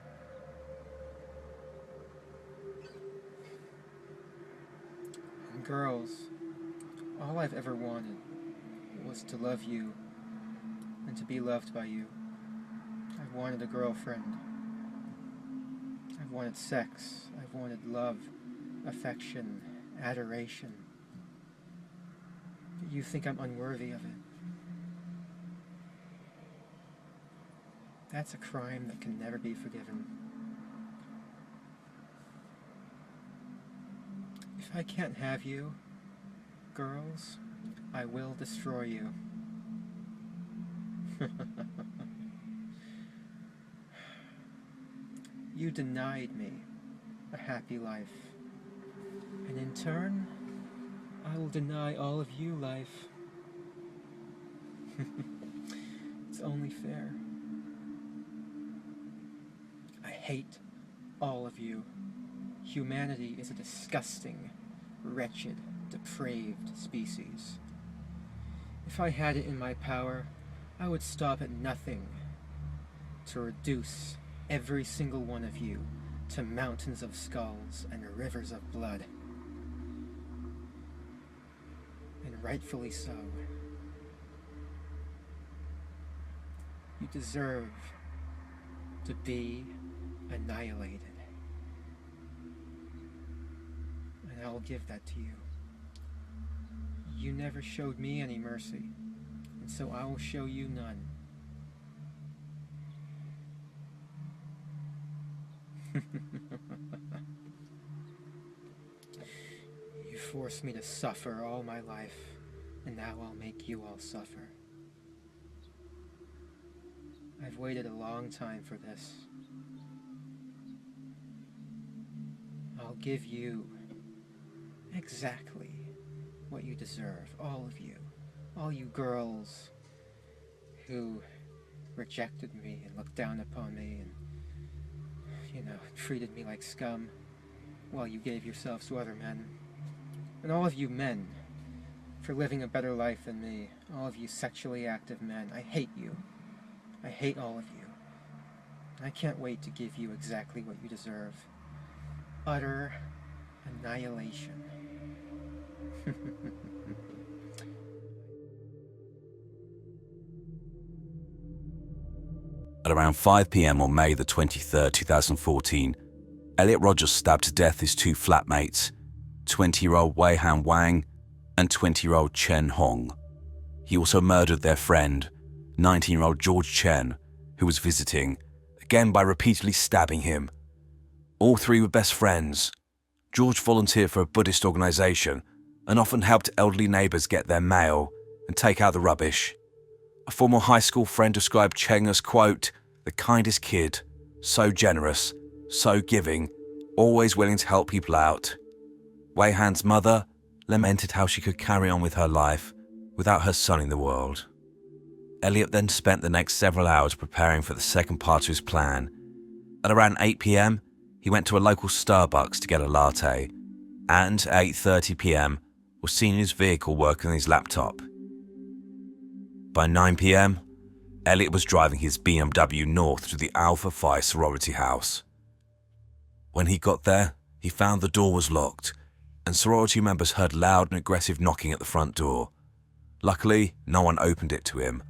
And girls, all I've ever wanted was to love you and to be loved by you. I've wanted a girlfriend. I've wanted sex. I've wanted love, affection, adoration. But you think I'm unworthy of it. That's a crime that can never be forgiven. If I can't have you, girls, I will destroy you. You denied me a happy life, and in turn, I will deny all of you life. It's only fair. I hate all of you. Humanity is a disgusting, wretched, depraved species. If I had it in my power, I would stop at nothing to reduce every single one of you to mountains of skulls and rivers of blood. And rightfully so. You deserve to be annihilated. And I will give that to you. You never showed me any mercy, and so I will show you none. You forced me to suffer all my life, and now I'll make you all suffer. I've waited a long time for this. I'll give you exactly what you deserve, all of you. All you girls who rejected me and looked down upon me and, treated me like scum while you gave yourselves to other men. And all of you men for living a better life than me. All of you sexually active men. I hate you. I hate all of you. I can't wait to give you exactly what you deserve. Utter annihilation. At around 5 p.m. on May the 23rd, 2014, Elliot Rogers stabbed to death his two flatmates, 20-year-old Wei Han Wang and 20-year-old Chen Hong. He also murdered their friend, 19-year-old George Chen, who was visiting, again by repeatedly stabbing him. All three were best friends. George volunteered for a Buddhist organization and often helped elderly neighbors get their mail and take out the rubbish. A former high school friend described Cheng as, quote, the kindest kid, so generous, so giving, always willing to help people out. Wei Han's mother lamented how she could carry on with her life without her son in the world. Elliot then spent the next several hours preparing for the second part of his plan. At around 8 p.m, he went to a local Starbucks to get a latte, and at 8:30 p.m, was seen in his vehicle working on his laptop. By 9 p.m, Elliot was driving his BMW north to the Alpha Phi sorority house. When he got there, he found the door was locked, and sorority members heard loud and aggressive knocking at the front door. Luckily, no one opened it to him.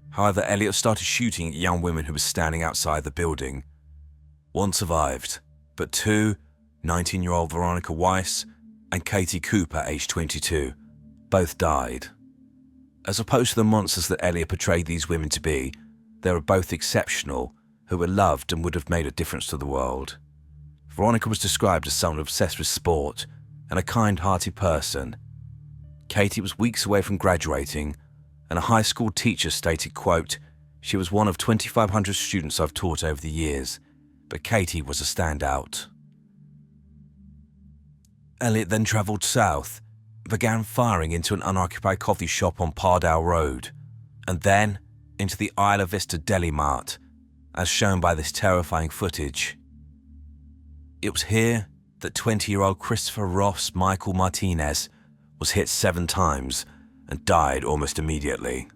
However, Elliot started shooting at young women who were standing outside the building. One survived, but two, 19-year-old Veronica Weiss and Katie Cooper, aged 22, both died. As opposed to the monsters that Elliot portrayed these women to be, they were both exceptional, who were loved and would have made a difference to the world. Veronica was described as someone obsessed with sport and a kind-hearted person. Katie was weeks away from graduating, and a high school teacher stated, quote, she was one of 2,500 students I've taught over the years, but Katie was a standout. Elliot then travelled south, began firing into an unoccupied coffee shop on Pardale Road, and then into the Isla Vista Deli Mart, as shown by this terrifying footage. It was here that 20-year-old Christopher Ross Michael Martinez was hit 7 times and died almost immediately.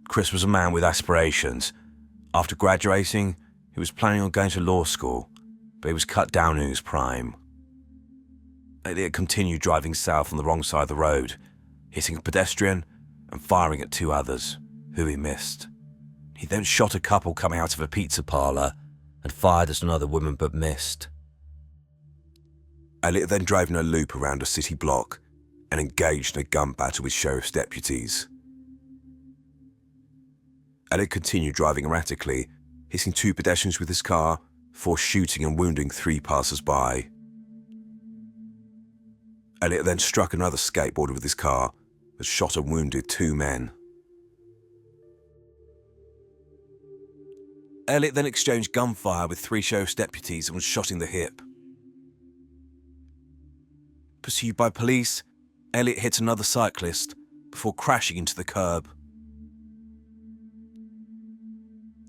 Chris was a man with aspirations. After graduating, he was planning on going to law school, but he was cut down in his prime. Elliot continued driving south on the wrong side of the road, hitting a pedestrian and firing at 2 others, who he missed. He then shot a couple coming out of a pizza parlour and fired at another woman but missed. Elliot then drove in a loop around a city block and engaged in a gun battle with sheriff's deputies. Elliot continued driving erratically, hitting 2 pedestrians with his car before shooting and wounding 3 passers-by. Elliot then struck another skateboarder with his car, but shot and wounded 2 men. Elliot then exchanged gunfire with 3 sheriff's deputies and was shot in the hip. Pursued by police, Elliot hit another cyclist before crashing into the curb.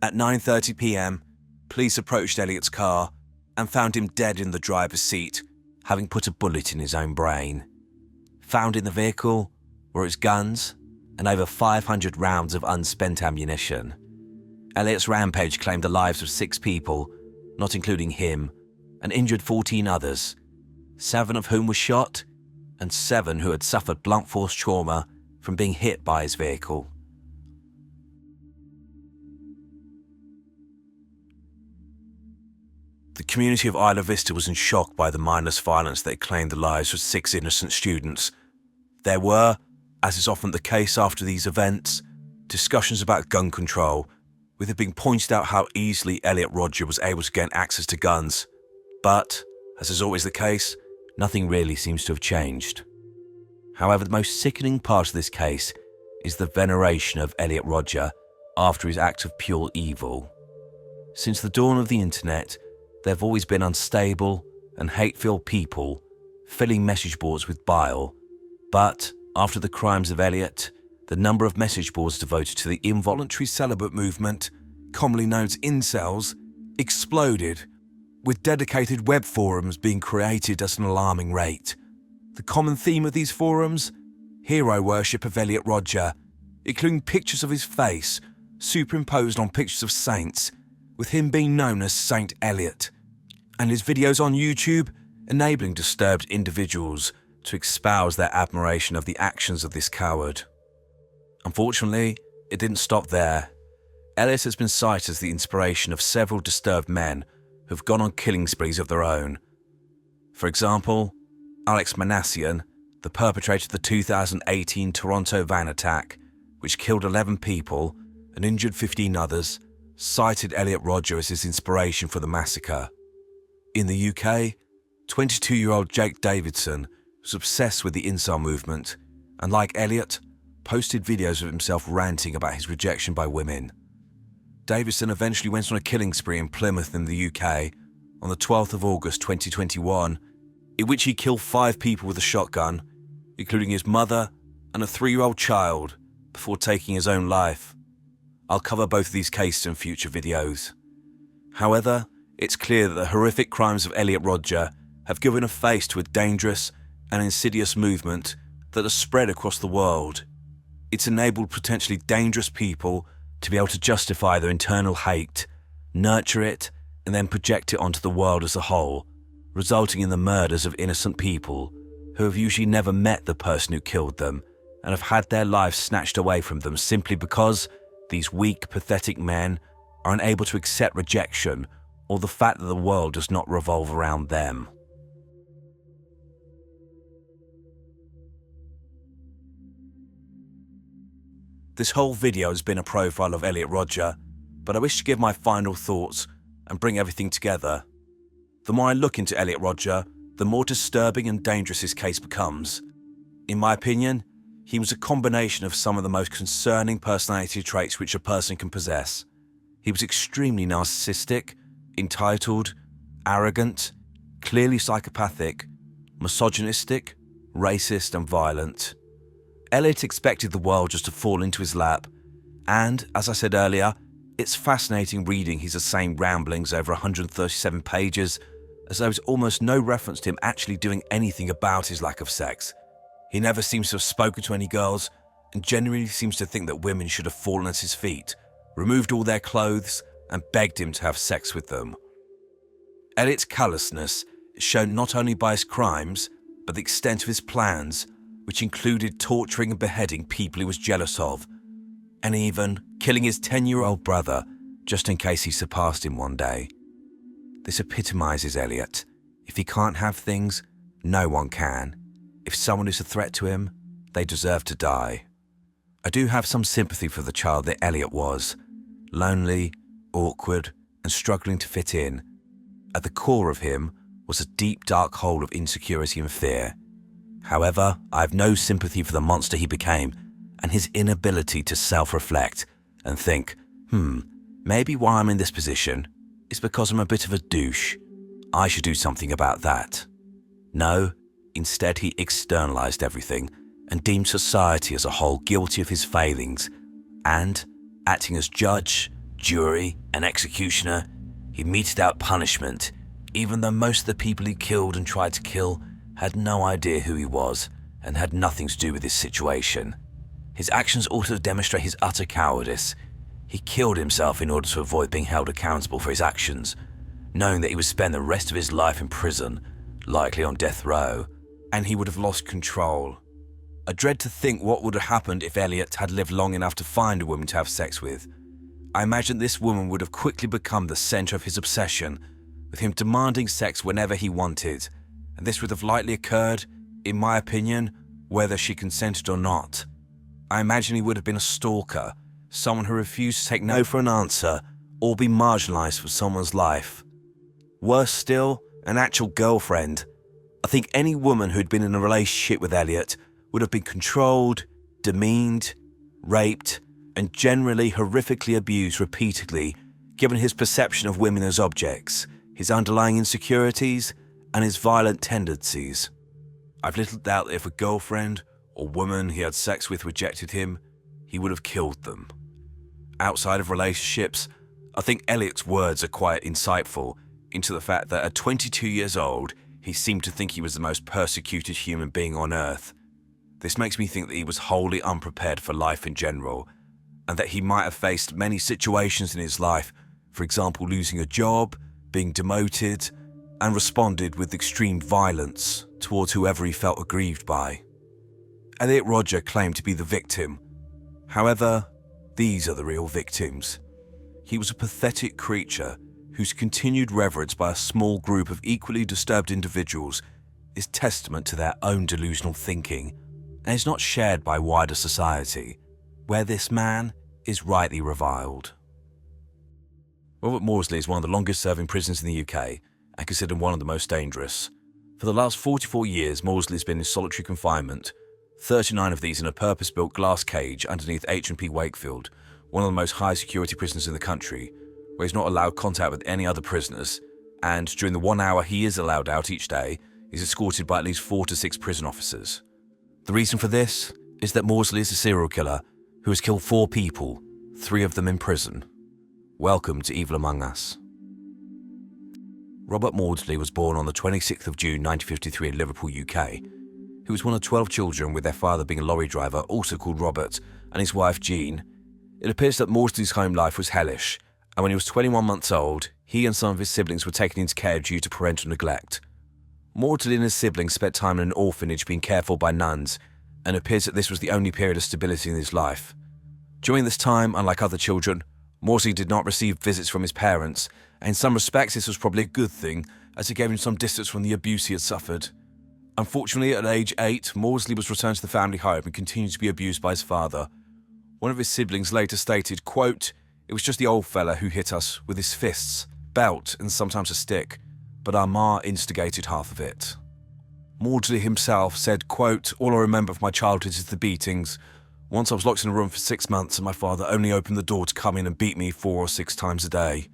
At 9:30 p.m, police approached Elliot's car and found him dead in the driver's seat, having put a bullet in his own brain. Found in the vehicle were his guns and over 500 rounds of unspent ammunition. Elliot's rampage claimed the lives of 6 people, not including him, and injured 14 others, 7 of whom were shot and 7 who had suffered blunt force trauma from being hit by his vehicle. The community of Isla Vista was in shock by the mindless violence that claimed the lives of 6 innocent students. There were, as is often the case after these events, discussions about gun control, with it being pointed out how easily Elliot Rodger was able to gain access to guns. But, as is always the case, nothing really seems to have changed. However, the most sickening part of this case is the veneration of Elliot Rodger after his act of pure evil. Since the dawn of the internet, there have always been unstable and hate-filled people filling message boards with bile, but after the crimes of Elliot, the number of message boards devoted to the involuntary celibate movement, commonly known as incels, exploded, with dedicated web forums being created at an alarming rate. The common theme of these forums? Hero worship of Elliot Rodger, including pictures of his face superimposed on pictures of saints, with him being known as Saint Elliot, and his videos on YouTube enabling disturbed individuals to espouse their admiration of the actions of this coward. Unfortunately, it didn't stop there. Elliot has been cited as the inspiration of several disturbed men who have gone on killing sprees of their own. For example, Alex Manassian, the perpetrator of the 2018 Toronto van attack, which killed 11 people and injured 15 others, cited Elliot Rodger as his inspiration for the massacre. In the UK, 22-year-old Jake Davidson was obsessed with the incel movement and, like Elliot, posted videos of himself ranting about his rejection by women. Davidson eventually went on a killing spree in Plymouth in the UK on the 12th of August 2021, in which he killed 5 people with a shotgun, including his mother and a 3-year-old child, before taking his own life. I'll cover both of these cases in future videos. However, it's clear that the horrific crimes of Elliot Rodger have given a face to a dangerous and insidious movement that has spread across the world. It's enabled potentially dangerous people to be able to justify their internal hate, nurture it, and then project it onto the world as a whole, resulting in the murders of innocent people who have usually never met the person who killed them and have had their lives snatched away from them simply because these weak, pathetic men are unable to accept rejection or the fact that the world does not revolve around them. This whole video has been a profile of Elliot Rodger, but I wish to give my final thoughts and bring everything together. The more I look into Elliot Rodger, the more disturbing and dangerous his case becomes. In my opinion, he was a combination of some of the most concerning personality traits which a person can possess. He was extremely narcissistic, entitled, arrogant, clearly psychopathic, misogynistic, racist and violent. Elliot expected the world just to fall into his lap, and, as I said earlier, it's fascinating reading his insane ramblings over 137 pages, as there is almost no reference to him actually doing anything about his lack of sex. He never seems to have spoken to any girls, and genuinely seems to think that women should have fallen at his feet, removed all their clothes, and begged him to have sex with them. Elliot's callousness is shown not only by his crimes, but the extent of his plans, which included torturing and beheading people he was jealous of, and even killing his 10-year-old brother just in case he surpassed him one day. This epitomizes Elliot. If he can't have things, no one can. If someone is a threat to him, they deserve to die. I do have some sympathy for the child that Elliot was. Lonely, awkward, and struggling to fit in. At the core of him was a deep, dark hole of insecurity and fear. However, I have no sympathy for the monster he became and his inability to self-reflect and think, Maybe why I'm in this position is because I'm a bit of a douche. I should do something about that. No, instead he externalized everything and deemed society as a whole guilty of his failings, and, acting as judge, jury, and executioner, he meted out punishment, even though most of the people he killed and tried to kill had no idea who he was and had nothing to do with his situation. His actions also demonstrate his utter cowardice. He killed himself in order to avoid being held accountable for his actions, knowing that he would spend the rest of his life in prison, likely on death row, and he would have lost control. I dread to think what would have happened if Elliot had lived long enough to find a woman to have sex with. I imagine this woman would have quickly become the center of his obsession, with him demanding sex whenever he wanted, and this would have likely occurred, in my opinion, whether she consented or not. I imagine he would have been a stalker, someone who refused to take no for an answer or be marginalized for someone's life. Worse still, an actual girlfriend. I think any woman who had been in a relationship with Elliot would have been controlled, demeaned, raped, and generally horrifically abused repeatedly, given his perception of women as objects, his underlying insecurities, and his violent tendencies. I've little doubt that if a girlfriend or woman he had sex with rejected him, he would have killed them. Outside of relationships, I think Elliot's words are quite insightful into the fact that at 22 years old, he seemed to think he was the most persecuted human being on earth. This makes me think that he was wholly unprepared for life in general, and that he might have faced many situations in his life, for example losing a job, being demoted, and responded with extreme violence towards whoever he felt aggrieved by. Elliot Rodger claimed to be the victim. However, these are the real victims. He was a pathetic creature whose continued reverence by a small group of equally disturbed individuals is testament to their own delusional thinking, and is not shared by wider society, where this man is rightly reviled. Robert Maudsley is one of the longest-serving prisoners in the UK and considered one of the most dangerous. For the last 44 years, Maudsley has been in solitary confinement, 39 of these in a purpose-built glass cage underneath H&P Wakefield, one of the most high-security prisons in the country, where he's not allowed contact with any other prisoners, and during the 1 hour he is allowed out each day, he's escorted by at least 4 to 6 prison officers. The reason for this is that Maudsley is a serial killer who has killed 4 people, 3 of them in prison. Welcome to Evil Among Us. Robert Maudsley was born on the 26th of June 1953 in Liverpool, UK. He was one of 12 children, with their father being a lorry driver, also called Robert, and his wife Jean. It appears that Maudsley's home life was hellish, and when he was 21 months old, he and some of his siblings were taken into care due to parental neglect. Maudsley and his siblings spent time in an orphanage being cared for by nuns, and it appears that this was the only period of stability in his life. During this time, unlike other children, Maudsley did not receive visits from his parents, and in some respects this was probably a good thing, as it gave him some distance from the abuse he had suffered. Unfortunately, at age 8, Maudsley was returned to the family home and continued to be abused by his father. One of his siblings later stated, quote, "It was just the old fella who hit us with his fists, belt, and sometimes a stick, but our ma instigated half of it." Maudsley himself said, quote, "All I remember of my childhood is the beatings. Once I was locked in a room for 6 months and my father only opened the door to come in and beat me 4 or 6 times a day."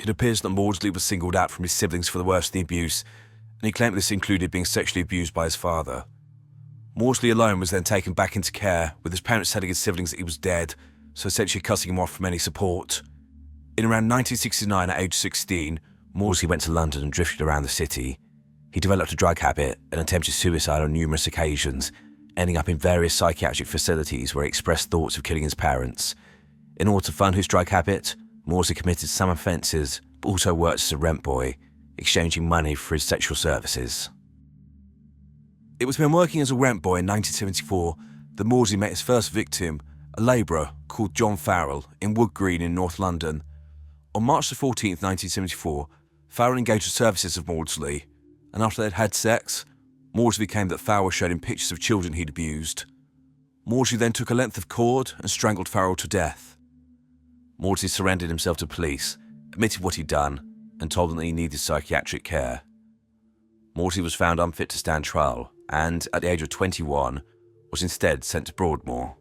It appears that Maudsley was singled out from his siblings for the worst of the abuse, and he claimed this included being sexually abused by his father. Maudsley alone was then taken back into care, with his parents telling his siblings that he was dead, so essentially cutting him off from any support. In around 1969, at age 16, Maudsley went to London and drifted around the city. He developed a drug habit and attempted suicide on numerous occasions, ending up in various psychiatric facilities where he expressed thoughts of killing his parents. In order to fund his drug habit, Maudsley committed some offences, but also worked as a rent boy, exchanging money for his sexual services. It was when working as a rent boy in 1974 that Maudsley met his first victim, a labourer called John Farrell, in Wood Green in North London. On March 14, 1974, Farrell engaged the services of Maudsley, and after they'd had sex, Maudsley claimed that Farrell showed him pictures of children he'd abused. Maudsley then took a length of cord and strangled Farrell to death. Maudsley surrendered himself to police, admitted what he'd done, and told them that he needed psychiatric care. Maudsley was found unfit to stand trial and, at the age of 21, was instead sent to Broadmoor.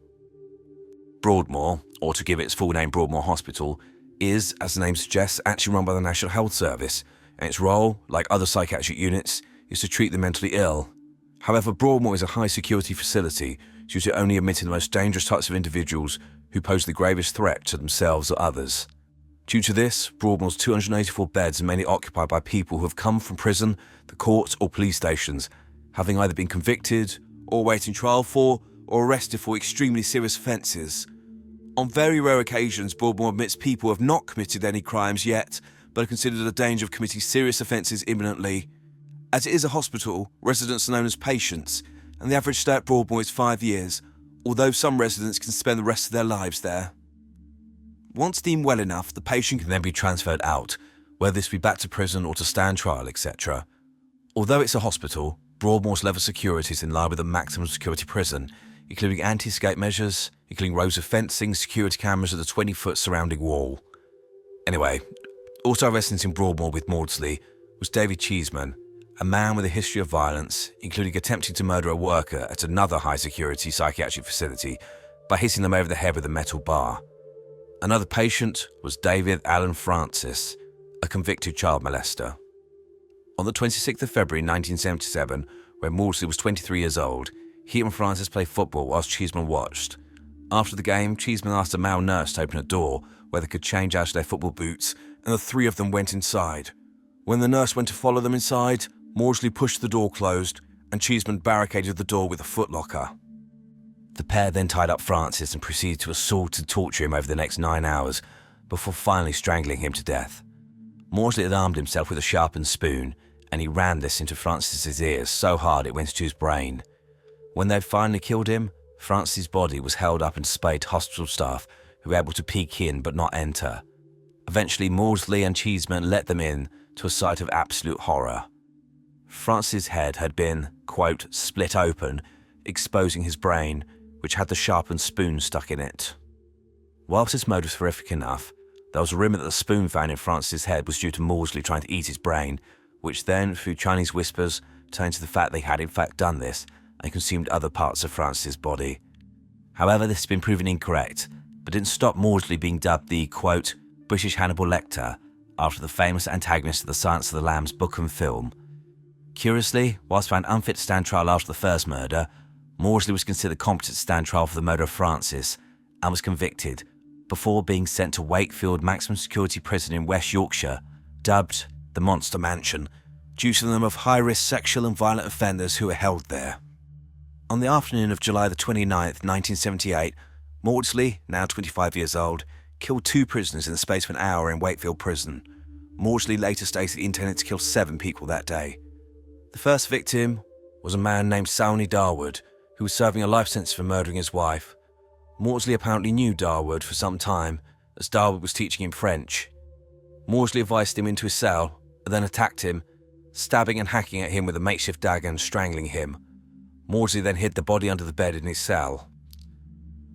Broadmoor, or to give it its full name Broadmoor Hospital, is, as the name suggests, actually run by the National Health Service, and its role, like other psychiatric units, is to treat the mentally ill. However, Broadmoor is a high-security facility due to only admitting the most dangerous types of individuals who pose the gravest threat to themselves or others. Due to this, Broadmoor's 284 beds are mainly occupied by people who have come from prison, the courts or police stations, having either been convicted or awaiting trial for or arrested for extremely serious offences. On very rare occasions, Broadmoor admits people have not committed any crimes yet, but are considered a danger of committing serious offences imminently. As it is a hospital, residents are known as patients, and the average stay at Broadmoor is 5 years, although some residents can spend the rest of their lives there. Once deemed well enough, the patient can then be transferred out, whether this be back to prison or to stand trial, etc. Although it's a hospital, Broadmoor's level of security is in line with a maximum security prison, including anti-escape measures, including rows of fencing, security cameras at the 20-foot surrounding wall. Anyway, also resident in Broadmoor with Maudsley was David Cheeseman, a man with a history of violence, including attempting to murder a worker at another high-security psychiatric facility by hitting them over the head with a metal bar. Another patient was David Allen Francis, a convicted child molester. On the 26th of February 1977, when Maudsley was 23 years old, he and Francis played football whilst Cheeseman watched. After the game, Cheeseman asked a male nurse to open a door where they could change out of their football boots, and the three of them went inside. When the nurse went to follow them inside, Maudsley pushed the door closed, and Cheeseman barricaded the door with a footlocker. The pair then tied up Francis and proceeded to assault and torture him over the next 9 hours, before finally strangling him to death. Maudsley had armed himself with a sharpened spoon, and he rammed this into Francis's ears so hard it went into his brain. When they had finally killed him, Francis's body was held up and displayed to hospital staff who were able to peek in but not enter. Eventually, Maudsley and Cheeseman let them in to a sight of absolute horror. Francis's head had been, quote, split open, exposing his brain, which had the sharpened spoon stuck in it. Whilst this mode was horrific enough, there was a rumour that the spoon found in Francis's head was due to Maudsley trying to eat his brain, which then, through Chinese whispers, turned to the fact they had in fact done this and consumed other parts of Francis's body. However, this has been proven incorrect, but didn't stop Maudsley being dubbed the, quote, British Hannibal Lecter, after the famous antagonist of the Silence of the Lambs book and film. Curiously, whilst found unfit to stand trial after the first murder, Maudsley was considered competent to stand trial for the murder of Francis and was convicted before being sent to Wakefield Maximum Security Prison in West Yorkshire, dubbed the Monster Mansion, due to the number of high-risk sexual and violent offenders who were held there. On the afternoon of July the 29th, 1978, Maudsley, now 25 years old, killed 2 prisoners in the space of an hour in Wakefield Prison. Maudsley later stated he intended to kill 7 people that day. The first victim was a man named Sawney Darwood, who was serving a life sentence for murdering his wife. Maudsley apparently knew Darwood for some time, as Darwood was teaching him French. Maudsley advised him into his cell, and then attacked him, stabbing and hacking at him with a makeshift dagger and strangling him. Maudsley then hid the body under the bed in his cell.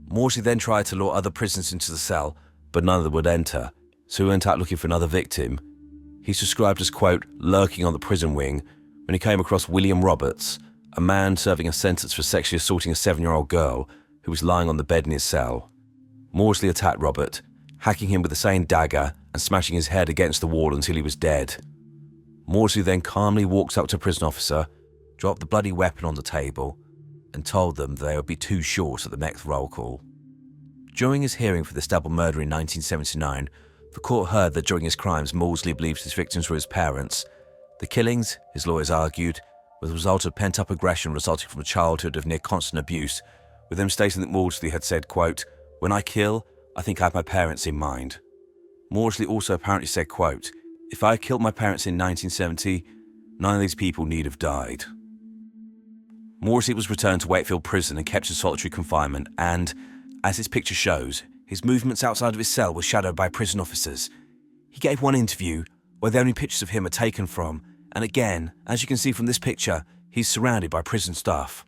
Maudsley then tried to lure other prisoners into the cell, but none of them would enter, so he went out looking for another victim. He's described as, quote, lurking on the prison wing when he came across William Roberts, a man serving a sentence for sexually assaulting a 7-year-old girl who was lying on the bed in his cell. Maudsley attacked Robert, hacking him with the same dagger and smashing his head against the wall until he was dead. Maudsley then calmly walked up to a prison officer, dropped the bloody weapon on the table, and told them they would be too short at the next roll call. During his hearing for this double murder in 1979, the court heard that during his crimes Maudsley believed his victims were his parents. The killings, his lawyers argued, were the result of pent-up aggression resulting from a childhood of near constant abuse, with them stating that Maudsley had said, quote, when I kill, I think I have my parents in mind. Maudsley also apparently said, quote, if I had killed my parents in 1970, none of these people need have died. Maudsley was returned to Wakefield Prison and kept in solitary confinement and, as his picture shows, his movements outside of his cell were shadowed by prison officers. He gave one interview where the only pictures of him are taken from, and again, as you can see from this picture, he's surrounded by prison staff.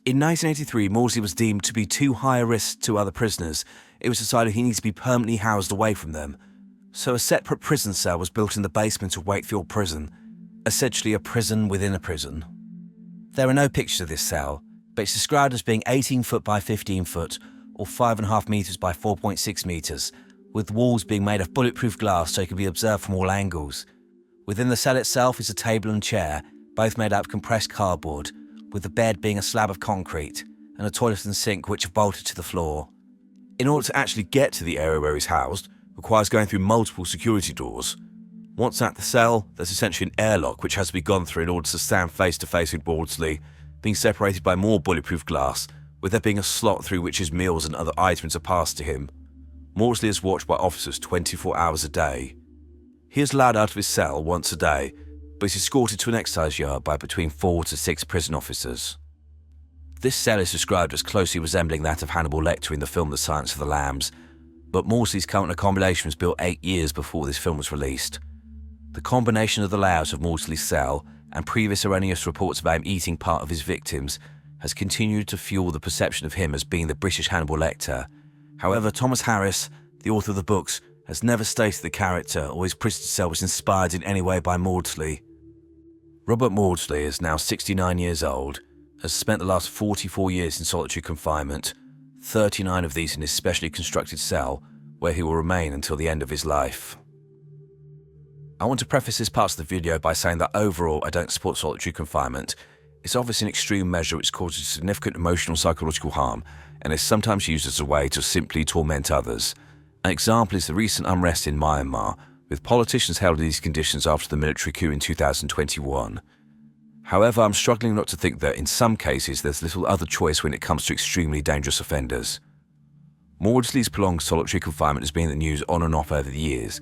In 1983, Maudsley was deemed to be too high a risk to other prisoners. It was decided he needs to be permanently housed away from them. So a separate prison cell was built in the basement of Wakefield Prison, essentially a prison within a prison. There are no pictures of this cell, but it's described as being 18 foot by 15 foot, or 5.5 metres by 4.6 metres, with walls being made of bulletproof glass so he could be observed from all angles. Within the cell itself is a table and chair, both made out of compressed cardboard, with the bed being a slab of concrete, and a toilet and sink which are bolted to the floor. In order to actually get to the area where he's housed, requires going through multiple security doors. Once at the cell, there's essentially an airlock which has to be gone through in order to stand face to face with Maudsley, being separated by more bulletproof glass, with there being a slot through which his meals and other items are passed to him. Maudsley is watched by officers 24 hours a day. He is allowed out of his cell once a day, but is escorted to an exercise yard by between 4 to 6 prison officers. This cell is described as closely resembling that of Hannibal Lecter in the film The Silence of the Lambs, but Maudsley's current accommodation was built 8 years before this film was released. The combination of the layout of Maudsley's cell and previous erroneous reports about him eating part of his victims has continued to fuel the perception of him as being the British Hannibal Lecter. However, Thomas Harris, the author of the books, has never stated the character or his prison cell was inspired in any way by Maudsley. Robert Maudsley is now 69 years old, has spent the last 44 years in solitary confinement, 39 of these in his specially constructed cell, where he will remain until the end of his life. I want to preface this part of the video by saying that overall I don't support solitary confinement. It's obviously an extreme measure which causes significant emotional and psychological harm and is sometimes used as a way to simply torment others. An example is the recent unrest in Myanmar, with politicians held in these conditions after the military coup in 2021. However, I'm struggling not to think that in some cases there's little other choice when it comes to extremely dangerous offenders. Maudsley's prolonged solitary confinement has been in the news on and off over the years,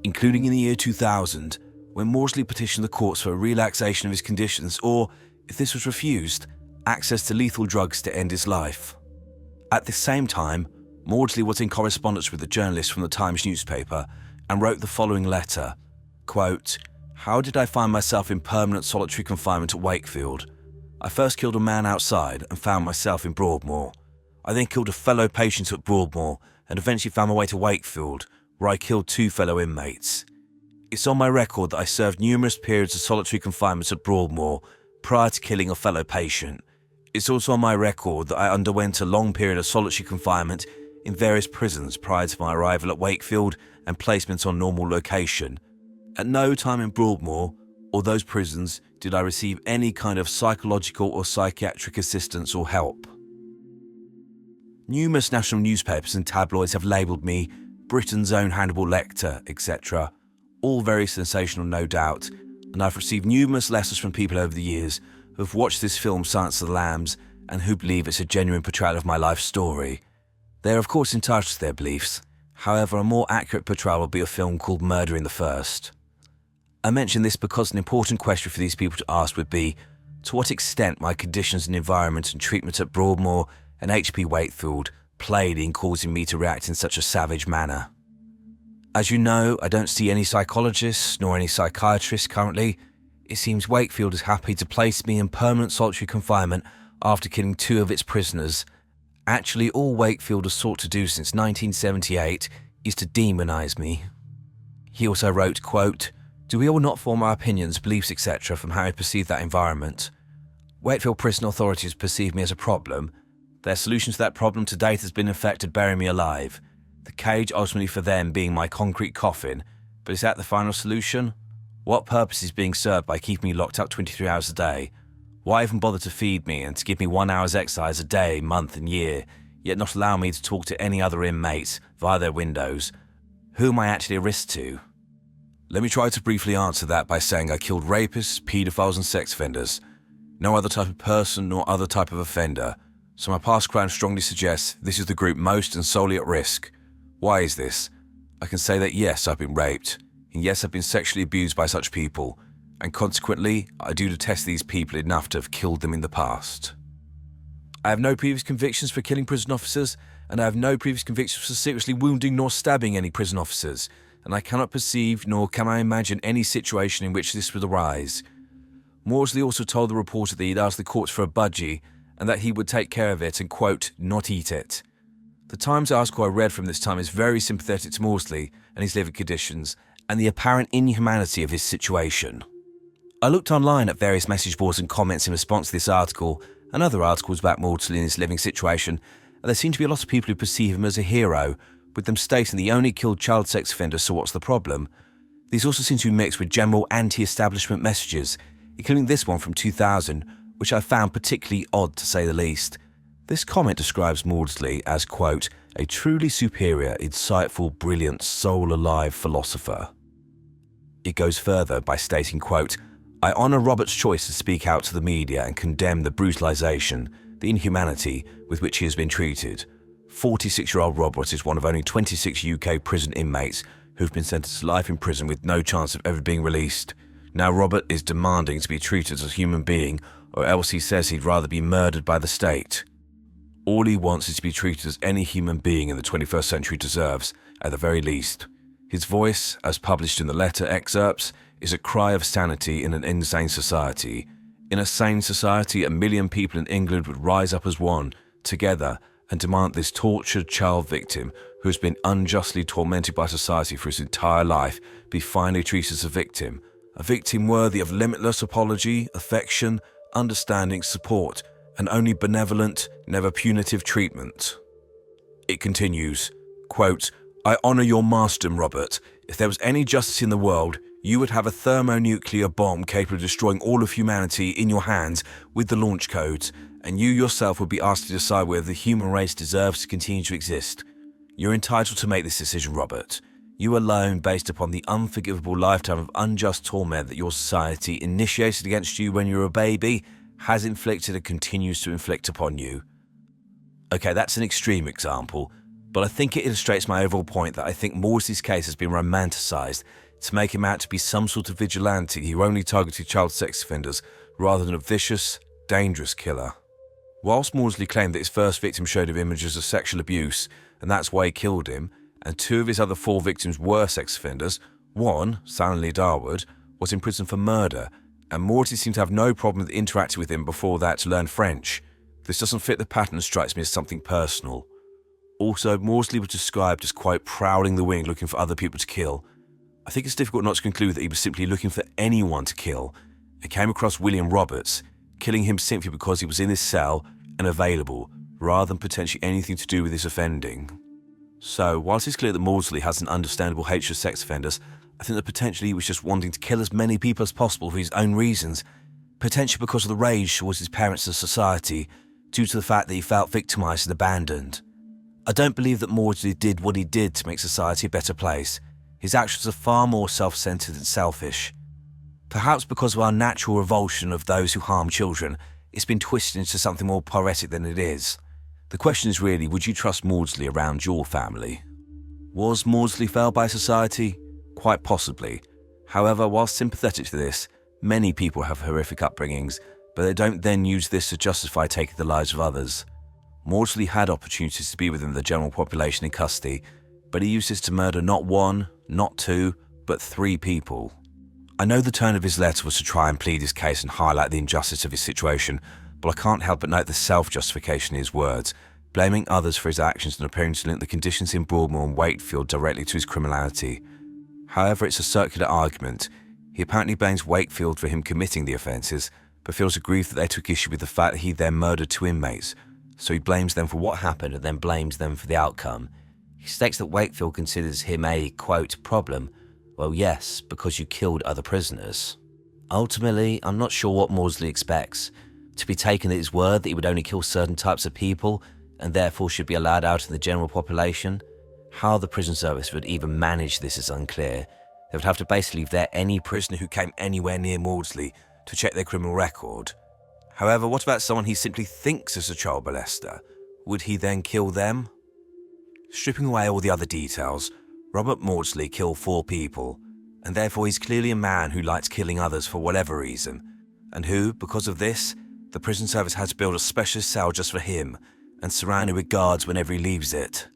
including in the year 2000, when Maudsley petitioned the courts for a relaxation of his conditions or, if this was refused, access to lethal drugs to end his life. At the same time, Maudsley was in correspondence with a journalist from the Times newspaper and wrote the following letter, quote, "How did I find myself in permanent solitary confinement at Wakefield? I first killed a man outside and found myself in Broadmoor. I then killed a fellow patient at Broadmoor and eventually found my way to Wakefield, where I killed 2 fellow inmates. It's on my record that I served numerous periods of solitary confinement at Broadmoor prior to killing a fellow patient. It's also on my record that I underwent a long period of solitary confinement in various prisons prior to my arrival at Wakefield and placement on normal location. At no time in Broadmoor or those prisons did I receive any kind of psychological or psychiatric assistance or help." Numerous national newspapers and tabloids have labelled me Britain's own Hannibal Lecter, etc. All very sensational, no doubt, and I've received numerous letters from people over the years who have watched this film Silence of the Lambs and who believe it's a genuine portrayal of my life story. They are of course entitled to their beliefs, however a more accurate portrayal would be a film called Murder in the First. I mention this because an important question for these people to ask would be, to what extent my conditions and environment and treatment at Broadmoor and HP Wakefield played in causing me to react in such a savage manner. As you know, I don't see any psychologists nor any psychiatrists currently. It seems Wakefield is happy to place me in permanent solitary confinement after killing 2 of its prisoners. Actually, all Wakefield has sought to do since 1978 is to demonise me. He also wrote, quote, "Do we all not form our opinions, beliefs, etc. from how we perceive that environment? Wakefield prison authorities perceive me as a problem. Their solution to that problem to date has been in effect to bury me alive. The cage ultimately for them being my concrete coffin. But is that the final solution? What purpose is being served by keeping me locked up 23 hours a day? Why even bother to feed me and to give me 1 hour's exercise a day, month and year, yet not allow me to talk to any other inmates via their windows? Who am I actually a risk to?" Let me try to briefly answer that by saying I killed rapists, paedophiles and sex offenders. No other type of person nor other type of offender. So my past crime strongly suggests this is the group most and solely at risk. Why is this? I can say that yes, I've been raped, and yes, I've been sexually abused by such people, and consequently, I do detest these people enough to have killed them in the past. I have no previous convictions for killing prison officers, and I have no previous convictions for seriously wounding nor stabbing any prison officers, and I cannot perceive nor can I imagine any situation in which this would arise. Maudsley also told the reporter that he'd asked the courts for a budgie, and that he would take care of it and, quote, "not eat it." The Times article I read from this time is very sympathetic to Maudsley and his living conditions, and the apparent inhumanity of his situation. I looked online at various message boards and comments in response to this article and other articles about Maudsley and his living situation, and there seem to be a lot of people who perceive him as a hero, with them stating the only killed child sex offenders, so what's the problem? These also seem to be mixed with general anti-establishment messages, including this one from 2000, which I found particularly odd to say the least. This comment describes Maudsley as, quote, a truly superior, insightful, brilliant, soul-alive philosopher. It goes further by stating, quote, I honour Robert's choice to speak out to the media and condemn the brutalisation, the inhumanity with which he has been treated. 46-year-old Robert is one of only 26 UK prison inmates who have been sentenced to life in prison with no chance of ever being released. Now Robert is demanding to be treated as a human being, or else he says he'd rather be murdered by the state. All he wants is to be treated as any human being in the 21st century deserves, at the very least. His voice, as published in the letter excerpts, is a cry of sanity in an insane society. In a sane society, 1 million people in England would rise up as one, together, and demand this tortured child victim, who has been unjustly tormented by society for his entire life, be finally treated as a victim worthy of limitless apology, affection, understanding, support, and only benevolent, never punitive treatment. It continues, quote, I honour your martyrdom, Robert. If there was any justice in the world, you would have a thermonuclear bomb capable of destroying all of humanity in your hands with the launch codes, and you yourself would be asked to decide whether the human race deserves to continue to exist. You're entitled to make this decision, Robert. You alone, based upon the unforgivable lifetime of unjust torment that your society initiated against you when you were a baby, has inflicted and continues to inflict upon you. Okay, that's an extreme example, but I think it illustrates my overall point that I think Maudsley's case has been romanticised to make him out to be some sort of vigilante who only targeted child sex offenders rather than a vicious, dangerous killer. Whilst Maudsley claimed that his first victim showed him images of sexual abuse and that's why he killed him, and 2 of his other 4 victims were sex offenders, one, Stanley Darwood, was in prison for murder, and Maudsley seemed to have no problem with interacting with him before that to learn French. This doesn't fit the pattern and strikes me as something personal. Also, Maudsley was described as quite prowling the wing looking for other people to kill. I think it's difficult not to conclude that he was simply looking for anyone to kill, and came across William Roberts, killing him simply because he was in his cell and available, rather than potentially anything to do with his offending. So, whilst it's clear that Maudsley has an understandable hatred of sex offenders, I think that potentially he was just wanting to kill as many people as possible for his own reasons, potentially because of the rage towards his parents and society, due to the fact that he felt victimised and abandoned. I don't believe that Maudsley did what he did to make society a better place. His actions are far more self-centred and selfish. Perhaps because of our natural revulsion of those who harm children, it's been twisted into something more poetic than it is. The question is really, would you trust Maudsley around your family? Was Maudsley failed by society? Quite possibly. However, whilst sympathetic to this, many people have horrific upbringings, but they don't then use this to justify taking the lives of others. Maudsley had opportunities to be within the general population in custody, but he used this to murder not 1, not 2, but 3 people. I know the tone of his letter was to try and plead his case and highlight the injustice of his situation, but I can't help but note the self-justification in his words, blaming others for his actions and appearing to link the conditions in Broadmoor and Wakefield directly to his criminality. However, it's a circular argument. He apparently blames Wakefield for him committing the offences, but feels aggrieved that they took issue with the fact that he then murdered 2 inmates, so he blames them for what happened and then blames them for the outcome. He states that Wakefield considers him a, quote, problem. Well, yes, because you killed other prisoners. Ultimately, I'm not sure what Maudsley expects. To be taken at his word that he would only kill certain types of people and therefore should be allowed out in the general population? How the prison service would even manage this is unclear. They would have to basically vet any prisoner who came anywhere near Maudsley to check their criminal record. However, what about someone he simply thinks is a child molester? Would he then kill them? Stripping away all the other details, Robert Maudsley killed 4 people, and therefore he's clearly a man who likes killing others for whatever reason, and who, because of this, the prison service had to build a special cell just for him and surround him with guards whenever he leaves it.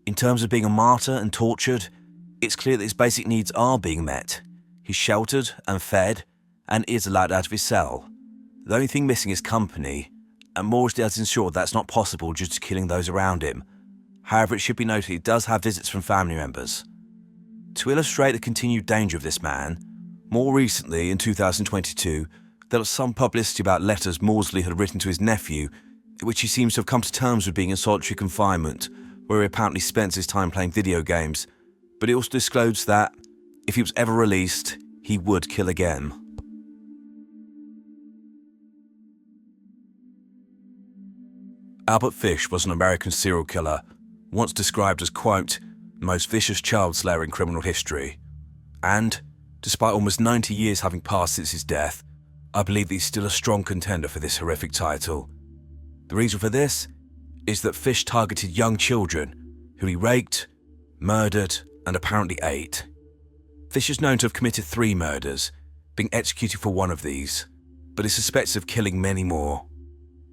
In terms of being a martyr and tortured, it's clear that his basic needs are being met. He's sheltered and fed and is allowed out of his cell. The only thing missing is company, and Maudsley has ensured that's not possible due to killing those around him. However, it should be noted he does have visits from family members. To illustrate the continued danger of this man, more recently in 2022, there was some publicity about letters Maudsley had written to his nephew, in which he seems to have come to terms with being in solitary confinement, where he apparently spends his time playing video games, but he also disclosed that if he was ever released, he would kill again. Albert Fish was an American serial killer, once described as, quote, the most vicious child slayer in criminal history. And, despite almost 90 years having passed since his death, I believe that he's still a strong contender for this horrific title. The reason for this is that Fish targeted young children, who he raped, murdered, and apparently ate. Fish is known to have committed 3 murders, being executed for one of these, but is suspected of killing many more.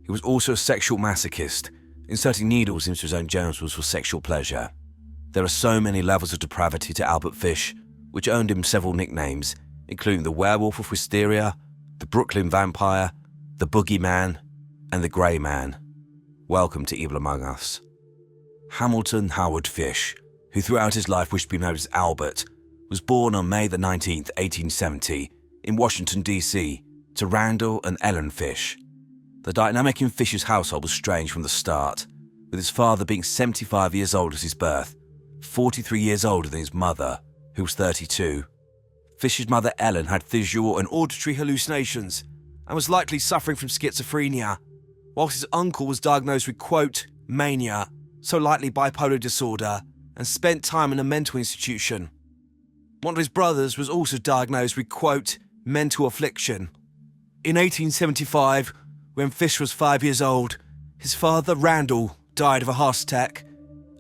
He was also a sexual masochist, inserting needles into his own genitals for sexual pleasure. There are so many levels of depravity to Albert Fish, which earned him several nicknames, including the Werewolf of Wisteria, the Brooklyn Vampire, the Boogeyman, and the Grey Man. Welcome to Evil Among Us. Hamilton Howard Fish, who throughout his life wished to be known as Albert, was born on May the 19th, 1870, in Washington, D.C., to Randall and Ellen Fish. The dynamic in Fish's household was strange from the start, with his father being 75 years old at his birth, 43 years older than his mother, who was 32. Fish's mother Ellen had visual and auditory hallucinations and was likely suffering from schizophrenia, whilst his uncle was diagnosed with, quote, mania, so likely bipolar disorder, and spent time in a mental institution. One of his brothers was also diagnosed with, quote, mental affliction. In 1875, when Fish was 5 years old, his father, Randall, died of a heart attack,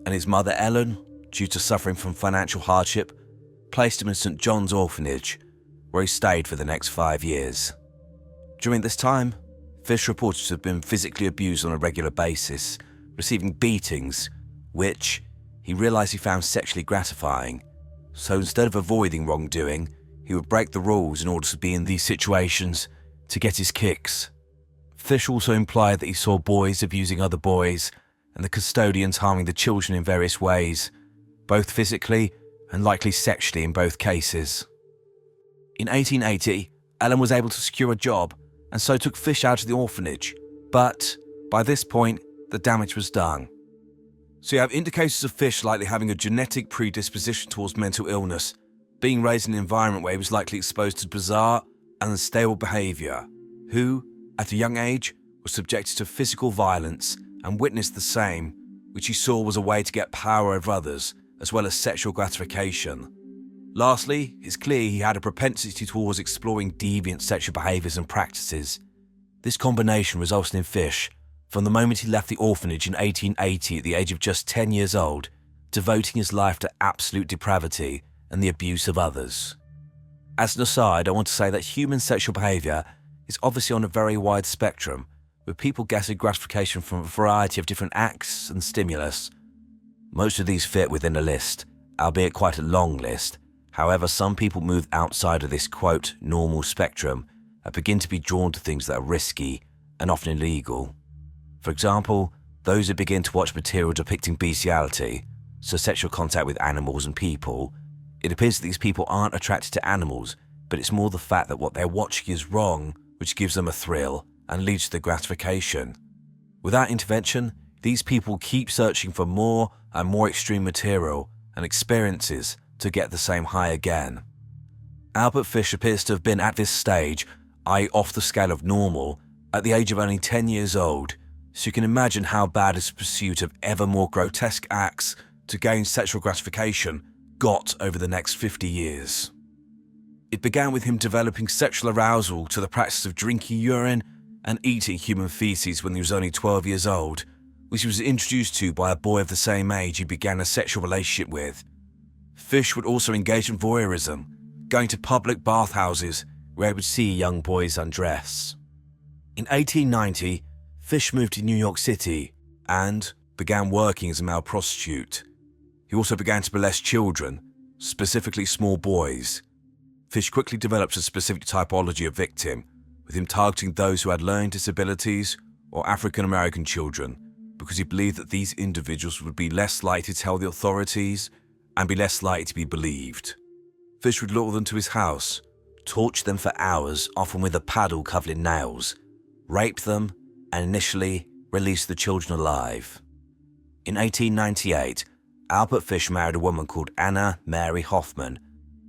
and his mother, Ellen, due to suffering from financial hardship, placed him in St. John's Orphanage, where he stayed for the next 5 years. During this time, Fish reported to have been physically abused on a regular basis, receiving beatings, which he realised he found sexually gratifying. So instead of avoiding wrongdoing, he would break the rules in order to be in these situations to get his kicks. Fish also implied that he saw boys abusing other boys and the custodians harming the children in various ways, both physically and likely sexually in both cases. In 1880, Ellen was able to secure a job and so took Fish out of the orphanage, but by this point, the damage was done. So you have indicators of Fish likely having a genetic predisposition towards mental illness, being raised in an environment where he was likely exposed to bizarre and unstable behaviour, who, at a young age, was subjected to physical violence and witnessed the same, which he saw was a way to get power over others, as well as sexual gratification. Lastly, it's clear he had a propensity towards exploring deviant sexual behaviours and practices. This combination resulted in Fish, from the moment he left the orphanage in 1880 at the age of just 10 years old, devoting his life to absolute depravity and the abuse of others. As an aside, I want to say that human sexual behaviour is obviously on a very wide spectrum, with people getting gratification from a variety of different acts and stimulus. Most of these fit within a list, albeit quite a long list. However, some people move outside of this, quote, normal spectrum and begin to be drawn to things that are risky and often illegal. For example, those who begin to watch material depicting bestiality, so sexual contact with animals and people. It appears that these people aren't attracted to animals, but it's more the fact that what they're watching is wrong, which gives them a thrill and leads to the gratification. Without intervention, these people keep searching for more and more extreme material and experiences to get the same high again. Albert Fish appears to have been at this stage, i.e. off the scale of normal, at the age of only 10 years old, so you can imagine how bad his pursuit of ever more grotesque acts to gain sexual gratification got over the next 50 years. It began with him developing sexual arousal to the practice of drinking urine and eating human feces when he was only 12 years old, which he was introduced to by a boy of the same age he began a sexual relationship with. Fish would also engage in voyeurism, going to public bathhouses where he would see young boys undress. In 1890, Fish moved to New York City and began working as a male prostitute. He also began to molest children, specifically small boys. Fish quickly developed a specific typology of victim, with him targeting those who had learning disabilities or African American children, because he believed that these individuals would be less likely to tell the authorities and be less likely to be believed. Fish would lure them to his house, torture them for hours, often with a paddle covered in nails, rape them, and initially release the children alive. In 1898, Albert Fish married a woman called Anna Mary Hoffman.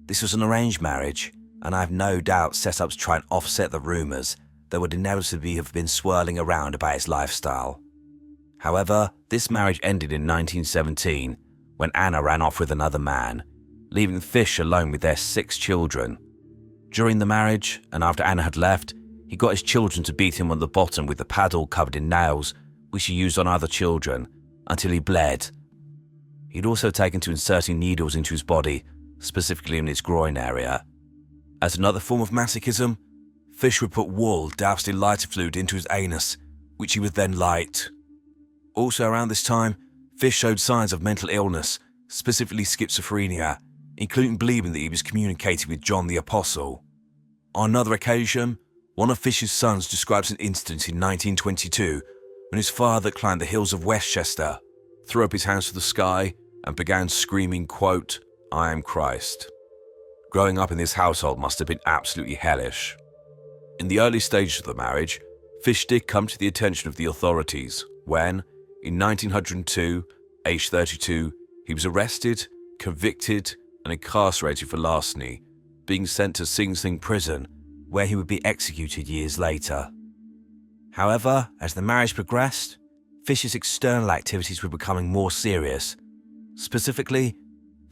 This was an arranged marriage, and I have no doubt set up to try and offset the rumours that would inevitably have been swirling around about his lifestyle. However, this marriage ended in 1917 when Anna ran off with another man, leaving Fish alone with their 6 children. During the marriage, and after Anna had left, he got his children to beat him on the bottom with a paddle covered in nails, which he used on other children, until he bled. He'd also taken to inserting needles into his body, specifically in his groin area. As another form of masochism, Fish would put wool doused in lighter fluid into his anus, which he would then light. Also around this time, Fish showed signs of mental illness, specifically schizophrenia, including believing that he was communicating with John the Apostle. On another occasion, one of Fish's sons describes an incident in 1922 when his father climbed the hills of Westchester, threw up his hands to the sky, and began screaming, quote, "I am Christ." Growing up in this household must have been absolutely hellish. In the early stages of the marriage, Fish did come to the attention of the authorities when, in 1902, aged 32, he was arrested, convicted, and incarcerated for larceny, being sent to Sing Sing prison, where he would be executed years later. However, as the marriage progressed, Fish's external activities were becoming more serious. Specifically,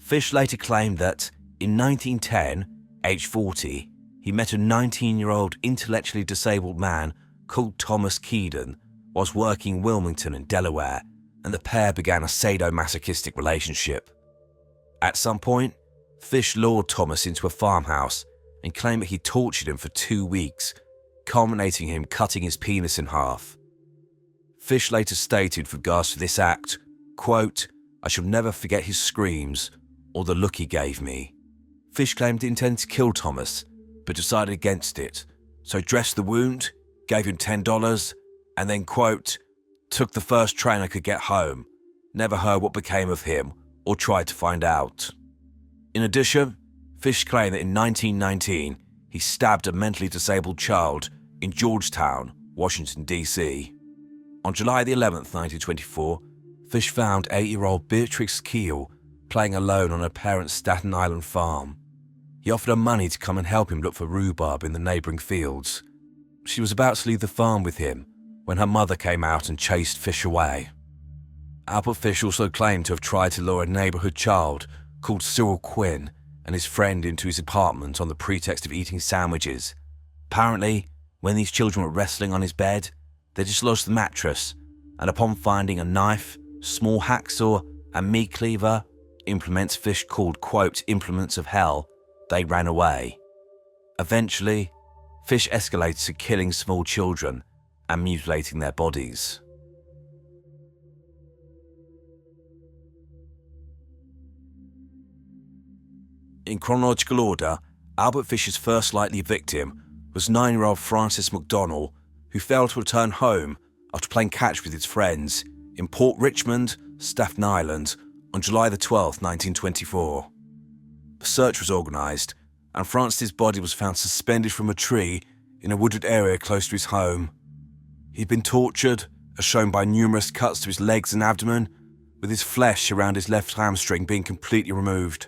Fish later claimed that, in 1910, aged 40, he met a 19-year-old intellectually disabled man called Thomas Keeden whilst working in Wilmington in Delaware, and the pair began a sadomasochistic relationship. At some point, Fish lured Thomas into a farmhouse and claimed that he tortured him for 2 weeks, culminating in him cutting his penis in half. Fish later stated with regards to this act, quote, "I shall never forget his screams or the look he gave me." Fish claimed he intended to kill Thomas, but decided against it, so dressed the wound, gave him $10, and then, quote, "took the first train I could get home. Never heard what became of him or tried to find out." In addition, Fish claimed that in 1919, he stabbed a mentally disabled child in Georgetown, Washington, D.C. On July the 11th, 1924, Fish found 8-year-old Beatrix Keel playing alone on her parents' Staten Island farm. He offered her money to come and help him look for rhubarb in the neighbouring fields. She was about to leave the farm with him when her mother came out and chased Fish away. Albert Fish also claimed to have tried to lure a neighbourhood child called Cyril Quinn and his friend into his apartment on the pretext of eating sandwiches. Apparently, when these children were wrestling on his bed, they dislodged the mattress, and upon finding a knife, small hacksaw, and meat cleaver, implements Fish called, quote, "implements of hell," they ran away. Eventually, Fish escalated to killing small children and mutilating their bodies. In chronological order, Albert Fish's first likely victim was 9-year-old Francis McDonnell, who failed to return home after playing catch with his friends in Port Richmond, Staten Island, on July the 12th, 1924. A search was organised, and Francis's body was found suspended from a tree in a wooded area close to his home. He'd been tortured, as shown by numerous cuts to his legs and abdomen, with his flesh around his left hamstring being completely removed.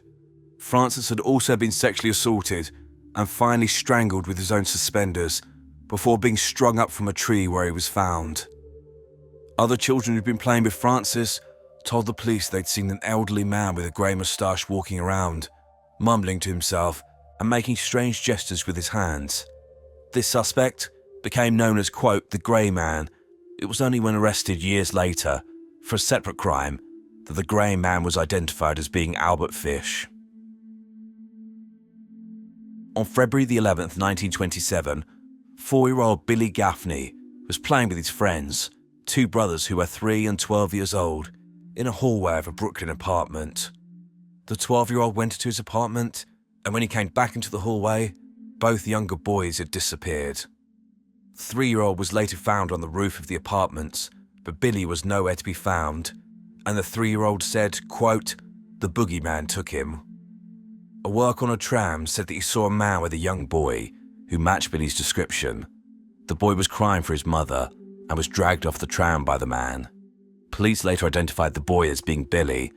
Francis had also been sexually assaulted and finally strangled with his own suspenders before being strung up from a tree where he was found. Other children who'd been playing with Francis told the police they'd seen an elderly man with a grey moustache walking around, mumbling to himself and making strange gestures with his hands. This suspect became known as, quote, "the Grey Man." It was only when arrested years later for a separate crime that the Grey Man was identified as being Albert Fish. On February the 11th, 1927, 4-year-old Billy Gaffney was playing with his friends, 2 brothers who were 3 and 12 years old, in a hallway of a Brooklyn apartment. The 12-year-old went into his apartment, and when he came back into the hallway, both younger boys had disappeared. The 3-year-old was later found on the roof of the apartments, but Billy was nowhere to be found, and the 3-year-old said, quote, "the boogeyman took him." A worker on a tram said that he saw a man with a young boy who matched Billy's description. The boy was crying for his mother and was dragged off the tram by the man. Police later identified the boy as being Billy,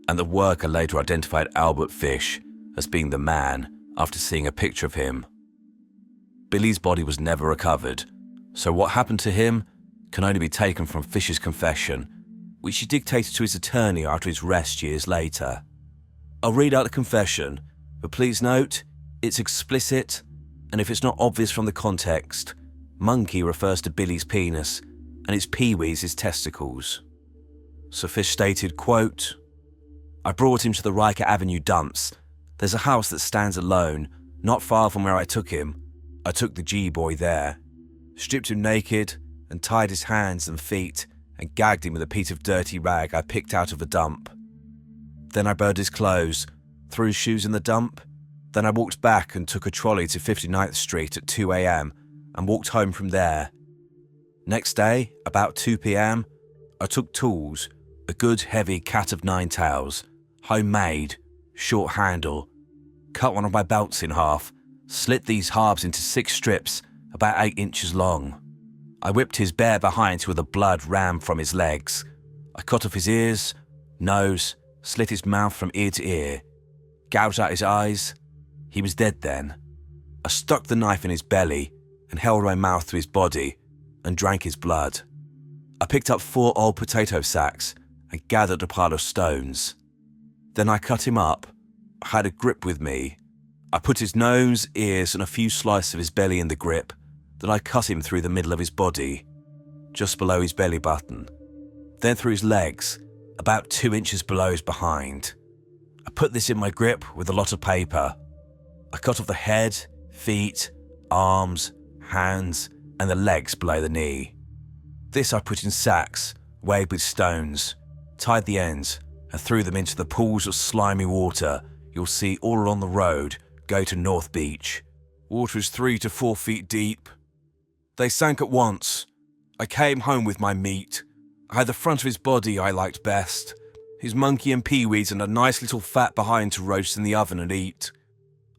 and the worker later identified Albert Fish as being the man after seeing a picture of him. Billy's body was never recovered, so what happened to him can only be taken from Fish's confession, which he dictated to his attorney after his arrest years later. I'll read out the confession, but please note, it's explicit, and if it's not obvious from the context, monkey refers to Billy's penis, and its peewees his testicles. So Fish stated, quote, "I brought him to the Riker Avenue dumps. There's a house that stands alone, not far from where I took him. I took the G-boy there, stripped him naked, and tied his hands and feet, and gagged him with a piece of dirty rag I picked out of a dump. Then I burned his clothes, threw his shoes in the dump. Then I walked back and took a trolley to 59th Street at 2 a.m. and walked home from there. Next day, about 2 p.m, I took tools, a good heavy cat of nine tails, homemade, short handle, cut one of my belts in half, slit these halves into 6 strips about 8 inches long. I whipped his bare behind till the blood ran from his legs. I cut off his ears, nose, slit his mouth from ear to ear, gouged out his eyes. He was dead then. I stuck the knife in his belly and held my mouth to his body and drank his blood. I picked up 4 old potato sacks and gathered a pile of stones. Then I cut him up. I had a grip with me. I put his nose, ears and a few slices of his belly in the grip. Then I cut him through the middle of his body, just below his belly button. Then through his legs, about 2 inches below his behind. I put this in my grip with a lot of paper. I cut off the head, feet, arms, hands, and the legs below the knee. This I put in sacks, weighed with stones, tied the ends, and threw them into the pools of slimy water you'll see all along the road go to North Beach. Water is 3 to 4 feet deep. They sank at once. I came home with my meat. I had the front of his body I liked best, his monkey and peewees and a nice little fat behind to roast in the oven and eat.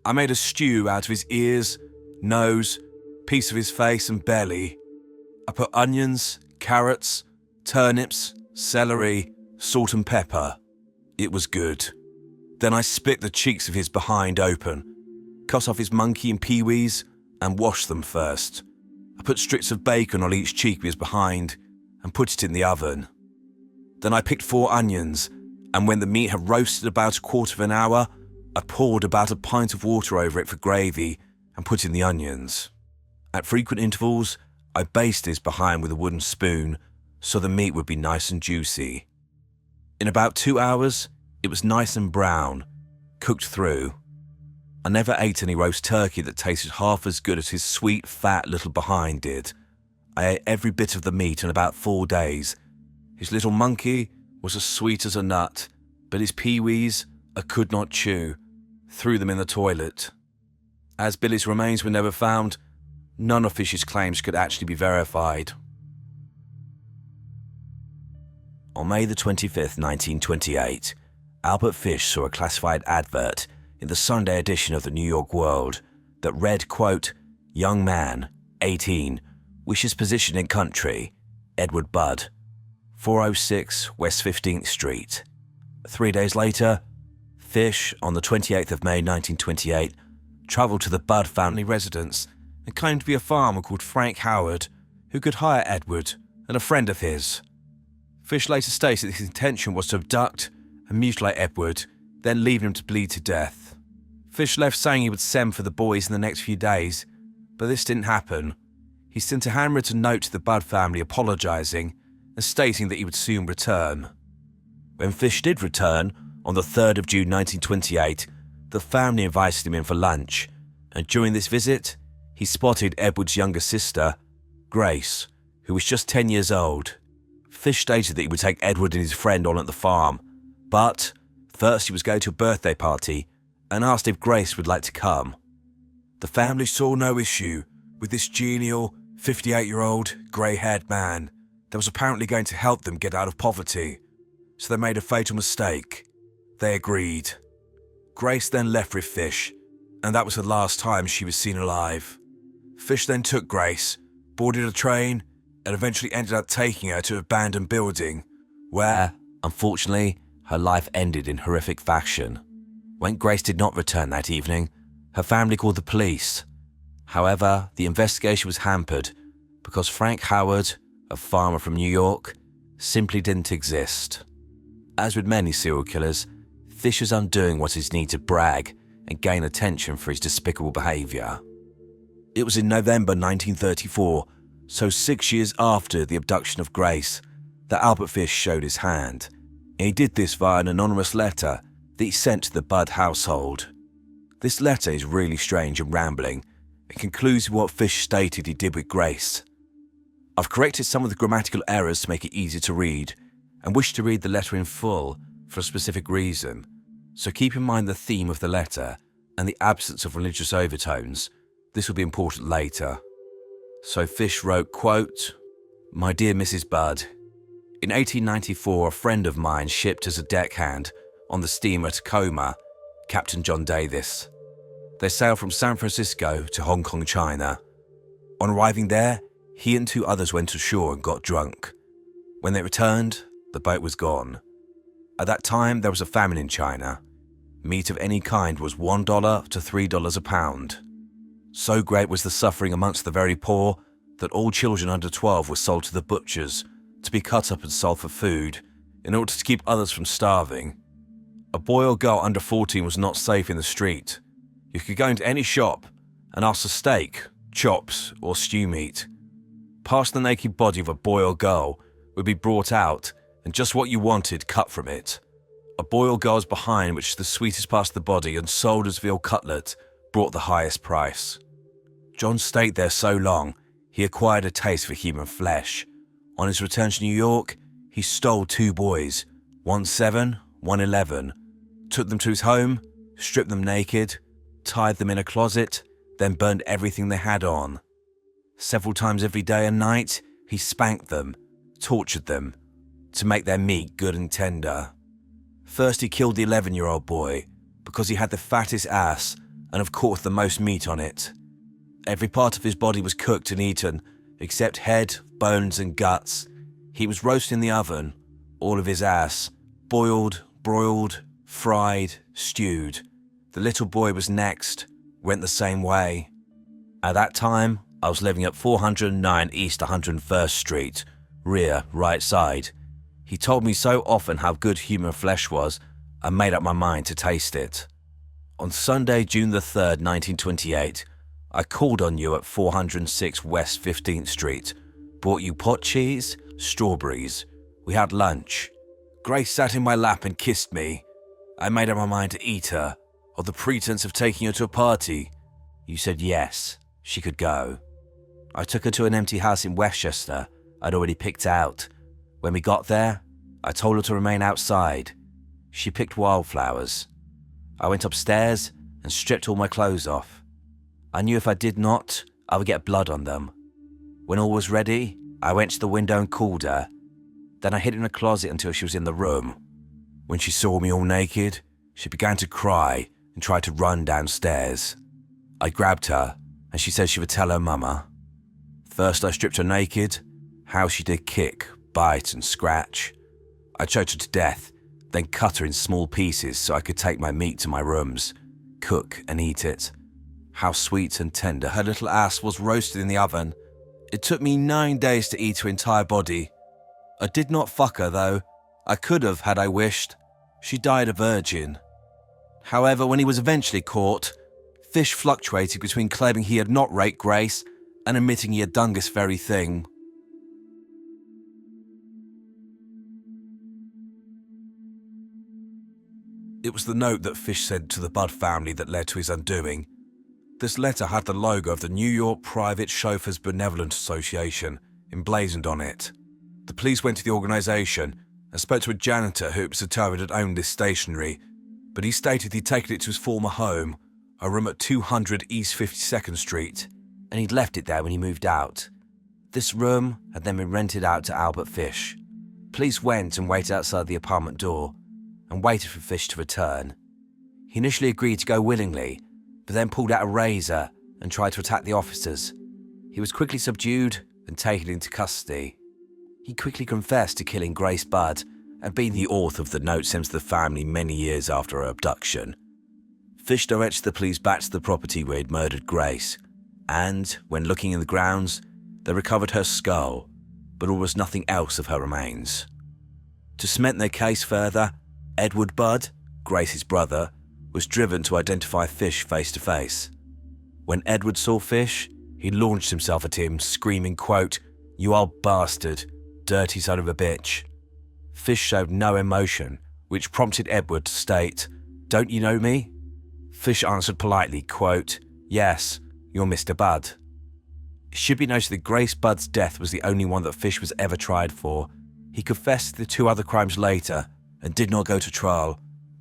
I made a stew out of his ears, nose, piece of his face and belly. I put onions, carrots, turnips, celery, salt and pepper. It was good. Then I split the cheeks of his behind open, cut off his monkey and peewees and washed them first. I put strips of bacon on each cheek of his behind and put it in the oven. Then I picked 4 onions, and when the meat had roasted about a quarter of an hour, I poured about a pint of water over it for gravy and put in the onions. At frequent intervals, I basted his behind with a wooden spoon so the meat would be nice and juicy. In about 2 hours, it was nice and brown, cooked through. I never ate any roast turkey that tasted half as good as his sweet, fat little behind did. I ate every bit of the meat in about 4 days. His little monkey was as sweet as a nut, but his peewees I could not chew, threw them in the toilet. As Billy's remains were never found, none of Fish's claims could actually be verified. On May the 25th, 1928, Albert Fish saw a classified advert in the Sunday edition of the New York World that read, quote, "Young man, 18, wishes position in country, Edward Budd, 406 West 15th Street." 3 days later, Fish, on the 28th of May 1928, travelled to the Budd family residence and claimed to be a farmer called Frank Howard who could hire Edward and a friend of his. Fish later stated that his intention was to abduct and mutilate Edward, then leave him to bleed to death. Fish left saying he would send for the boys in the next few days, but this didn't happen. He sent a handwritten note to the Budd family apologising and stating that he would soon return. When Fish did return, on the 3rd of June 1928, the family invited him in for lunch, and during this visit, he spotted Edward's younger sister, Grace, who was just 10 years old. Fish stated that he would take Edward and his friend on at the farm, but first he was going to a birthday party and asked if Grace would like to come. The family saw no issue with this genial, 58-year-old, grey-haired man that was apparently going to help them get out of poverty, so they made a fatal mistake. They agreed. Grace then left with Fish, and that was the last time she was seen alive. Fish then took Grace, boarded a train, and eventually ended up taking her to an abandoned building, where, unfortunately, her life ended in horrific fashion. When Grace did not return that evening, her family called the police. However, the investigation was hampered because Frank Howard, a farmer from New York, simply didn't exist. As with many serial killers, Fish was undoing what is needed to brag and gain attention for his despicable behaviour. It was in November 1934, so 6 years after the abduction of Grace, that Albert Fish showed his hand, and he did this via an anonymous letter that he sent to the Budd household. This letter is really strange and rambling, and concludes with what Fish stated he did with Grace. I've corrected some of the grammatical errors to make it easier to read, and wish to read the letter in full for a specific reason, so keep in mind the theme of the letter and the absence of religious overtones. This will be important later. So Fish wrote, quote, "My dear Mrs. Budd, in 1894 a friend of mine shipped as a deckhand on the steamer Tacoma, Captain John Davis. They sailed from San Francisco to Hong Kong, China. On arriving there, he and 2 others went ashore and got drunk. When they returned, the boat was gone. At that time, there was a famine in China. Meat of any kind was $1 to $3 a pound. So great was the suffering amongst the very poor that all children under 12 were sold to the butchers to be cut up and sold for food in order to keep others from starving. A boy or girl under 14 was not safe in the street. You could go into any shop and ask for steak, chops, or stew meat. Past the naked body of a boy or girl would be brought out and just what you wanted cut from it. A boy or girl's behind, which is the sweetest part of the body and sold as veal cutlet, brought the highest price. John stayed there so long, he acquired a taste for human flesh. On his return to New York, he stole 2 boys, one 7, one 11, took them to his home, stripped them naked, tied them in a closet, then burned everything they had on. Several times every day and night, he spanked them, tortured them, to make their meat good and tender. First he killed the 11-year-old boy because he had the fattest ass and of course the most meat on it. Every part of his body was cooked and eaten, except head, bones and guts. He was roasted in the oven, all of his ass, boiled, broiled, fried, stewed. The little boy was next, went the same way. At that time, I was living at 409 East 101st Street, rear, right side. He told me so often how good human flesh was, I made up my mind to taste it. On Sunday, June the 3rd, 1928, I called on you at 406 West 15th Street, bought you pot cheese, strawberries. We had lunch. Grace sat in my lap and kissed me. I made up my mind to eat her, on the pretense of taking her to a party. You said yes, she could go. I took her to an empty house in Westchester I'd already picked out. When we got there, I told her to remain outside. She picked wildflowers. I went upstairs and stripped all my clothes off. I knew if I did not, I would get blood on them. When all was ready, I went to the window and called her. Then I hid in a closet until she was in the room. When she saw me all naked, she began to cry and tried to run downstairs. I grabbed her and she said she would tell her mama. First I stripped her naked. How she did kick, bite and scratch. I choked her to death, then cut her in small pieces so I could take my meat to my rooms, cook and eat it. How sweet and tender her little ass was roasted in the oven. It took me 9 days to eat her entire body. I did not fuck her though. I could have had I wished. She died a virgin. However, when he was eventually caught, Fish fluctuated between claiming he had not raped Grace and admitting he had done this very thing. It was the note that Fish sent to the Budd family that led to his undoing. This letter had the logo of the New York Private Chauffeurs Benevolent Association emblazoned on it. The police went to the organization and spoke to a janitor who was determined had owned this stationery, but he stated he'd taken it to his former home, a room at 200 East 52nd Street, and he'd left it there when he moved out. This room had then been rented out to Albert Fish. Police went and waited outside the apartment door and waited for Fish to return. He initially agreed to go willingly, but then pulled out a razor and tried to attack the officers. He was quickly subdued and taken into custody. He quickly confessed to killing Grace Budd and being the author of the note sent to the family many years after her abduction. Fish directed the police back to the property where he'd murdered Grace, and, when looking in the grounds, they recovered her skull, but almost nothing else of her remains. To cement their case further, Edward Budd, Grace's brother, was driven to identify Fish face to face. When Edward saw Fish, he launched himself at him, screaming, quote, "You old bastard, dirty son of a bitch." Fish showed no emotion, which prompted Edward to state, "Don't you know me?" Fish answered politely, quote, "Yes, you're Mr. Budd." It should be noted that Grace Budd's death was the only one that Fish was ever tried for. He confessed to the 2 other crimes later and did not go to trial,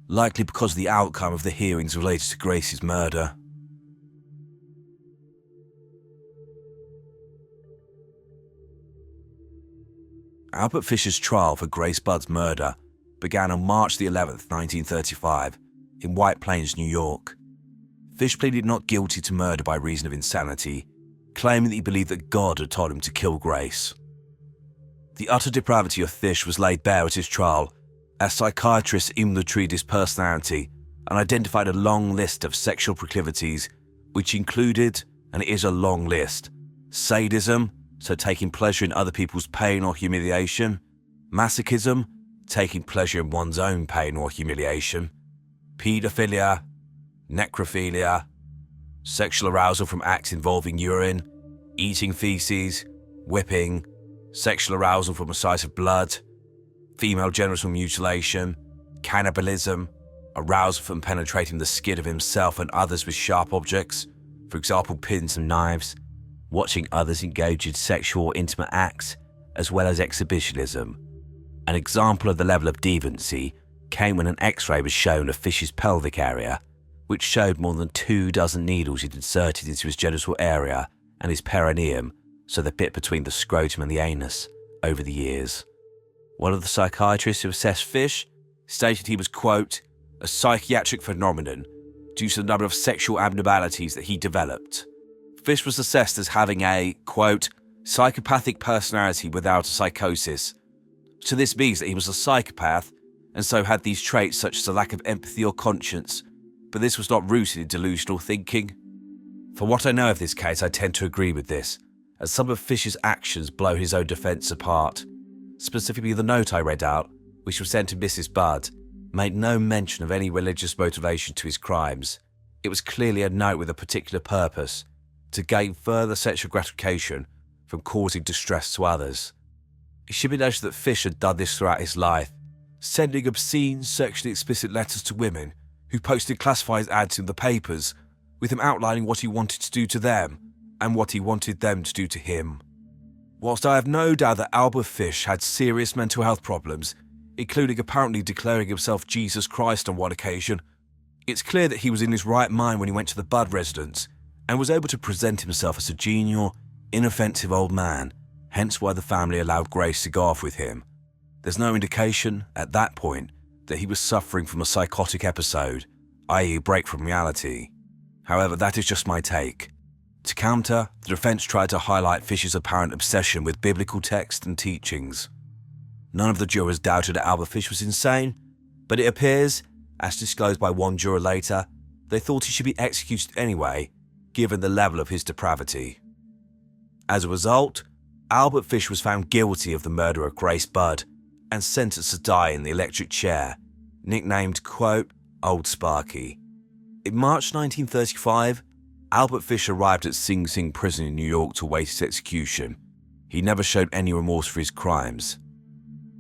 likely because of the outcome of the hearings related to Grace's murder. Albert Fish's trial for Grace Budd's murder began on March the 11th, 1935, in White Plains, New York. Fish pleaded not guilty to murder by reason of insanity, claiming that he believed that God had told him to kill Grace. The utter depravity of Fish was laid bare at his trial, as psychiatrists inventoried his personality and identified a long list of sexual proclivities, which included, and it is a long list, sadism, so taking pleasure in other people's pain or humiliation, masochism, taking pleasure in one's own pain or humiliation, paedophilia, necrophilia, sexual arousal from acts involving urine, eating feces, whipping, sexual arousal from a sight of blood, female genital mutilation, cannibalism, arousal from penetrating the skin of himself and others with sharp objects, for example pins and knives, watching others engage in sexual or intimate acts, as well as exhibitionism. An example of the level of deviancy came when an X-ray was shown of Fish's pelvic area, which showed more than 24 needles he'd inserted into his genital area and his perineum, so the bit between the scrotum and the anus, over the years. One of the psychiatrists who assessed Fish stated he was, quote, "a psychiatric phenomenon due to the number of sexual abnormalities that he developed." Fish was assessed as having a, quote, "psychopathic personality without a psychosis." So this means that he was a psychopath and so had these traits such as a lack of empathy or conscience, but this was not rooted in delusional thinking. For what I know of this case, I tend to agree with this, as some of Fish's actions blow his own defence apart. Specifically the note I read out, which was sent to Mrs. Budd, made no mention of any religious motivation to his crimes. It was clearly a note with a particular purpose, to gain further sexual gratification from causing distress to others. It should be noted that Fish had done this throughout his life, sending obscene, sexually explicit letters to women who posted classified ads in the papers, with him outlining what he wanted to do to them and what he wanted them to do to him. Whilst I have no doubt that Albert Fish had serious mental health problems, including apparently declaring himself Jesus Christ on one occasion, it's clear that he was in his right mind when he went to the Budd residence and was able to present himself as a genial, inoffensive old man, hence why the family allowed Grace to go off with him. There's no indication, at that point, that he was suffering from a psychotic episode, i.e. a break from reality. However, that is just my take. To counter, the defence tried to highlight Fish's apparent obsession with biblical text and teachings. None of the jurors doubted that Albert Fish was insane, but it appears, as disclosed by one juror later, they thought he should be executed anyway, given the level of his depravity. As a result, Albert Fish was found guilty of the murder of Grace Budd and sentenced to die in the electric chair, nicknamed, quote, Old Sparky. In March 1935, Albert Fish arrived at Sing Sing prison in New York to await his execution. He never showed any remorse for his crimes.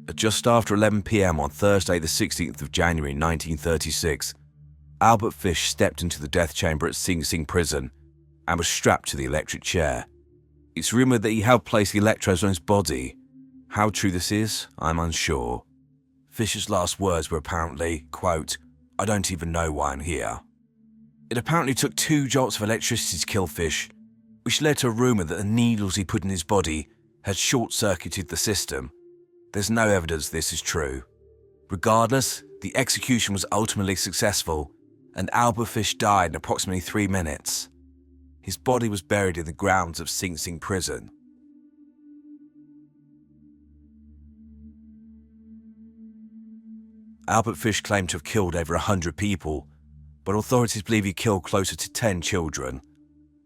At just after 11 p.m. on Thursday the 16th of January 1936, Albert Fish stepped into the death chamber at Sing Sing prison and was strapped to the electric chair. It's rumoured that he helped place the electrodes on his body. How true this is, I'm unsure. Fish's last words were apparently, quote, "I don't even know why I'm here." It apparently took 2 jolts of electricity to kill Fish, which led to a rumour that the needles he put in his body had short-circuited the system. There's no evidence this is true. Regardless, the execution was ultimately successful, and Albert Fish died in approximately 3 minutes. His body was buried in the grounds of Sing Sing prison. Albert Fish claimed to have killed over 100 people, but authorities believe he killed closer to 10 children.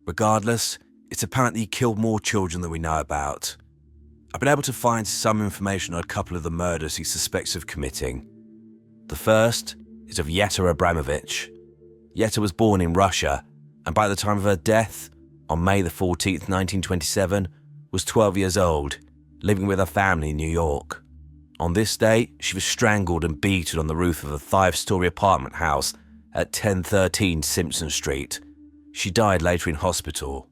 Regardless, it's apparent that he killed more children than we know about. I've been able to find some information on a couple of the murders he suspects of committing. The first is of Yetta Abramovich. Yetta was born in Russia, and by the time of her death, on May the 14th, 1927, was 12 years old, living with her family in New York. On this day, she was strangled and beaten on the roof of a 5-story apartment house at 1013 Simpson Street. She died later in hospital.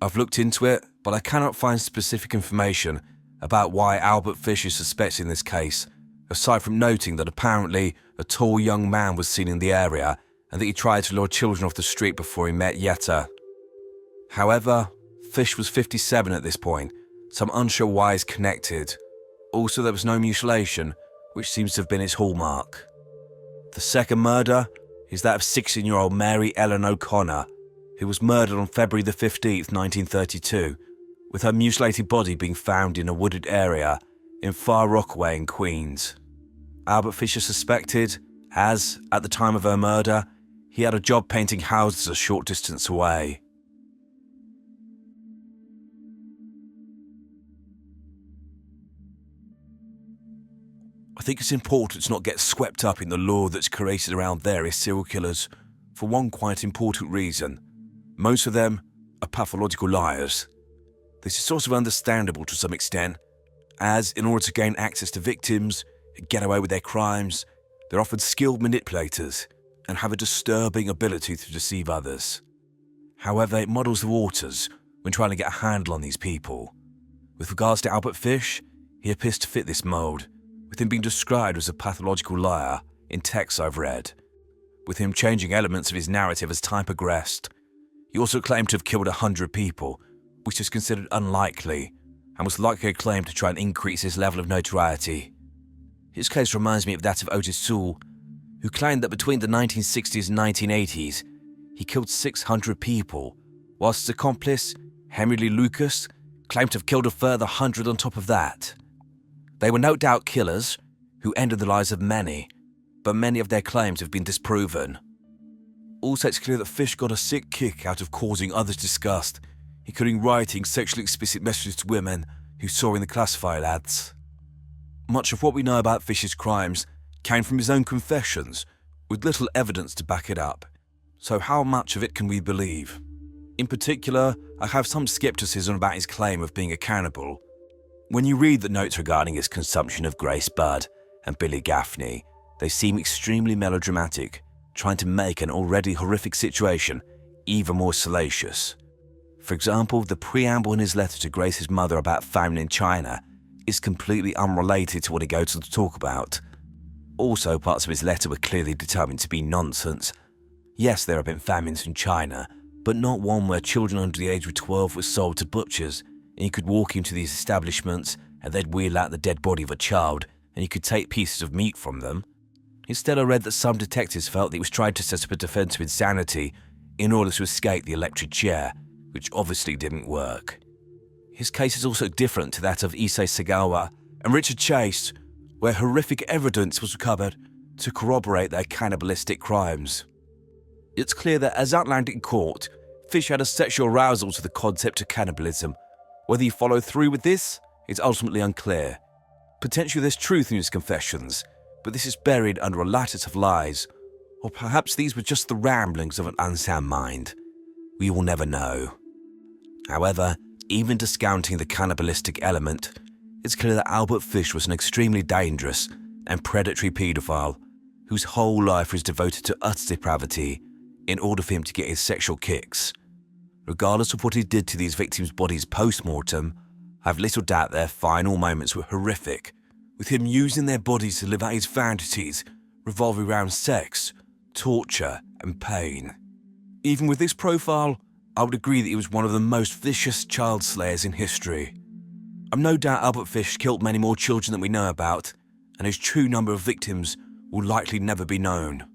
I've looked into it, but I cannot find specific information about why Albert Fish is suspected in this case, aside from noting that apparently a tall young man was seen in the area and that he tried to lure children off the street before he met Yetta. However, Fish was 57 at this point, so I'm unsure why he's connected. Also, there was no mutilation, which seems to have been his hallmark. The second murder is that of 16-year-old Mary Ellen O'Connor, who was murdered on February the 15th, 1932, with her mutilated body being found in a wooded area in Far Rockaway in Queens. Albert Fish is suspected as, at the time of her murder, he had a job painting houses a short distance away. I think it's important to not get swept up in the lore that's created around various serial killers for one quite important reason. Most of them are pathological liars. This is sort of understandable to some extent, as in order to gain access to victims and get away with their crimes, they're often skilled manipulators and have a disturbing ability to deceive others. However, it muddles the waters when trying to get a handle on these people. With regards to Albert Fish, he appears to fit this mould, with him being described as a pathological liar in texts I've read, with him changing elements of his narrative as time progressed. He also claimed to have killed 100 people, which is considered unlikely, and was likely claimed to try and increase his level of notoriety. His case reminds me of that of Otis Sewell, who claimed that between the 1960s and 1980s, he killed 600 people, whilst his accomplice, Henry Lee Lucas, claimed to have killed a further 100 on top of that. They were no doubt killers who ended the lives of many, but many of their claims have been disproven. Also, it's clear that Fish got a sick kick out of causing others disgust, including writing sexually explicit messages to women who saw in the classified ads. Much of what we know about Fish's crimes came from his own confessions, with little evidence to back it up. So how much of it can we believe? In particular, I have some skepticism about his claim of being a cannibal. When you read the notes regarding his consumption of Grace Budd and Billy Gaffney, they seem extremely melodramatic, trying to make an already horrific situation even more salacious. For example, the preamble in his letter to Grace's mother about famine in China is completely unrelated to what he goes on to talk about. Also, parts of his letter were clearly determined to be nonsense. Yes, there have been famines in China, but not one where children under the age of 12 were sold to butchers, and you could walk into these establishments and they'd wheel out the dead body of a child and you could take pieces of meat from them. Instead, I read that some detectives felt that he was trying to set up a defense of insanity in order to escape the electric chair, which obviously didn't work. His case is also different to that of Issei Sagawa and Richard Chase, where horrific evidence was recovered to corroborate their cannibalistic crimes. It's clear that, as outlined in court, Fish had a sexual arousal to the concept of cannibalism. Whether he followed through with this is ultimately unclear. Potentially there's truth in his confessions, but this is buried under a lattice of lies, or perhaps these were just the ramblings of an unsound mind. We will never know. However, even discounting the cannibalistic element, it's clear that Albert Fish was an extremely dangerous and predatory paedophile whose whole life was devoted to utter depravity in order for him to get his sexual kicks. Regardless of what he did to these victims' bodies post-mortem, I have little doubt their final moments were horrific, with him using their bodies to live out his fantasies revolving around sex, torture, and pain. Even with this profile, I would agree that he was one of the most vicious child slayers in history. I've no doubt Albert Fish killed many more children than we know about, and his true number of victims will likely never be known.